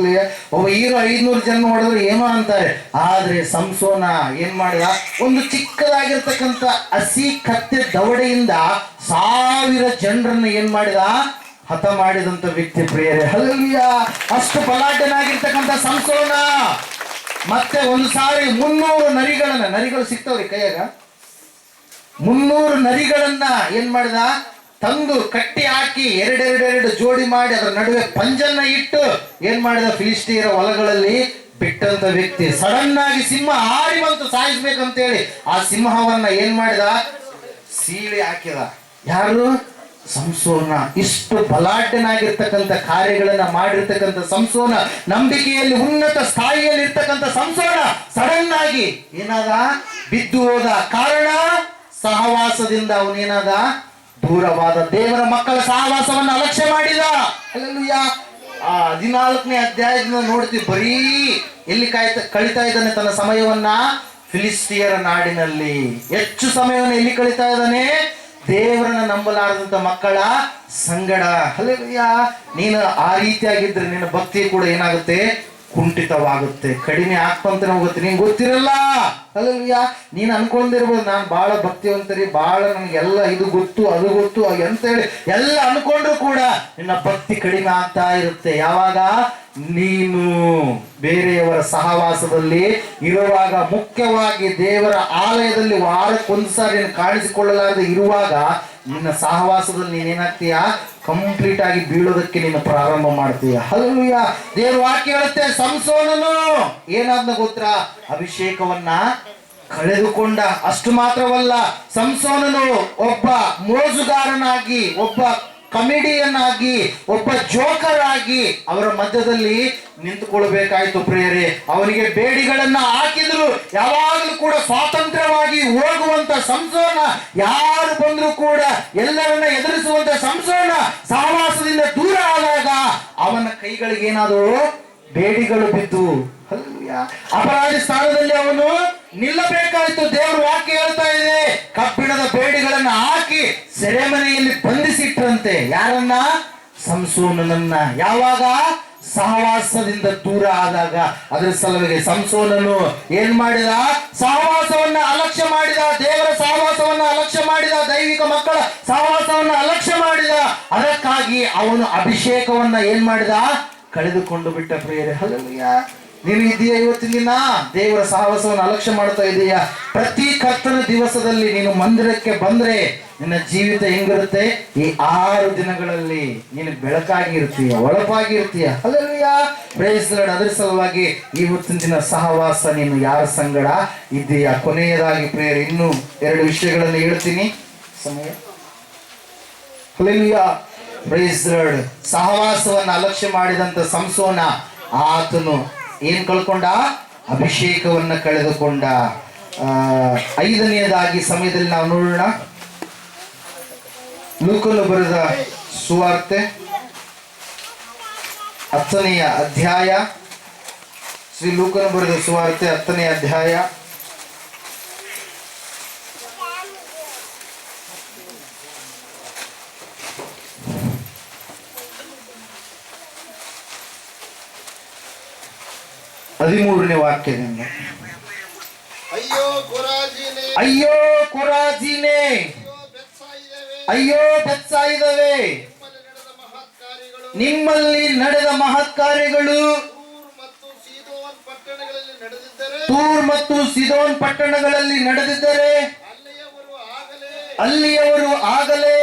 ಒಬ್ಬ ಹೀರೋ 500 ಜನ ಹೊಡೆದ್ರೆ ಏನೋ ಅಂತಾರೆ. ಆದ್ರೆ ಸಂಸೋನ ಏನ್ ಮಾಡಿದ, ಒಂದು ಚಿಕ್ಕದಾಗಿರ್ತಕ್ಕಂಥ ಹಸಿ ಕತ್ತೆ ದವಡೆಯಿಂದ 1000 ಜನರನ್ನ ಏನ್ ಮಾಡಿದ, ಹತ ಮಾಡಿದಂತ ವ್ಯಕ್ತಿ ಪ್ರಿಯರೇ. ಹಲ್ಲೆಲೂಯಾ. ಅಷ್ಟು ಬಲಾಢ್ಯನಾಗಿರ್ತಕ್ಕಂಥ ಸಂಸೋನ. ಮತ್ತೆ ಒಂದು ಸಾರಿ 300 ನರಿಗಳು ಸಿಗ್ತಾವ್ರಿ ಕೈಯಾಗ, 300 ನರಿಗಳನ್ನ ಏನ್ ಮಾಡಿದ, ತಂದು ಕಟ್ಟಿ ಹಾಕಿ ಎರಡೆರಡೆರಡು ಜೋಡಿ ಮಾಡಿ ಅದರ ನಡುವೆ ಪಂಜನ್ನ ಇಟ್ಟು ಏನ್ ಮಾಡಿದ ಫಿಲಿಸ್ಟಿಯರ ಹೊಲಗಳಲ್ಲಿ ಬಿಟ್ಟಂತ ವ್ಯಕ್ತಿ. ಸಡನ್ ಆಗಿ ಸಿಂಹ ಹಾರಿ ಬಂತು ಸಾಯಿಸ್ಬೇಕಂತೇಳಿ ಆ ಸಿಂಹವನ್ನ ಏನ್ ಮಾಡಿದ, ಸೀಳಿ ಹಾಕಿದ. ಯಾರು? ಸಂಸೋನ. ಇಷ್ಟು ಬಲಾಢ್ಯನಾಗಿರ್ತಕ್ಕಂಥ ಕಾರ್ಯಗಳನ್ನ ಮಾಡಿರ್ತಕ್ಕಂಥ ಸಂಸೋನ, ನಂಬಿಕೆಯಲ್ಲಿ ಉನ್ನತ ಸ್ಥಾಯಿಯಲ್ಲಿ ಇರ್ತಕ್ಕಂಥ ಸಂಸೋನ ಸಡನ್ ಆಗಿ ಏನಾದ, ಬಿದ್ದು ಹೋದ. ಕಾರಣ ಸಹವಾಸದಿಂದ ಅವನೇನಾದ, ದೂರವಾದ. ದೇವರ ಮಕ್ಕಳ ಸಹವಾಸವನ್ನ ಅಲಕ್ಷ್ಯ ಮಾಡಿದ. ಹಲ್ಲೆಲೂಯಾ. ಆ 14ನೇ ಅಧ್ಯಾಯದಿಂದ ನೋಡ್ತೀವಿ, ಬರೀ ಎಲ್ಲಿ ಕಳಿತಾ ಇದ್ದಾನೆ ತನ್ನ ಸಮಯವನ್ನ, ಫಿಲಿಸ್ಟಿಯರ ನಾಡಿನಲ್ಲಿ. ಹೆಚ್ಚು ಸಮಯವನ್ನು ಎಲ್ಲಿ ಕಳಿತಾ ಇದ್ದಾನೆ, ದೇವರನ್ನ ನಂಬಲಾರದಂತ ಮಕ್ಕಳ ಸಂಗಡ. ಹಲ್ಲೆಲೂಯಾ. ನೀನು ಆ ರೀತಿಯಾಗಿದ್ರೆ ನಿನ್ನ ಭಕ್ತಿ ಕೂಡ ಏನಾಗುತ್ತೆ, ಕುಂಠಿತವಾಗುತ್ತೆ, ಕಡಿಮೆ ಆಗ್ತಂತ ಹೋಗುತ್ತೆ. ನಿಂಗೆ ಗೊತ್ತಿರಲ್ಲ. ಹಲ್ಲೆಲೂಯಾ. ನೀನು ಅನ್ಕೊಂಡಿರ್ಬೋದು, ನಾನು ಬಹಳ ಭಕ್ತಿವಂತರಿ, ಬಹಳ ನನಗೆಲ್ಲ ಇದು ಗೊತ್ತು ಅದು ಗೊತ್ತು ಅಂತೇಳಿ ಎಲ್ಲ ಅನ್ಕೊಂಡ್ರು ಕೂಡ ನಿನ್ನ ಭಕ್ತಿ ಕಡಿಮೆ ಆಗ್ತಾ ಇರುತ್ತೆ. ಯಾವಾಗ ನೀನು ಬೇರೆಯವರ ಸಹವಾಸದಲ್ಲಿ ಇರುವಾಗ, ಮುಖ್ಯವಾಗಿ ದೇವರ ಆಲಯದಲ್ಲಿ ವಾರಕ್ಕೊಂದ್ಸಾರಿ ಕಾಣಿಸಿಕೊಳ್ಳಲಾರದೆ ಇರುವಾಗ, ನಿನ್ನ ಸಹವಾಸದಲ್ಲಿ ನೀನೇನಾಗ್ತೀಯ, ಕಂಪ್ಲೀಟ್ ಆಗಿ ಬೀಳೋದಕ್ಕೆ ನೀನು ಪ್ರಾರಂಭ ಮಾಡ್ತೀಯ. ಹಲ್ಲೆಲೂಯಾ. ದೇವರ ವಾಕ್ಯ ಹೇಳುತ್ತೆ, ಸಂಸೋನನು ಏನಾದ್ನ ಗೊತ್ತಾ, ಅಭಿಷೇಕವನ್ನ ಕಳೆದುಕೊಂಡ. ಅಷ್ಟು ಮಾತ್ರವಲ್ಲ, ಸಂಸೋನನು ಒಬ್ಬ ಮೋಜುಗಾರನಾಗಿ, ಒಬ್ಬ ಕಮಿಡಿಯನ್ ಆಗಿ, ಒಬ್ಬ ಜೋಕರ್ ಆಗಿ ಅವರ ಮಧ್ಯದಲ್ಲಿ ನಿಂತುಕೊಳ್ಬೇಕಾಯ್ತು ಪ್ರಿಯರೇ. ಅವನಿಗೆ ಬೇಡಿಗಳನ್ನ ಹಾಕಿದ್ರು. ಯಾವಾಗಲೂ ಕೂಡ ಸ್ವಾತಂತ್ರ್ಯವಾಗಿ ಹೋಗುವಂತ ಸಂಸೋನ, ಯಾರು ಬಂದ್ರು ಕೂಡ ಎಲ್ಲರನ್ನ ಎದುರಿಸುವಂತ ಸಂಸೋನ ಸಹವಾಸದಿಂದ ದೂರ ಆದಾಗ ಅವನ ಕೈಗಳಿಗೆ ಏನಾದರೂ ಬೇಡಿಗಳು ಬಿದ್ದು, ಅಪರಾಧಿ ಸ್ಥಾನದಲ್ಲಿ ಅವನು ನಿಲ್ಲಬೇಕಾಯ್ತು. ದೇವರು ವಾಕ್ಯ ಹೇಳ್ತಾ ಇದೆ, ಕಬ್ಬಿಣದ ಬೇಡಿಗಳನ್ನ ಹಾಕಿ ಸೆರೆಮನೆಯಲ್ಲಿ ಬಂಧಿಸಿಟ್ರಂತೆ. ಯಾರನ್ನ? ಸಂಸೋನನನ್ನ. ಯಾವಾಗ? ಸಹವಾಸದಿಂದ ದೂರ ಆದಾಗ. ಅದರ ಸಲುವಾಗಿ ಸಂಸೋನನು ಏನ್ ಮಾಡಿದ, ಸಹವಾಸವನ್ನ ಅಲಕ್ಷ್ಯ ಮಾಡಿದ, ದೇವರ ಸಹವಾಸವನ್ನ ಅಲಕ್ಷ್ಯ ಮಾಡಿದ, ದೈವಿಕ ಮಕ್ಕಳ ಸಹವಾಸವನ್ನ ಅಲಕ್ಷ್ಯ ಮಾಡಿದ. ಅದಕ್ಕಾಗಿ ಅವನು ಅಭಿಷೇಕವನ್ನ ಏನ್ ಮಾಡಿದ, ಕಳೆದುಕೊಂಡು ಬಿಟ್ಟ ಪ್ರಿಯರೇ. ಹಲ್ಲೆಲೂಯಾ. ನೀನು ಇದೆಯಾ ಇವತ್ತಿನ ದಿನ ದೇವರ ಸಹವಾಸವನ್ನು ಅಲಕ್ಷ್ಯ ಮಾಡ್ತಾ ಇದೆಯಾ? ಪ್ರತಿ ಕರ್ತನ ದಿವಸದಲ್ಲಿ ನೀನು ಮಂದಿರಕ್ಕೆ ಬಂದ್ರೆ ನಿನ್ನ ಜೀವಿತ ಹೆಂಗಿರುತ್ತೆ, ಈ 6 ದಿನಗಳಲ್ಲಿ ನೀನು ಬೆಳಕಾಗಿ ಇರ್ತೀಯ, ಹೊಳಪಾಗಿ ಇರ್ತೀಯ. ಹಲ್ಲೆಲೂಯಾ. Praise the Lord. ಅದರ ಸಲುವಾಗಿ ಇವತ್ತಿನ ದಿನ ಸಹವಾಸ ನೀನು ಯಾರ ಸಂಗಡ ಇದೆಯಾ? ಕೊನೆಯದಾಗಿ ಪ್ರಿಯರೇ, ಇನ್ನೂ 2 ವಿಷಯಗಳನ್ನು ಹೇಳ್ತೀನಿ, ಸಮಯ. ಹಲ್ಲೆಲೂಯಾ. Praise the lord. ಸಹವಾಸವನ್ನ ಅಲಕ್ಷ್ಯ ಮಾಡಿದಂತ ಸಂಸೋನ, ಆತನು ಏನ್ ಕಳ್ಕೊಂಡ, ಅಭಿಷೇಕವನ್ನ ಕಳೆದುಕೊಂಡ. 5ನೇದಾಗಿ ಸಮಯದಲ್ಲಿ ನಾವು ನೋಡೋಣ, ಲೂಕನು ಬರೆದ ಸುವಾರ್ತೆ 10ನೇ ಅಧ್ಯಾಯ. ಶ್ರೀ ಲೂಕನು ಬರೆದ ಸುವಾರ್ತೆ 10ನೇ ಅಧ್ಯಾಯ 13ನೇ ವಾಕ್ಯದಿಂದ. ಅಯ್ಯೋ ಕೊರಾಜಿನೇ, ಅಯ್ಯೋ ಕೊರಾಜಿನೇ, ಅಯ್ಯೋ ಬೆತ್ಸಾಯಿದವೇ, ನಿಮ್ಮಲ್ಲಿ ನಡೆದ ಮಹತ್ಕಾರ್ಯಗಳು ತೂರ್ ಮತ್ತು ಸಿದೋನ್ ಪಟ್ಟಣಗಳಲ್ಲಿ ನಡೆದಿದ್ದರೆ ಅಲ್ಲಿಯವರು ಆಗಲೇ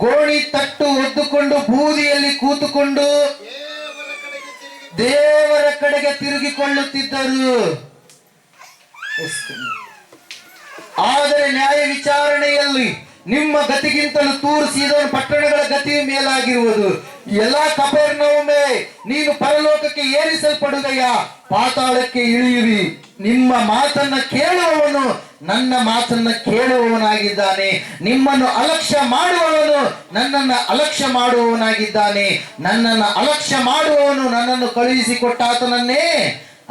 ಗೋಣಿ ತಟ್ಟು ಹೊದ್ದುಕೊಂಡು ಬೂದಿಯಲ್ಲಿ ಕೂತುಕೊಂಡು ದೇವರ ಕಡೆಗೆ ತಿರುಗಿಕೊಳ್ಳುತ್ತಿದ್ದರು. ಆದರೆ ನ್ಯಾಯ ವಿಚಾರಣೆಯಲ್ಲಿ ನಿಮ್ಮ ಗತಿಗಿಂತಲೂ ತೂರ್ ಸೀದೋನ್ ಪಟ್ಟಣಗಳ ಗತಿಯು ಮೇಲಾಗಿರುವುದು. ಎಲ್ಲಾ ಕಪೆರ್ನೌಮೇ, ನೀನು ಪರಲೋಕಕ್ಕೆ ಏರಿಸಲ್ಪಡುವೆಯ, ಪಾತಾಳಕ್ಕೆ ಇಳಿಯುವಿ. ನಿಮ್ಮ ಮಾತನ್ನ ಕೇಳುವವನು ನನ್ನ ಮಾತನ್ನ ಕೇಳುವವನಾಗಿದ್ದಾನೆ. ನಿಮ್ಮನ್ನು ಅಲಕ್ಷ್ಯ ಮಾಡುವವನು ನನ್ನನ್ನು ಅಲಕ್ಷ್ಯ ಮಾಡುವವನಾಗಿದ್ದಾನೆ. ನನ್ನನ್ನು ಅಲಕ್ಷ್ಯ ಮಾಡುವವನು ನನ್ನನ್ನು ಕಳುಹಿಸಿಕೊಟ್ಟಾತನನ್ನೇ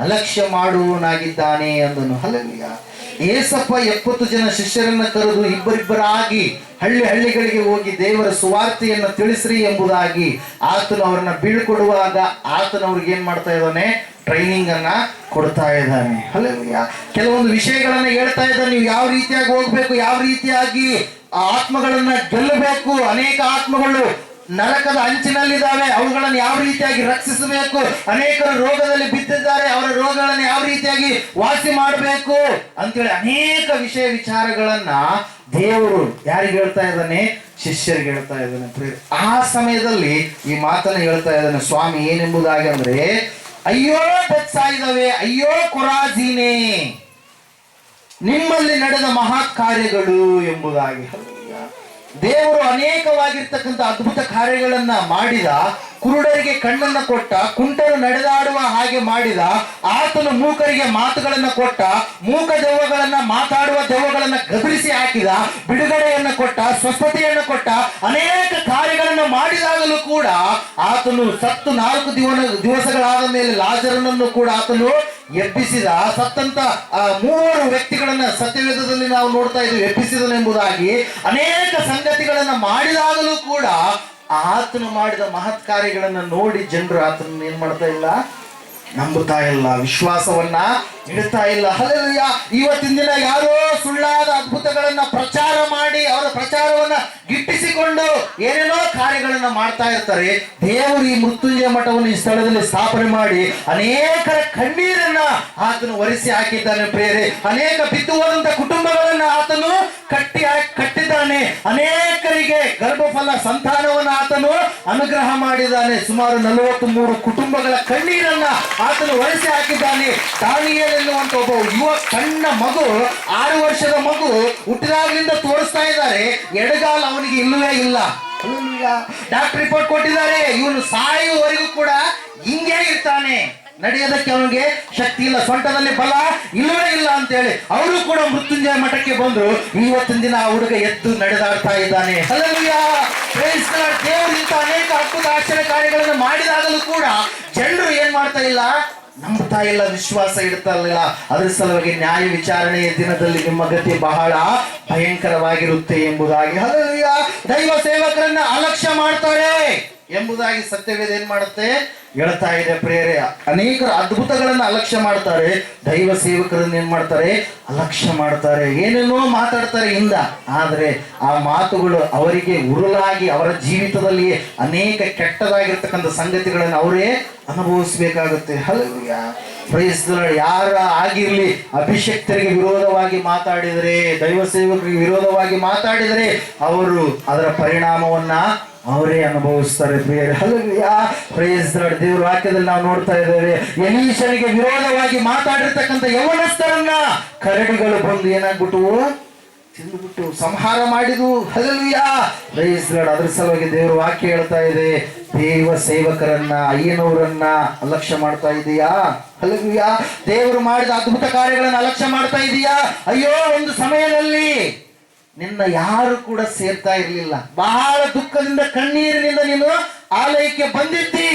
ಅಲಕ್ಷ್ಯ ಮಾಡುವವನಾಗಿದ್ದಾನೆ ಅಂದನು. ಹಲ್ಲೆಲೂಯಾ. ಏಸಪ್ಪ 70 ಜನ ಶಿಷ್ಯರನ್ನ ಕರೆದು ಇಬ್ಬರಿಬ್ಬರಾಗಿ ಹಳ್ಳಿಗಳಿಗೆ ಹೋಗಿ ದೇವರ ಸುವಾರ್ತೆಯನ್ನು ತಿಳಿಸ್ರಿ ಎಂಬುದಾಗಿ ಆತನು ಅವರನ್ನ ಬೀಳ್ಕೊಡುವಾಗ ಆತನು ಅವ್ರಿಗೆ ಏನ್ ಮಾಡ್ತಾ ಇದ್ದಾನೆ, ಟ್ರೈನಿಂಗ್ ಅನ್ನ ಕೊಡ್ತಾ ಇದ್ದಾನೆ. ಹಲ್ಲೆಲೂಯಾ. ಕೆಲವೊಂದು ವಿಷಯಗಳನ್ನ ಹೇಳ್ತಾ ಇದ್ದಾನೆ, ನೀವು ಯಾವ ರೀತಿಯಾಗಿ ಹೋಗ್ಬೇಕು, ಯಾವ ರೀತಿಯಾಗಿ ಆತ್ಮಗಳನ್ನ ಗೆಲ್ಲಬೇಕು. ಅನೇಕ ಆತ್ಮಗಳು ನರಕದ ಅಂಚಿನಲ್ಲಿದ್ದಾವೆ, ಅವುಗಳನ್ನು ಯಾವ ರೀತಿಯಾಗಿ ರಕ್ಷಿಸಬೇಕು, ಅನೇಕರು ರೋಗದಲ್ಲಿ ಬಿದ್ದಿದ್ದಾರೆ, ಅವರ ರೋಗಗಳನ್ನು ಯಾವ ರೀತಿಯಾಗಿ ವಾಸಿ ಮಾಡಬೇಕು ಅಂತೇಳಿ ಅನೇಕ ವಿಚಾರಗಳನ್ನ ದೇವರು ಯಾರಿಗೆ ಹೇಳ್ತಾ ಇದ್ದಾನೆ? ಶಿಷ್ಯರಿಗೆ ಹೇಳ್ತಾ ಇದ್ದಾನೆ. ಆ ಸಮಯದಲ್ಲಿ ಈ ಮಾತನ್ನು ಹೇಳ್ತಾ ಇದ್ದಾನೆ ಸ್ವಾಮಿ. ಏನೆಂಬುದಾಗಿ ಅಂದ್ರೆ, ಅಯ್ಯೋ ಬೆತ್ಸಾಯಿದವೇ, ಅಯ್ಯೋ ಕೊರಾಜೀನೇ, ನಿಮ್ಮಲ್ಲಿ ನಡೆದ ಮಹತ್ ಕಾರ್ಯಗಳು ಎಂಬುದಾಗಿ. ದೇವರು ಅನೇಕವಾಗಿರ್ತಕ್ಕಂಥ ಅದ್ಭುತ ಕಾರ್ಯಗಳನ್ನ ಮಾಡಿದ. ಕುರುಡರಿಗೆ ಕಣ್ಣನ್ನ ಕೊಟ್ಟ, ಕುಂಟರು ನಡೆದಾಡುವ ಹಾಗೆ ಮಾಡಿದ. ಆತನು ಮೂಕರಿಗೆ ಮಾತುಗಳನ್ನ ಕೊಟ್ಟ, ಮೂಕ ದೆವ್ವಗಳನ್ನ, ಮಾತಾಡುವ ದೆವ್ವಗಳನ್ನ ಗದರಿಸಿ ಹಾಕಿದ. ಬಿಡುಗಡೆಯನ್ನ ಕೊಟ್ಟ, ಸ್ವಸ್ಥತೆಯನ್ನು ಕೊಟ್ಟ. ಅನೇಕ ಕಾರ್ಯಗಳನ್ನ ಮಾಡಿದಾಗಲೂ ಕೂಡ ಆತನು ಸತ್ತು 4 ದಿವಸಗಳಾದ ಮೇಲೆ ಲಾಜರನನ್ನು ಕೂಡ ಆತನು ಎಬ್ಬಿಸಿದ. ಸತ್ತಂತ 3 ವ್ಯಕ್ತಿಗಳನ್ನ ಸತ್ಯವೇದದಲ್ಲಿ ನಾವು ನೋಡ್ತಾ ಇದ್ದೀವಿ, ಎಬ್ಬಿಸಿದನೆಂಬುದಾಗಿ. ಅನೇಕ ಸಂಗತಿಗಳನ್ನ ಮಾಡಿದಾಗಲೂ ಕೂಡ ಆತನು ಮಾಡಿದ ಮಹತ್ ಕಾರ್ಯಗಳನ್ನ ನೋಡಿ ಜನರು ಆತನನ್ನು ಏನ್ ಮಾಡ್ತಾ ಇಲ್ಲ? ನಂಬುತ್ತಾ ಇಲ್ಲ, ವಿಶ್ವಾಸವನ್ನ ಇಡ್ತಾ ಇಲ್ಲ. ಹಲ್ಲೆಲೂಯಾ. ಇವತ್ತಿನ ದಿನ ಯಾರೋ ಸುಳ್ಳಾದ ಅದ್ಭುತಗಳನ್ನ ಪ್ರಚಾರ ಮಾಡಿ ಅವರ ಪ್ರಚಾರವನ್ನ ಗಿಟ್ಟಿಸಿಕೊಂಡು ಏನೇನೋ ಕಾರ್ಯಗಳನ್ನ ಮಾಡ್ತಾ ಇರ್ತಾರೆ. ದೇವರು ಈ ಮೃತ್ಯುಂಜಯ ಮಠವನ್ನು ಈ ಸ್ಥಳದಲ್ಲಿ ಸ್ಥಾಪನೆ ಮಾಡಿ ಅನೇಕರ ಕಣ್ಣೀರನ್ನ ಆತನು ಒರೆಸಿ ಹಾಕಿದ್ದಾನೆ ಪ್ರಿಯರೇ. ಅನೇಕ ಬಿದ್ದು ಹೋದಂತ ಕುಟುಂಬಗಳನ್ನ ಆತನು ಕಟ್ಟಿದ್ದಾನೆ. ಅನೇಕರಿಗೆ ಗರ್ಭಫಲ ಸಂತಾನವನ್ನು ಆತನು ಅನುಗ್ರಹ ಮಾಡಿದ್ದಾನೆ. ಸುಮಾರು 43 ಕುಟುಂಬಗಳ ಕಣ್ಣೀರನ್ನ ಆತನು ಒರೆಸಿ ಹಾಕಿದ್ದಾನೆ. ದಾನಿಯೇಲ ಎನ್ನುವಂತ ಒಬ್ಬ ಯುವ ಸಣ್ಣ ಮಗು, 6 ವರ್ಷದ ಮಗು ಹುಟ್ಟಿದಾಗಲಿಂದ ತೋರಿಸ್ತಾ ಇದ್ದಾರೆ, ಎಡಗಾಲ ಅವನಿಗೆ ಇಲ್ಲವೇ ಇಲ್ಲ. ಡಾಕ್ಟರ್ ರಿಪೋರ್ಟ್ ಕೊಟ್ಟಿದ್ದಾರೆ, ಇವನು ಸಾಯುವವರೆಗೂ ಕೂಡ ಹಿಂಗೇ ಇರ್ತಾನೆ, ನಡೆಯೋದಕ್ಕೆ ಅವನಿಗೆ ಶಕ್ತಿ ಇಲ್ಲ, ಸೊಂಟದಲ್ಲಿ ಬಲ ಇಲ್ಲವೇ ಇಲ್ಲ ಅಂತೇಳಿ ಅವರು ಕೂಡ ಮೃತ್ಯುಂಜಯ ಮಠಕ್ಕೆ ಬಂದ್ರು. ಇವತ್ತಿನ ದಿನ ಆ ಹುಡುಗ ಎದ್ದು ನಡೆದಾಡ್ತಾ ಇದ್ದಾನೆ. ಹಲ್ಲೆಲೂಯಾ. Praise the Lord. ದೇವರು ಇಂಥ ಅನೇಕ ಅದ್ಭುತ ಆಶ್ಚರ್ಯ ಕಾರ್ಯಗಳನ್ನು ಮಾಡಿದಾಗಲೂ ಕೂಡ ಜನರು ಏನ್ ಮಾಡ್ತಾ ಇಲ್ಲ? ನಂಬುತ್ತಾ ಇಲ್ಲ, ವಿಶ್ವಾಸ ಇಡ್ತಾ ಇಲ್ಲ. ಅದರ ಸಲುವಾಗಿ ನ್ಯಾಯ ವಿಚಾರಣೆಯ ದಿನದಲ್ಲಿ ನಿಮ್ಮ ಗತಿ ಬಹಳ ಭಯಂಕರವಾಗಿರುತ್ತೆ ಎಂಬುದಾಗಿ. ಹಲ್ಲೆಲೂಯಾ. ದೈವ ಸೇವಕರನ್ನ ಅಲಕ್ಷ್ಯ ಮಾಡ್ತಾರೆ ಎಂಬುದಾಗಿ ಸತ್ಯವೇದ ಏನ್ ಮಾಡುತ್ತೆ? ಹೇಳ್ತಾ ಇದೆ ಪ್ರಿಯರೇ. ಅನೇಕರು ಅದ್ಭುತಗಳನ್ನ ಅಲಕ್ಷ್ಯ ಮಾಡ್ತಾರೆ, ದೈವ ಸೇವಕರನ್ನ ಏನ್ ಮಾಡ್ತಾರೆ? ಅಲಕ್ಷ್ಯ ಮಾಡ್ತಾರೆ. ಏನೇನೋ ಮಾತಾಡ್ತಾರೆ ಹಿಂದ, ಆದ್ರೆ ಆ ಮಾತುಗಳು ಅವರಿಗೆ ಉರುಳಾಗಿ ಅವರ ಜೀವಿತದಲ್ಲಿ ಅನೇಕ ಕೆಟ್ಟದಾಗಿರ್ತಕ್ಕಂಥ ಸಂಗತಿಗಳನ್ನು ಅವರೇ ಅನುಭವಿಸ್ಬೇಕಾಗುತ್ತೆ. ಹಲ್ಲೆಲೂಯಾ. Praise the Lord. ಯಾರ ಆಗಿರ್ಲಿ, ಅಭಿಷಕ್ತರಿಗೆ ವಿರೋಧವಾಗಿ ಮಾತಾಡಿದರೆ, ದೈವ ಸೇವಕರಿಗೆ ವಿರೋಧವಾಗಿ ಮಾತಾಡಿದರೆ ಅವರು ಅದರ ಪರಿಣಾಮವನ್ನ ಅವರೇ ಅನುಭವಿಸ್ತಾರೆ ಪ್ರಿಯರೇ. ಹಲ್ಲೆಲೂಯಾ. Praise the Lord. ದೇವರ ವಾಕ್ಯದಲ್ಲಿ ನಾವು ನೋಡ್ತಾ ಇದ್ದೇವೆ, ಎಲೀಷನಿಗೆ ವಿರೋಧವಾಗಿ ಮಾತಾಡಿರ್ತಕ್ಕಂಥ ಯೌವನಸ್ಥರನ್ನ ಕರಡಿಗಳು ಬಂದು ಏನಾಗ್ಬಿಟ್ಟು ತಿಂದುಬಿಟ್ಟು ಸಂಹಾರ ಮಾಡಿದ್ವು. ಹಲ್ಲೆಲೂಯಾ. Praise the Lord. ಅದ್ರ ಸಲುವಾಗಿ ದೇವರ ವಾಕ್ಯ ಹೇಳ್ತಾ ಇದೆ, ದೇವ ಸೇವಕರನ್ನ, ಅಯ್ಯನವರನ್ನ ಅಲಕ್ಷ್ಯ ಮಾಡ್ತಾ ಇದೀಯಾ? ಹಲ್ಲೆಲೂಯಾ. ದೇವರು ಮಾಡಿದ ಅದ್ಭುತ ಕಾರ್ಯಗಳನ್ನ ಅಲಕ್ಷ್ಯ ಮಾಡ್ತಾ ಇದೀಯಾ? ಅಯ್ಯೋ, ಒಂದು ಸಮಯದಲ್ಲಿ ನಿನ್ನ ಯಾರು ಕೂಡ ಸೇರ್ತಾ ಇರಲಿಲ್ಲ, ಬಹಳ ದುಃಖದಿಂದ ಕಣ್ಣೀರಿನಿಂದ ನೀನು ಆಲಯಕ್ಕೆ ಬಂದಿದ್ದಿ.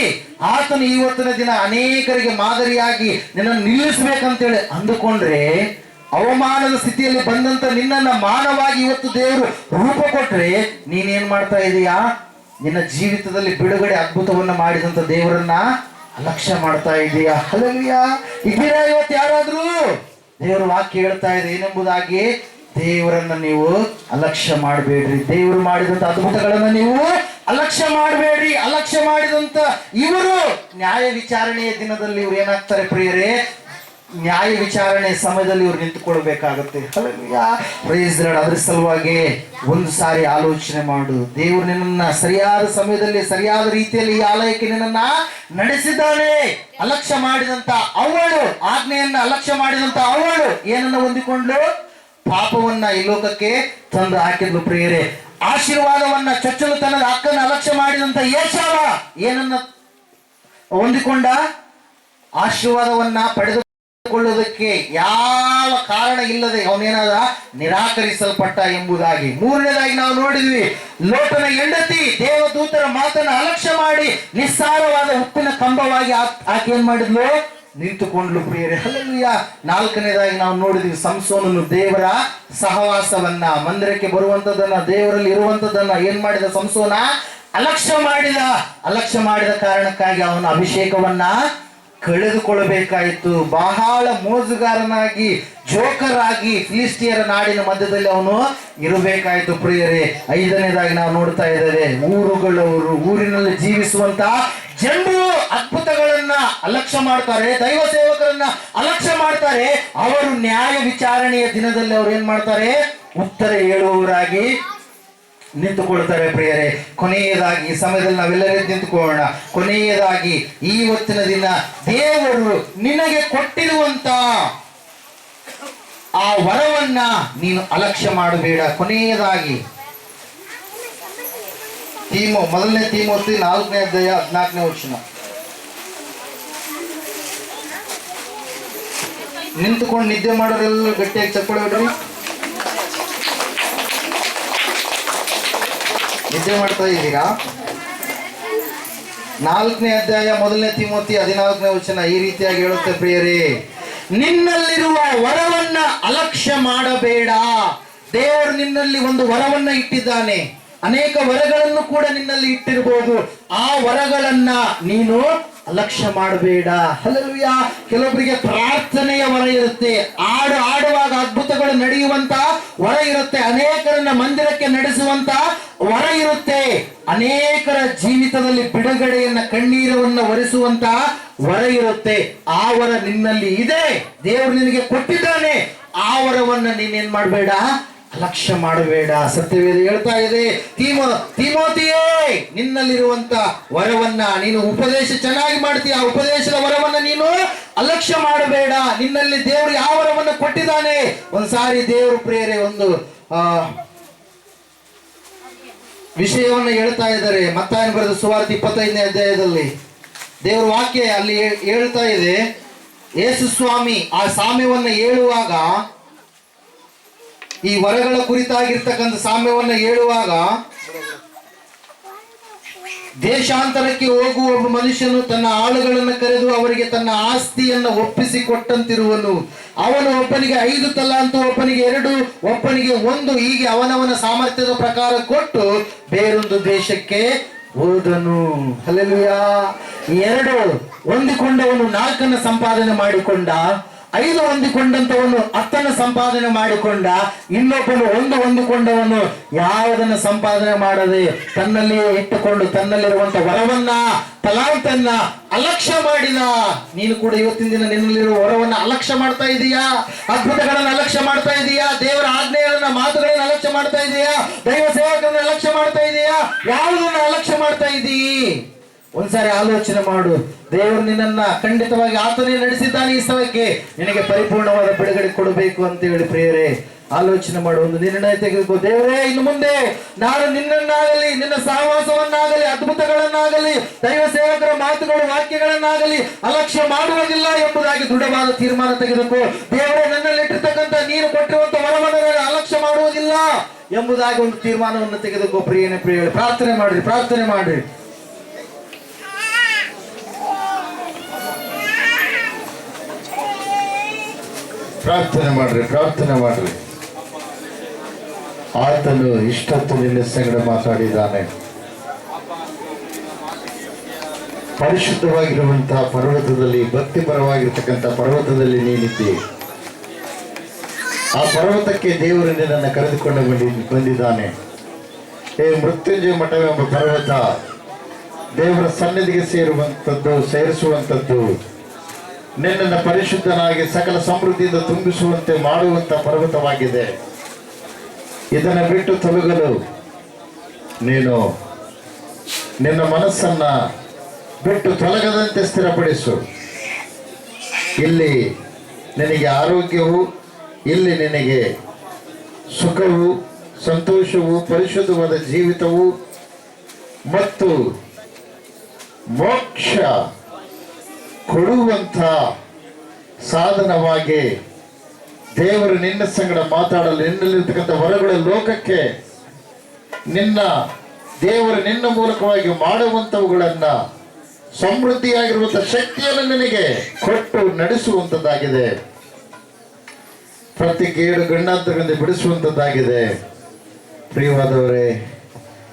ಆತನು ಇವತ್ತಿನ ದಿನ ಅನೇಕರಿಗೆ ಮಾದರಿಯಾಗಿ ನಿನ್ನನ್ನು ನಿಲ್ಲಿಸ್ಬೇಕಂತೇಳಿ ಅಂದುಕೊಂಡ್ರೆ, ಅವಮಾನದ ಸ್ಥಿತಿಯಲ್ಲಿ ಬಂದಂತ ನಿನ್ನನ್ನ ಮಾನವಾಗಿ ಇವತ್ತು ದೇವರು ರೂಪ ಕೊಟ್ರೆ ನೀನೇನ್ ಮಾಡ್ತಾ ಇದೀಯಾ? ನಿನ್ನ ಜೀವಿತದಲ್ಲಿ ಬಿಡುಗಡೆ ಅದ್ಭುತವನ್ನ ಮಾಡಿದಂತ ದೇವರನ್ನ ಅಲಕ್ಷ್ಯ ಮಾಡ್ತಾ ಇದೀಯಾ? ಹಲ್ಲೆಲೂಯಾ. ಇದ್ದೀರಾ ಇವತ್ತು ಯಾರಾದ್ರೂ? ದೇವರ ವಾಕ್ಯ ಹೇಳ್ತಾ ಇದೆ ಏನೆಂಬುದಾಗಿ, ದೇವರನ್ನ ನೀವು ಅಲಕ್ಷ್ಯ ಮಾಡಬೇಡ್ರಿ. ದೇವರು ಮಾಡಿದಂತ ಅದ್ಭುತಗಳನ್ನ ನೀವು ಅಲಕ್ಷ್ಯ ಮಾಡಬೇಡ್ರಿ. ಅಲಕ್ಷ್ಯ ಮಾಡಿದಂತ ಇವರು ನ್ಯಾಯ ವಿಚಾರಣೆಯ ದಿನದಲ್ಲಿ ಇವ್ರು ಏನಾಗ್ತಾರೆ ಪ್ರಿಯರೇ? ನ್ಯಾಯ ವಿಚಾರಣೆ ಸಮಯದಲ್ಲಿ ಇವ್ರು ನಿಂತುಕೊಳ್ಬೇಕಾಗುತ್ತೆ. ಹಲ್ಲೆಲೂಯಾ. Praise the Lord. ಅದ್ರ ಸಲುವಾಗಿ ಒಂದು ಸಾರಿ ಆಲೋಚನೆ ಮಾಡು. ದೇವರು ನಿನ್ನನ್ನ ಸರಿಯಾದ ಸಮಯದಲ್ಲಿ ಸರಿಯಾದ ರೀತಿಯಲ್ಲಿ ಈ ಆಲಯಕ್ಕೆ ನಿನ್ನನ್ನ ನಡೆಸಿದ್ದಾನೆ. ಅಲಕ್ಷ್ಯ ಮಾಡಿದಂತ ಅವಳು, ಆಜ್ಞೆಯನ್ನ ಅಲಕ್ಷ್ಯ ಮಾಡಿದಂತ ಅವಳು ಏನನ್ನ ಹೊಂದಿಕೊಂಡ್ಲು? ಪಾಪವನ್ನ ಈ ಲೋಕಕ್ಕೆ ತಂದು ಹಾಕಿದ್ಲು ಪ್ರಿಯರೇ. ಆಶೀರ್ವಾದವನ್ನ ಚೊಚ್ಚಲು ತನ್ನದ ಹಕ್ಕನ್ನು ಅಲಕ್ಷ್ಯ ಮಾಡಿದಂತ ಏಸಾವ ಏನನ್ನ ಹೊಂದಿಕೊಂಡ? ಆಶೀರ್ವಾದವನ್ನ ಪಡೆದುಕೊಳ್ಳುವುದಕ್ಕೆ ಯಾವ ಕಾರಣ ಇಲ್ಲದೆ ಅವನೇನಾದ ನಿರಾಕರಿಸಲ್ಪಟ್ಟ ಎಂಬುದಾಗಿ. 3ನೇದಾಗಿ ನಾವು ನೋಡಿದ್ವಿ, ಲೋಟನ ಹೆಂಡತಿ ದೇವದೂತರ ಮಾತನ್ನ ಅಲಕ್ಷ್ಯ ಮಾಡಿ ನಿಸ್ಸಾರವಾದ ಉಪ್ಪಿನ ಕಂಬವಾಗಿ ಆಕೆ ಏನ್ ಮಾಡಿದ್ಲು? ನಿಂತುಕೊಂಡ್ಲು ಪ್ರಿಯರೇ. ಹಲ್ಲೆಲೂಯಾ. 4ನೇದಾಗಿ ನಾವು ನೋಡಿದ್ವಿ, ಸಂಸೋನನು ದೇವರ ಸಹವಾಸವನ್ನ, ಮಂದಿರಕ್ಕೆ ಬರುವಂತದನ್ನ, ದೇವರಲ್ಲಿ ಇರುವಂತದನ್ನ ಏನ್ ಮಾಡಿದ? ಸಂಸೋನ ಅಲಕ್ಷ್ಯ ಮಾಡಿದ. ಅಲಕ್ಷ್ಯ ಮಾಡಿದ ಕಾರಣಕ್ಕಾಗಿ ಅವನ ಅಭಿಷೇಕವನ್ನ ಕಳೆದುಕೊಳ್ಳಬೇಕಾಯಿತು. ಬಹಳ ಮೋಜುಗಾರನಾಗಿ ಜೋಕರಾಗಿ ಫಿಲಿಸ್ಟಿಯರ ನಾಡಿನ ಮಧ್ಯದಲ್ಲಿ ಅವನು ಇರಬೇಕಾಯಿತು ಪ್ರಿಯರೇ. ಐದನೇದಾಗಿ ನಾವು ನೋಡ್ತಾ ಇದ್ದೇವೆ, ಊರಿನಲ್ಲಿ ಜೀವಿಸುವಂತ ಜನರು ಅದ್ಭುತಗಳನ್ನ ಅಲಕ್ಷ್ಯ ಮಾಡ್ತಾರೆ, ದೈವ ಸೇವಕರನ್ನ ಅಲಕ್ಷ್ಯ ಮಾಡ್ತಾರೆ. ಅವರು ನ್ಯಾಯ ವಿಚಾರಣೆಯ ದಿನದಲ್ಲಿ ಅವರು ಏನ್ ಮಾಡ್ತಾರೆ, ಉತ್ತರ ಹೇಳುವವರಾಗಿ ನಿಂತುಕೊಳ್ತಾರೆ ಪ್ರಿಯರೇ. ಕೊನೆಯದಾಗಿ ಈ ಸಮಯದಲ್ಲಿ ನಾವೆಲ್ಲರೂ ನಿಂತುಕೊಳ್ಳೋಣ. ಕೊನೆಯದಾಗಿ ಇವತ್ತಿನ ದಿನ ದೇವರು ನಿನಗೆ ಕೊಟ್ಟಿರುವಂತ ಆ ವರವನ್ನ ನೀನು ಅಲಕ್ಷ್ಯ ಮಾಡಬೇಡ. ಕೊನೆಯದಾಗಿ ಮೊದಲನೇ ತಿಮೋತಿ 4ನೇ ಅಧ್ಯಾಯ 14ನೇ ವಚನ. ನಿಂತುಕೊಂಡು ನಿದ್ದೆ ಮಾಡೋರೆಲ್ಲ ಗಟ್ಟಿಯಾಗಿ ಚಪ್ಪಾಳೆ ಹೊಡ್ರಿ. ನಿದ್ದೆ ಮಾಡ್ತಾ ಇದ್ದೀರಾ? 4ನೇ ಅಧ್ಯಾಯ 1ನೇ ತಿಮೋತಿ 14ನೇ ವಚನ ಈ ರೀತಿಯಾಗಿ ಹೇಳುತ್ತೆ ಪ್ರಿಯರೇ, ನಿನ್ನಲ್ಲಿರುವ ವರವನ್ನ ಅಲಕ್ಷ್ಯ ಮಾಡಬೇಡ. ದೇವರು ನಿನ್ನಲ್ಲಿ ಒಂದು ವರವನ್ನ ಇಟ್ಟಿದ್ದಾನೆ. ಅನೇಕ ವರಗಳನ್ನು ಕೂಡ ನಿನ್ನಲ್ಲಿ ಇಟ್ಟಿರಬಹುದು. ಆ ವರಗಳನ್ನ ನೀನು ಅಲಕ್ಷ್ಯ ಮಾಡಬೇಡ. ಹಲ್ಲೆಲೂಯಾ. ಕೆಲವೊಬ್ಬರಿಗೆ ಪ್ರಾರ್ಥನೆಯ ವರ ಇರುತ್ತೆ, ಆಡುವಾಗ ಅದ್ಭುತಗಳು ನಡೆಯುವಂತ ವರ ಇರುತ್ತೆ, ಅನೇಕರನ್ನ ಮಂದಿರಕ್ಕೆ ನಡೆಸುವಂತ ವರ ಇರುತ್ತೆ, ಅನೇಕರ ಜೀವಿತದಲ್ಲಿ ಬಿಡುಗಡೆಯನ್ನ ಕಣ್ಣೀರವನ್ನ ಒರೆಸುವಂತ ವರ ಇರುತ್ತೆ. ಆ ವರ ನಿನ್ನಲ್ಲಿ ಇದೆ, ದೇವರು ನಿನಗೆ ಕೊಟ್ಟಿದ್ದಾನೆ. ಆ ವರವನ್ನ ನೀನೇನ್ ಮಾಡಬೇಡ, ಅಲಕ್ಷ್ಯ ಮಾಡಬೇಡ. ಸತ್ಯವೇದ ಹೇಳ್ತಾ ಇದೆ, ತಿಮೋತಿಯೇ, ನಿನ್ನಲ್ಲಿರುವಂತ ವರವನ್ನ ನೀನು ಉಪದೇಶ ಚೆನ್ನಾಗಿ ಮಾಡ್ತೀಯ, ಆ ಉಪದೇಶದ ವರವನ್ನ ನೀನು ಅಲಕ್ಷ್ಯ ಮಾಡಬೇಡ. ನಿನ್ನಲ್ಲಿ ದೇವರು ಯಾವ ವರವನ್ನ ಕೊಟ್ಟಿದ್ದಾನೆ. ಒಂದ್ಸಾರಿ ದೇವರು ಪ್ರಿಯರೇ ಒಂದು ವಿಷಯವನ್ನ ಹೇಳ್ತಾ ಇದ್ದಾರೆ. ಮತ್ತಾಯನ ಬರೆದ ಸುವಾರ್ತೆ 25ನೇ ಅಧ್ಯಾಯದಲ್ಲಿ ದೇವರ ವಾಕ್ಯ ಅಲ್ಲಿ ಹೇಳ್ತಾ ಇದೆ. ಯೇಸು ಸ್ವಾಮಿ ಆ ಸಾಮ್ಯವನ್ನ ಹೇಳುವಾಗ, ಈ ವರಗಳ ಕುರಿತಾಗಿರ್ತಕ್ಕಂಥ ಸಾಮ್ಯವನ್ನ ಹೇಳುವಾಗ, ದೇಶಾಂತರಕ್ಕೆ ಹೋಗುವ ಒಬ್ಬ ಮನುಷ್ಯನು ತನ್ನ ಆಳುಗಳನ್ನು ಕರೆದು ಅವರಿಗೆ ತನ್ನ ಆಸ್ತಿಯನ್ನು ಒಪ್ಪಿಸಿಕೊಟ್ಟಂತಿರುವನು. ಅವನು ಒಬ್ಬನಿಗೆ 5 ತಲಾಂತು, ಒಬ್ಬನಿಗೆ 2, ಒಬ್ಬನಿಗೆ 1, ಹೀಗೆ ಅವನವನ ಸಾಮರ್ಥ್ಯದ ಪ್ರಕಾರ ಕೊಟ್ಟು ಬೇರೊಂದು ದೇಶಕ್ಕೆ ಹೋದನು. ಹಲ್ಲೆಲೂಯಾ. 2 ಹೊಂದಿಕೊಂಡವನು 4 ಸಂಪಾದನೆ ಮಾಡಿಕೊಂಡ, 5 ಹೊಂದಿಕೊಂಡಂತವನು 10 ಸಂಪಾದನೆ ಮಾಡಿಕೊಂಡ, ಇನ್ನೊಬ್ಬನು 1 ಹೊಂದಿಕೊಂಡವನು ಯಾವುದನ್ನು ಸಂಪಾದನೆ ಮಾಡದೆ ತನ್ನಲ್ಲಿಯೇ ಇಟ್ಟುಕೊಂಡು ತನ್ನಲ್ಲಿರುವಂತ ವರವನ್ನ, ತಲಾಂತನ್ನ ಅಲಕ್ಷ್ಯ ಮಾಡಿದ. ನೀನು ಕೂಡ ಇವತ್ತಿನ ದಿನ ನಿನ್ನಲ್ಲಿರುವ ವರವನ್ನ ಅಲಕ್ಷ್ಯ ಮಾಡ್ತಾ ಇದೀಯಾ? ಅದ್ಭುತಗಳನ್ನ ಅಲಕ್ಷ್ಯ ಮಾಡ್ತಾ ಇದೀಯಾ? ದೇವರ ಆಜ್ಞೆಗಳನ್ನ, ಮಾತುಗಳನ್ನ ಅಲಕ್ಷ್ಯ ಮಾಡ್ತಾ ಇದೀಯಾ? ದೈವ ಸೇವಕರನ್ನ ಅಲಕ್ಷ್ಯ ಮಾಡ್ತಾ ಇದೀಯಾ? ಯಾವುದನ್ನ ಅಲಕ್ಷ್ಯ ಮಾಡ್ತಾ ಇದೀ? ಒಂದ್ಸಾರಿ ಆಲೋಚನೆ ಮಾಡು. ದೇವರು ನಿನ್ನನ್ನ ಖಂಡಿತವಾಗಿ ಆತನೇ ನಡೆಸಿದ್ದಾನೆ. ಈ ಸ್ಥಳಕ್ಕೆ ನಿನಗೆ ಪರಿಪೂರ್ಣವಾದ ಬಿಡುಗಡೆ ಕೊಡಬೇಕು ಅಂತ ಹೇಳಿ ಪ್ರಿಯರೇ ಆಲೋಚನೆ ಮಾಡು. ಒಂದು ನಿರ್ಣಯ ತೆಗೆದುಕೋ. ದೇವರೇ, ಇನ್ನು ಮುಂದೆ ನಾನು ನಿನ್ನನ್ನಾಗಲಿ, ನಿನ್ನ ಸಹವಾಸವನ್ನಾಗಲಿ, ಅದ್ಭುತಗಳನ್ನಾಗಲಿ, ದೈವ ಸೇವಕರ ಮಾತುಗಳು, ವಾಕ್ಯಗಳನ್ನಾಗಲಿ ಅಲಕ್ಷ್ಯ ಮಾಡುವುದಿಲ್ಲ ಎಂಬುದಾಗಿ ದೃಢವಾದ ತೀರ್ಮಾನ ತೆಗೆದುಕೋ. ದೇವರೇ, ನನ್ನಲ್ಲಿಟ್ಟಿರ್ತಕ್ಕಂಥ ನೀನು ಕೊಟ್ಟಿರುವಂತ ವರವನ್ನು ಅಲಕ್ಷ್ಯ ಮಾಡುವುದಿಲ್ಲ ಎಂಬುದಾಗಿ ಒಂದು ತೀರ್ಮಾನವನ್ನು ತೆಗೆದುಕೋ. ಪ್ರಿಯನೇ ಪ್ರಿಯ, ಪ್ರಾರ್ಥನೆ ಮಾಡ್ರಿ, ಪ್ರಾರ್ಥನೆ ಮಾಡ್ರಿ. ಪ್ರಾರ್ಥನೆ ಮಾಡ್ರಿ, ಪ್ರಾರ್ಥನೆ ಮಾಡ್ರಿ. ಆತನು ಇಷ್ಟೊತ್ತು ನಿನ್ನ ಸಂಗಡ ಮಾತಾಡಿದ್ದಾನೆ. ಪರಿಶುದ್ಧವಾಗಿರುವಂತಹ ಪರ್ವತದಲ್ಲಿ, ಭಕ್ತಿಪರವಾಗಿರ್ತಕ್ಕಂಥ ಪರ್ವತದಲ್ಲಿ ನೀನಿದ್ದಿ. ಆ ಪರ್ವತಕ್ಕೆ ದೇವರು ನಿನ್ನನ್ನು ಕರೆದುಕೊಂಡು ಬಂದಿದ್ದಾನೆ. ಮೃತ್ಯುಂಜಯ ಮಠವೆಂಬ ಪರ್ವತ ದೇವರ ಸನ್ನಿಧಿಗೆ ಸೇರಿಸುವಂಥದ್ದು, ನಿನ್ನನ್ನು ಪರಿಶುದ್ಧನಾಗಿ ಸಕಲ ಸಮೃದ್ಧಿಯಿಂದ ತುಂಬಿಸುವಂತೆ ಮಾಡುವಂತ ಪರ್ವತವಾಗಿದೆ. ಇದನ್ನು ಬಿಟ್ಟು ತೊಲಗಲು ನೀನು ನಿನ್ನ ಮನಸ್ಸನ್ನ ಬಿಟ್ಟು ತೊಲಗದಂತೆ ಸ್ಥಿರಪಡಿಸು. ಇಲ್ಲಿ ನಿನಗೆ ಆರೋಗ್ಯವು, ಇಲ್ಲಿ ನಿನಗೆ ಸುಖವು, ಸಂತೋಷವು, ಪರಿಶುದ್ಧವಾದ ಜೀವಿತವು ಮತ್ತು ಮೋಕ್ಷ ಕೊಡುವಂಥ ಸಾಧನವಾಗಿ ದೇವರು ನಿನ್ನ ಸಂಗಡ ಮಾತಾಡಲು, ನಿನ್ನಲ್ಲಿರ್ತಕ್ಕಂಥ ವರಗಳ ಲೋಕಕ್ಕೆ ದೇವರು ನಿನ್ನ ಮೂಲಕವಾಗಿ ಮಾಡುವಂಥವುಗಳನ್ನ, ಸಮೃದ್ಧಿಯಾಗಿರುವಂಥ ಶಕ್ತಿಯನ್ನು ನಿನಗೆ ಕೊಟ್ಟು ನಡೆಸುವಂಥದ್ದಾಗಿದೆ. ಪ್ರತಿ ಕೇಡು ಗಂಡಾಂತರಗಳಿಂದ ಬಿಡಿಸುವಂಥದ್ದಾಗಿದೆ. ಪ್ರಿಯವಾದವರೇ,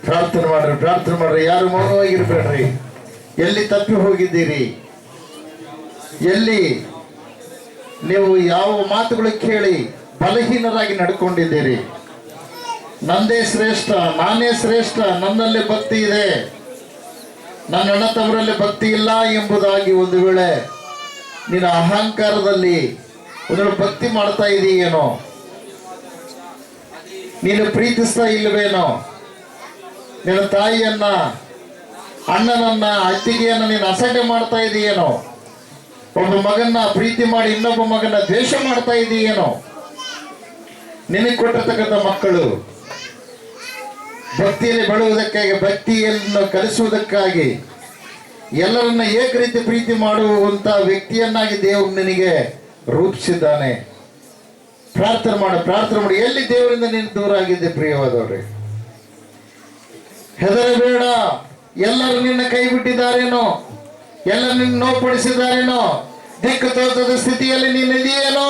ಪ್ರಾರ್ಥನೆ ಮಾಡ್ರಿ, ಪ್ರಾರ್ಥನೆ ಮಾಡ್ರಿ. ಯಾರು ಮೌನವಾಗಿರ್ಬೇಡ್ರಿ. ಎಲ್ಲಿ ತಪ್ಪಿ ಹೋಗಿದ್ದೀರಿ? ಎಲ್ಲಿ ನೀವು ಯಾವ ಮಾತುಗಳು ಕೇಳಿ ಬಲಹೀನರಾಗಿ ನಡ್ಕೊಂಡಿದ್ದೀರಿ. ನಂದೇ ಶ್ರೇಷ್ಠ, ನಾನೇ ಶ್ರೇಷ್ಠ, ನನ್ನಲ್ಲಿ ಭಕ್ತಿ ಇದೆ, ನನ್ನ ಅಣ್ಣ ತಮ್ಮರಲ್ಲಿ ಭಕ್ತಿ ಇಲ್ಲ ಎಂಬುದಾಗಿ ಒಂದು ವೇಳೆ ನಿನ್ನ ಅಹಂಕಾರದಲ್ಲಿ ಒಂದು ವೇಳೆ ಭಕ್ತಿ ಮಾಡ್ತಾ ಇದೀಯೇನೋ, ನೀನು ಪ್ರೀತಿಸ್ತಾ ಇಲ್ವೇನೋ, ನಿನ್ನ ತಾಯಿಯನ್ನ, ಅಣ್ಣನನ್ನ, ಅತ್ತಿಗೆಯನ್ನ ನೀನು ಅಸಡ್ಡೆ ಮಾಡ್ತಾ ಇದೀಯೇನೋ, ಒಬ್ಬ ಮಗನ್ನ ಪ್ರೀತಿ ಮಾಡಿ ಇನ್ನೊಬ್ಬ ಮಗನ್ನ ದ್ವೇಷ ಮಾಡ್ತಾ ಇದೀಯೇನೋ. ನಿನಗೆ ಕೊಟ್ಟಿರ್ತಕ್ಕಂಥ ಮಕ್ಕಳು ಭಕ್ತಿಯಲ್ಲಿ ಬೆಳುವುದಕ್ಕಾಗಿ, ಭಕ್ತಿಯನ್ನು ಕಲಿಸುವುದಕ್ಕಾಗಿ, ಎಲ್ಲರನ್ನ ಏಕ ರೀತಿ ಪ್ರೀತಿ ಮಾಡುವಂತ ವ್ಯಕ್ತಿಯನ್ನಾಗಿ ದೇವರು ನಿನಗೆ ರೂಪಿಸಿದ್ದಾನೆ. ಪ್ರಾರ್ಥನೆ ಮಾಡಿ. ಎಲ್ಲಿ ದೇವರಿಂದ ನೀನು ದೂರ ಆಗಿದ್ದೆ ಪ್ರಿಯವಾದವ್ರೆ? ಹೆದರಬೇಡ. ಎಲ್ಲರೂ ನಿನ್ನ ಕೈ ಬಿಟ್ಟಿದ್ದಾರೇನೋ, ಎಲ್ಲ ನಿನ್ನ ನೋವುಪಡಿಸಿದ್ದಾರೇನೋ, ದಿಕ್ಕು ತೋಚದ ಸ್ಥಿತಿಯಲ್ಲಿ ನೀನು ಇದೆಯೇನೋ.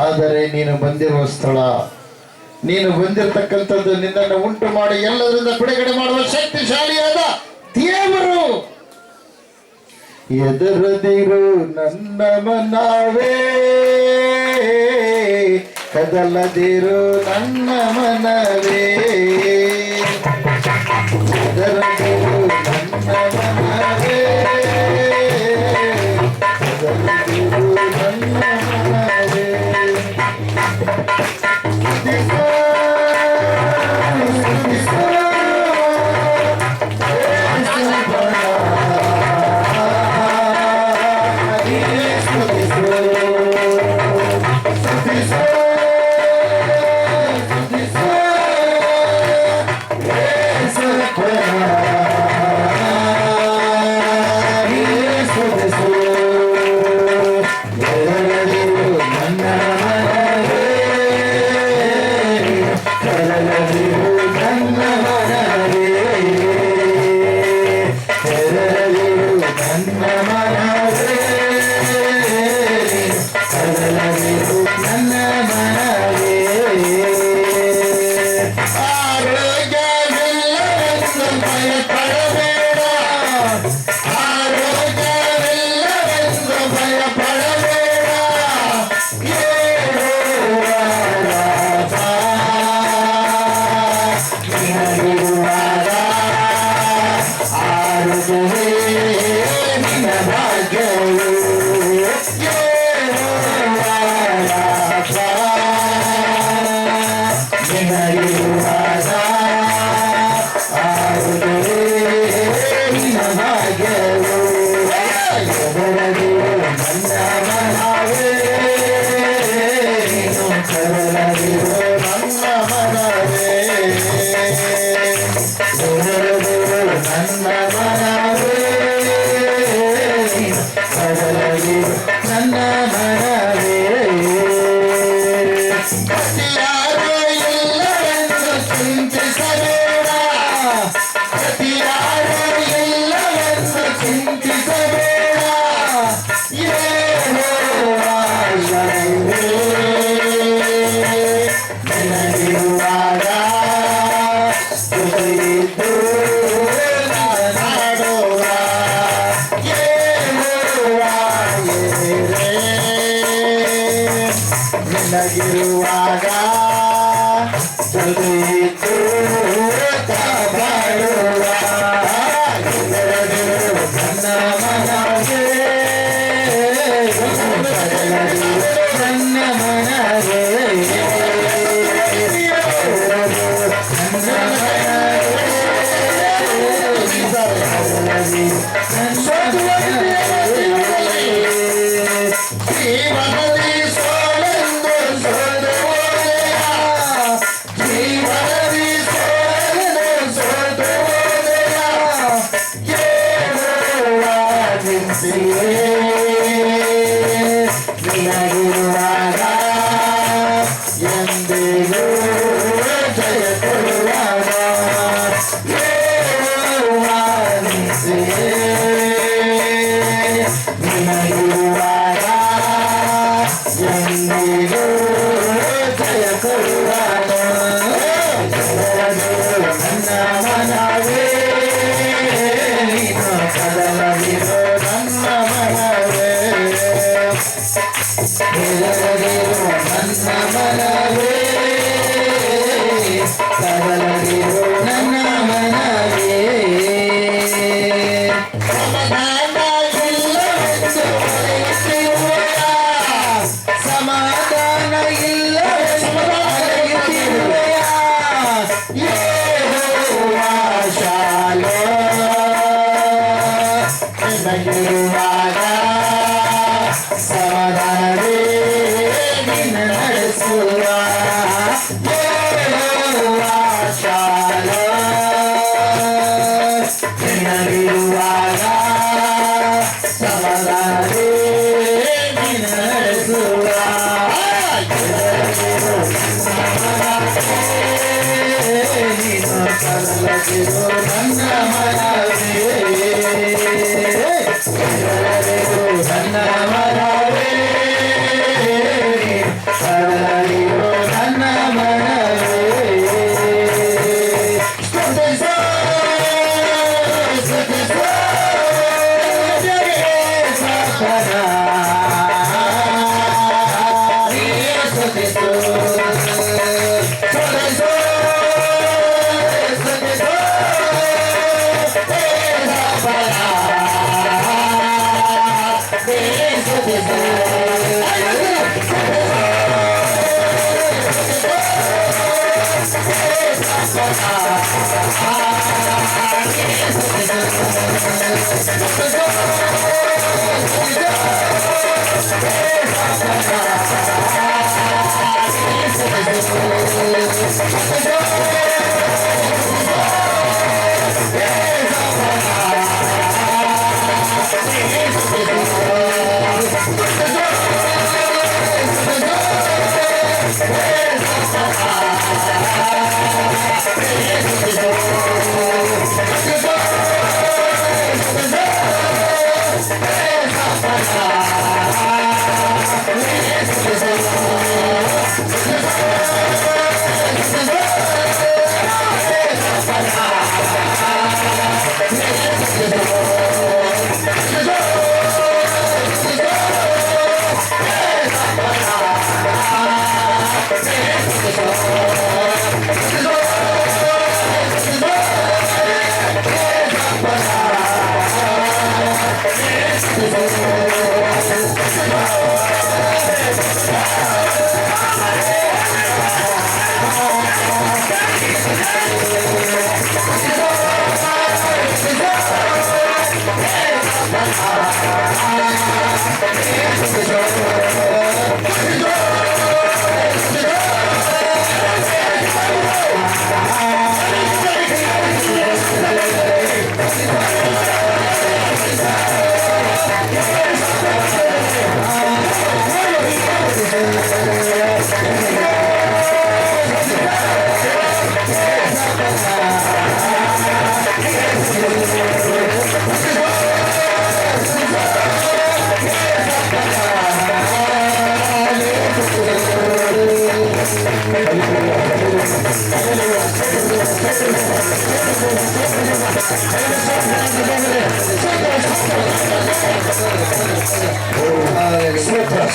ಆದರೆ ನೀನು ಬಂದಿರುವ ಸ್ಥಳ, ನೀನು ಬಂದಿರತಕ್ಕಂಥದ್ದು ನಿನ್ನನ್ನು ಉಂಟು ಮಾಡಿ ಎಲ್ಲದರಿಂದ ಬಿಡುಗಡೆ ಮಾಡುವ ಶಕ್ತಿಶಾಲಿಯಾದ ದೇವರು. ಎದುರದಿರು ನನ್ನ ಮನವೇ, ಕದಲದಿರು ನನ್ನ ಮನವೇ, ಎದುರದಿರು ನನ್ನ ಮನವೇ, ಕದಲದಿರು ನನ್ನ ಮನವೇ. ನಿನಗಿರುವಾಗ ಜೊತೆಯಿದ್ದು ಕಾಪಾಡುವ ನನ್ನ ಮನವೇ, ನನ್ನ ಮನವೇ, ನಿನಗಿರುವಾಗ ಎಂದಿಗೂ ಜಯ ಕೊಡುವಾಗ ನಿನಗಿರುವಾಗ ಎಂದಿಗೂ ಜಯ ಕೊಡುವಾಗ ನನ್ನ ಮನವೇ, ನೀನು ಕದಲದಿರೋ ನನ್ನ ಮನವೇ. ಮನವೇ ಕದಲದಿರು ನನ್ನ ಮನವೇ ಸಮಾಧಾನ ಇಲ್ಲವೆಂದು ಅಲೆಯುತ್ತಿರುವೆಯ ಸಮಾಧಾನ ಇಲ್ಲವೆಂದು ಅಲೆಯುತ್ತಿರುವೆಯ ಯೆಹೋವಾ ಶಾಲೋಮ್ ನಿನ್ನಗಿರುವಾಗ ಸಮಾಧಾನವೇ ನಿನ್ನ ನಡೆಸುವ ಯೆಹೋವಾ ಶಾಲೋಮ್ ನಿನ್ನಗಿರುವಾಗ ಸಮಾಧಾನವೇ ನಿನ್ನ ನಡೆಸುವ ನೀನು ಕದಲದಿರು ನನ್ನ ಮನವೇ ನನ್ನ ಮನವೇ ಕದಲದಿರು ನನ್ನ ಮನವೇ ಸ್ತುತಿಸೋ ಸ್ತುತಿಸೋ ಜಗೇಶನ ಸ್ತುತಿಸೋ ಸ್ತುತಿಸೋ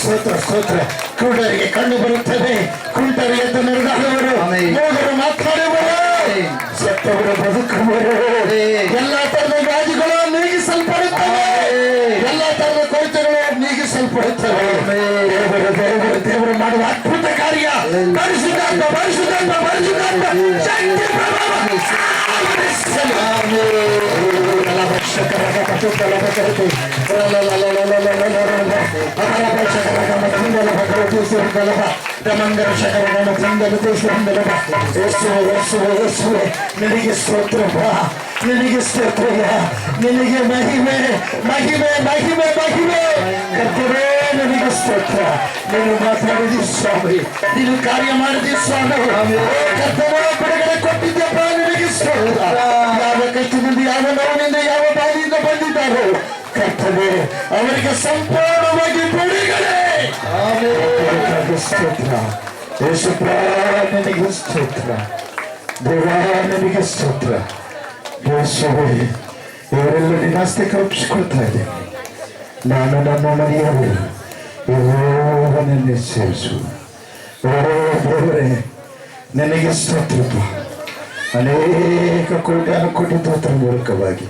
ಸ್ತೋತ್ರ ಸ್ತೋತ್ರ ಕುರುಡರಿಗೆ ಕಣ್ಣು ಬರುತ್ತದೆ, ಕುಂಟರಿಗೆ ಎದ್ದು ನಡೆದವರು, ಮೂಗರು ಮಾತಾಡುವರು, ಸತ್ತವರು ಬದುಕುವರು, ಎಲ್ಲಾ ತರದ ವ್ಯಾಧಿಗಳು ನೀಗಿಸಲ್ಪಡುತ್ತವೆ, ಎಲ್ಲಾ ತರದ ಕೊರತೆಗಳು ನೀಗಿಸಲ್ಪಡುತ್ತವೆ. ದೇವರು ದೇವರು ದೇವರು ಮಾಡುವ ಅದ್ಭುತ ಕಾರ್ಯ ಪರಿಶುದ್ಧಾತ್ಮ ಪರಿಶುದ್ಧಾತ್ಮ ಪರಿಶುದ್ಧಾತ್ಮ ಶಕ್ತಿ ಪ್ರಭಾವ ನಿನಗೆ ಸ್ತೋತ್ರಪ್ಪ, ನಿನಗೆ ಸ್ತೋತ್ರಯ್ಯ, ನಿನಗೆ ಮಹಿಮೆ ಮಹಿಮೆ ಮಹಿಮೆ ಮಹಿಮೆ. ಕರ್ತನೇ ನಿನಗೆ ಸ್ತೋತ್ರ. ನೀನು ಮಾತಾಡಿದಿ ಸ್ವಾಮಿ, ನೀನು ಕಾರ್ಯ ಮಾಡಿದಿ ಸ್ವಾಮಿ. ಕರ್ತನೇ ಬಿಡುಗಡೆ ಕೊಟ್ಟಿದ್ದಪ್ಪ, ನಿನಗೆ ಸ್ತೋತ್ರ. ಯಾವ ಕಷ್ಟದಿಂದ, ಯಾವ ನೋವಿನಿಂದ, ಯಾವ ಬಾಧೆಯಿಂದ ಬಂದಿದ್ದಾರೋ ಕರ್ತನೇ ಅವರಿಗೆ ಸಂಪೂರ್ಣವಾಗಿ ಬಿಡುಗಡೆ. ಸ್ತೋತ್ರ ಯೇಸುಪ್ರ, ನಿನಗೆ ಸ್ತೋತ್ರ. ದೇವ ನಿನಗೆ ಸ್ತೋತ್ರ. ಯೇಸುವೇ, ಇವರೆಲ್ಲ ನಿನ್ನಾಸ್ತಿಕ ಒಪ್ಪಿಸಿಕೊಳ್ತಾ ಇದ್ದೇನೆ. ನಾನು ನನ್ನ ಮನೆಯವರು ಯೆಹೋವನನ್ನೇ ಸೇರಿಸು. ಓ ದೇವರೇ, ನನಗೆ ಸ್ತೋತ್ರಪ್ಪ. ಅನೇಕ ಕೋಟಿ ಸ್ತೋತ್ರ ಮೂಲಕವಾಗಿ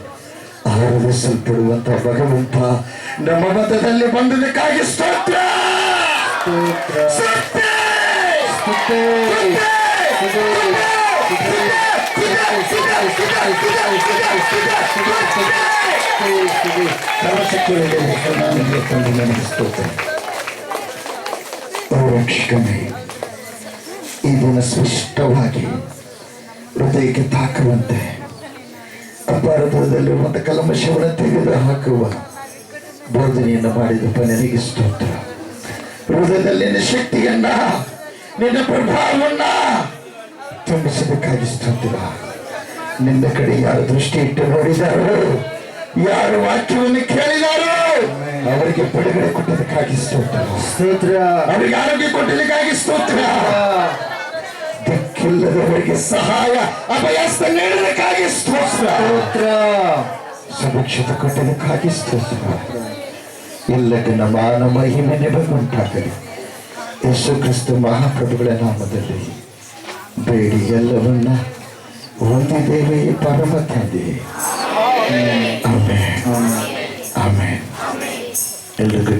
ಆರಾಧಿಸಲ್ಪಡುವಂತ ಭಗವಂತ ನಮ್ಮ ಮಧ್ಯದಲ್ಲಿ ಬಂದದಕ್ಕಾಗಿ ಸ್ತೋತ್ರ. ರಕ್ಷಕನೇ, ಇದನ್ನು ಸ್ಪಷ್ಟವಾಗಿ ಹೃದಯಕ್ಕೆ ತಾಕುವಂತೆ ಅಪಾರದಲ್ಲಿರುವಂಥ ಕಲ್ಮಶವನ್ನು ತೆಗೆದು ಹಾಕುವ ಬೋಧನೆಯನ್ನು ಮಾಡಿದಪ್ಪ, ನನಗೆ ಸ್ತೋತ್ರ. ಹೃದಯದಲ್ಲಿ ನಿನ್ನ ಶಕ್ತಿಯನ್ನ, ನಿನ್ನ ಪ್ರಭಾವವನ್ನ ತುಂಬಿಸಬೇಕಾಗಿ ಸ್ತೋತ್ರ. ನಿನ್ನ ಕಡೆ ಯಾರು ದೃಷ್ಟಿ ಇಟ್ಟು ನೋಡಿದಾರೋ, ಯಾರು ವಾಕ್ಯವನ್ನು ಕೇಳಿದಾರೋ ಅವರಿಗೆ ಬಿಡುಗಡೆ ಕೊಟ್ಟದಕ್ಕಾಗಿ ಸ್ತೋತ್ರ. ಅವರಿಗೆ ಆರೋಗ್ಯ ಕೊಟ್ಟದಕ್ಕಾಗಿ ಸ್ತೋತ್ರ. ದಿಕ್ಕಿಲ್ಲದವರಿಗೆ ಸಹಾಯ ಅಭಯಸ್ಥ ನೀಡದಕ್ಕಾಗಿ ಸ್ತೋತ್ರ. ಸುರಕ್ಷತೆ ಕೊಟ್ಟದಕ್ಕಾಗಿ ಸ್ತೋತ್ರ. ಎಲ್ಲಕ್ಕೆ ಮಾನ ಮಹಿಮೆ ನಿಮಗುಂಟಾಗಲಿ. ಯೇಸು ಕ್ರಿಸ್ತ ಮಹಾಪ್ರಭುಗಳ ನಾಮದಲ್ಲಿ ಬೇಡಿ ಎಲ್ಲವನ್ನ ಹೊಂದಿದ್ದೇವೆ ಈ ಪರಮ ತಂದೆ. ಆಮೆನ್. ಆಮೆನ್. ಎಲ್ಲರಿಗೂ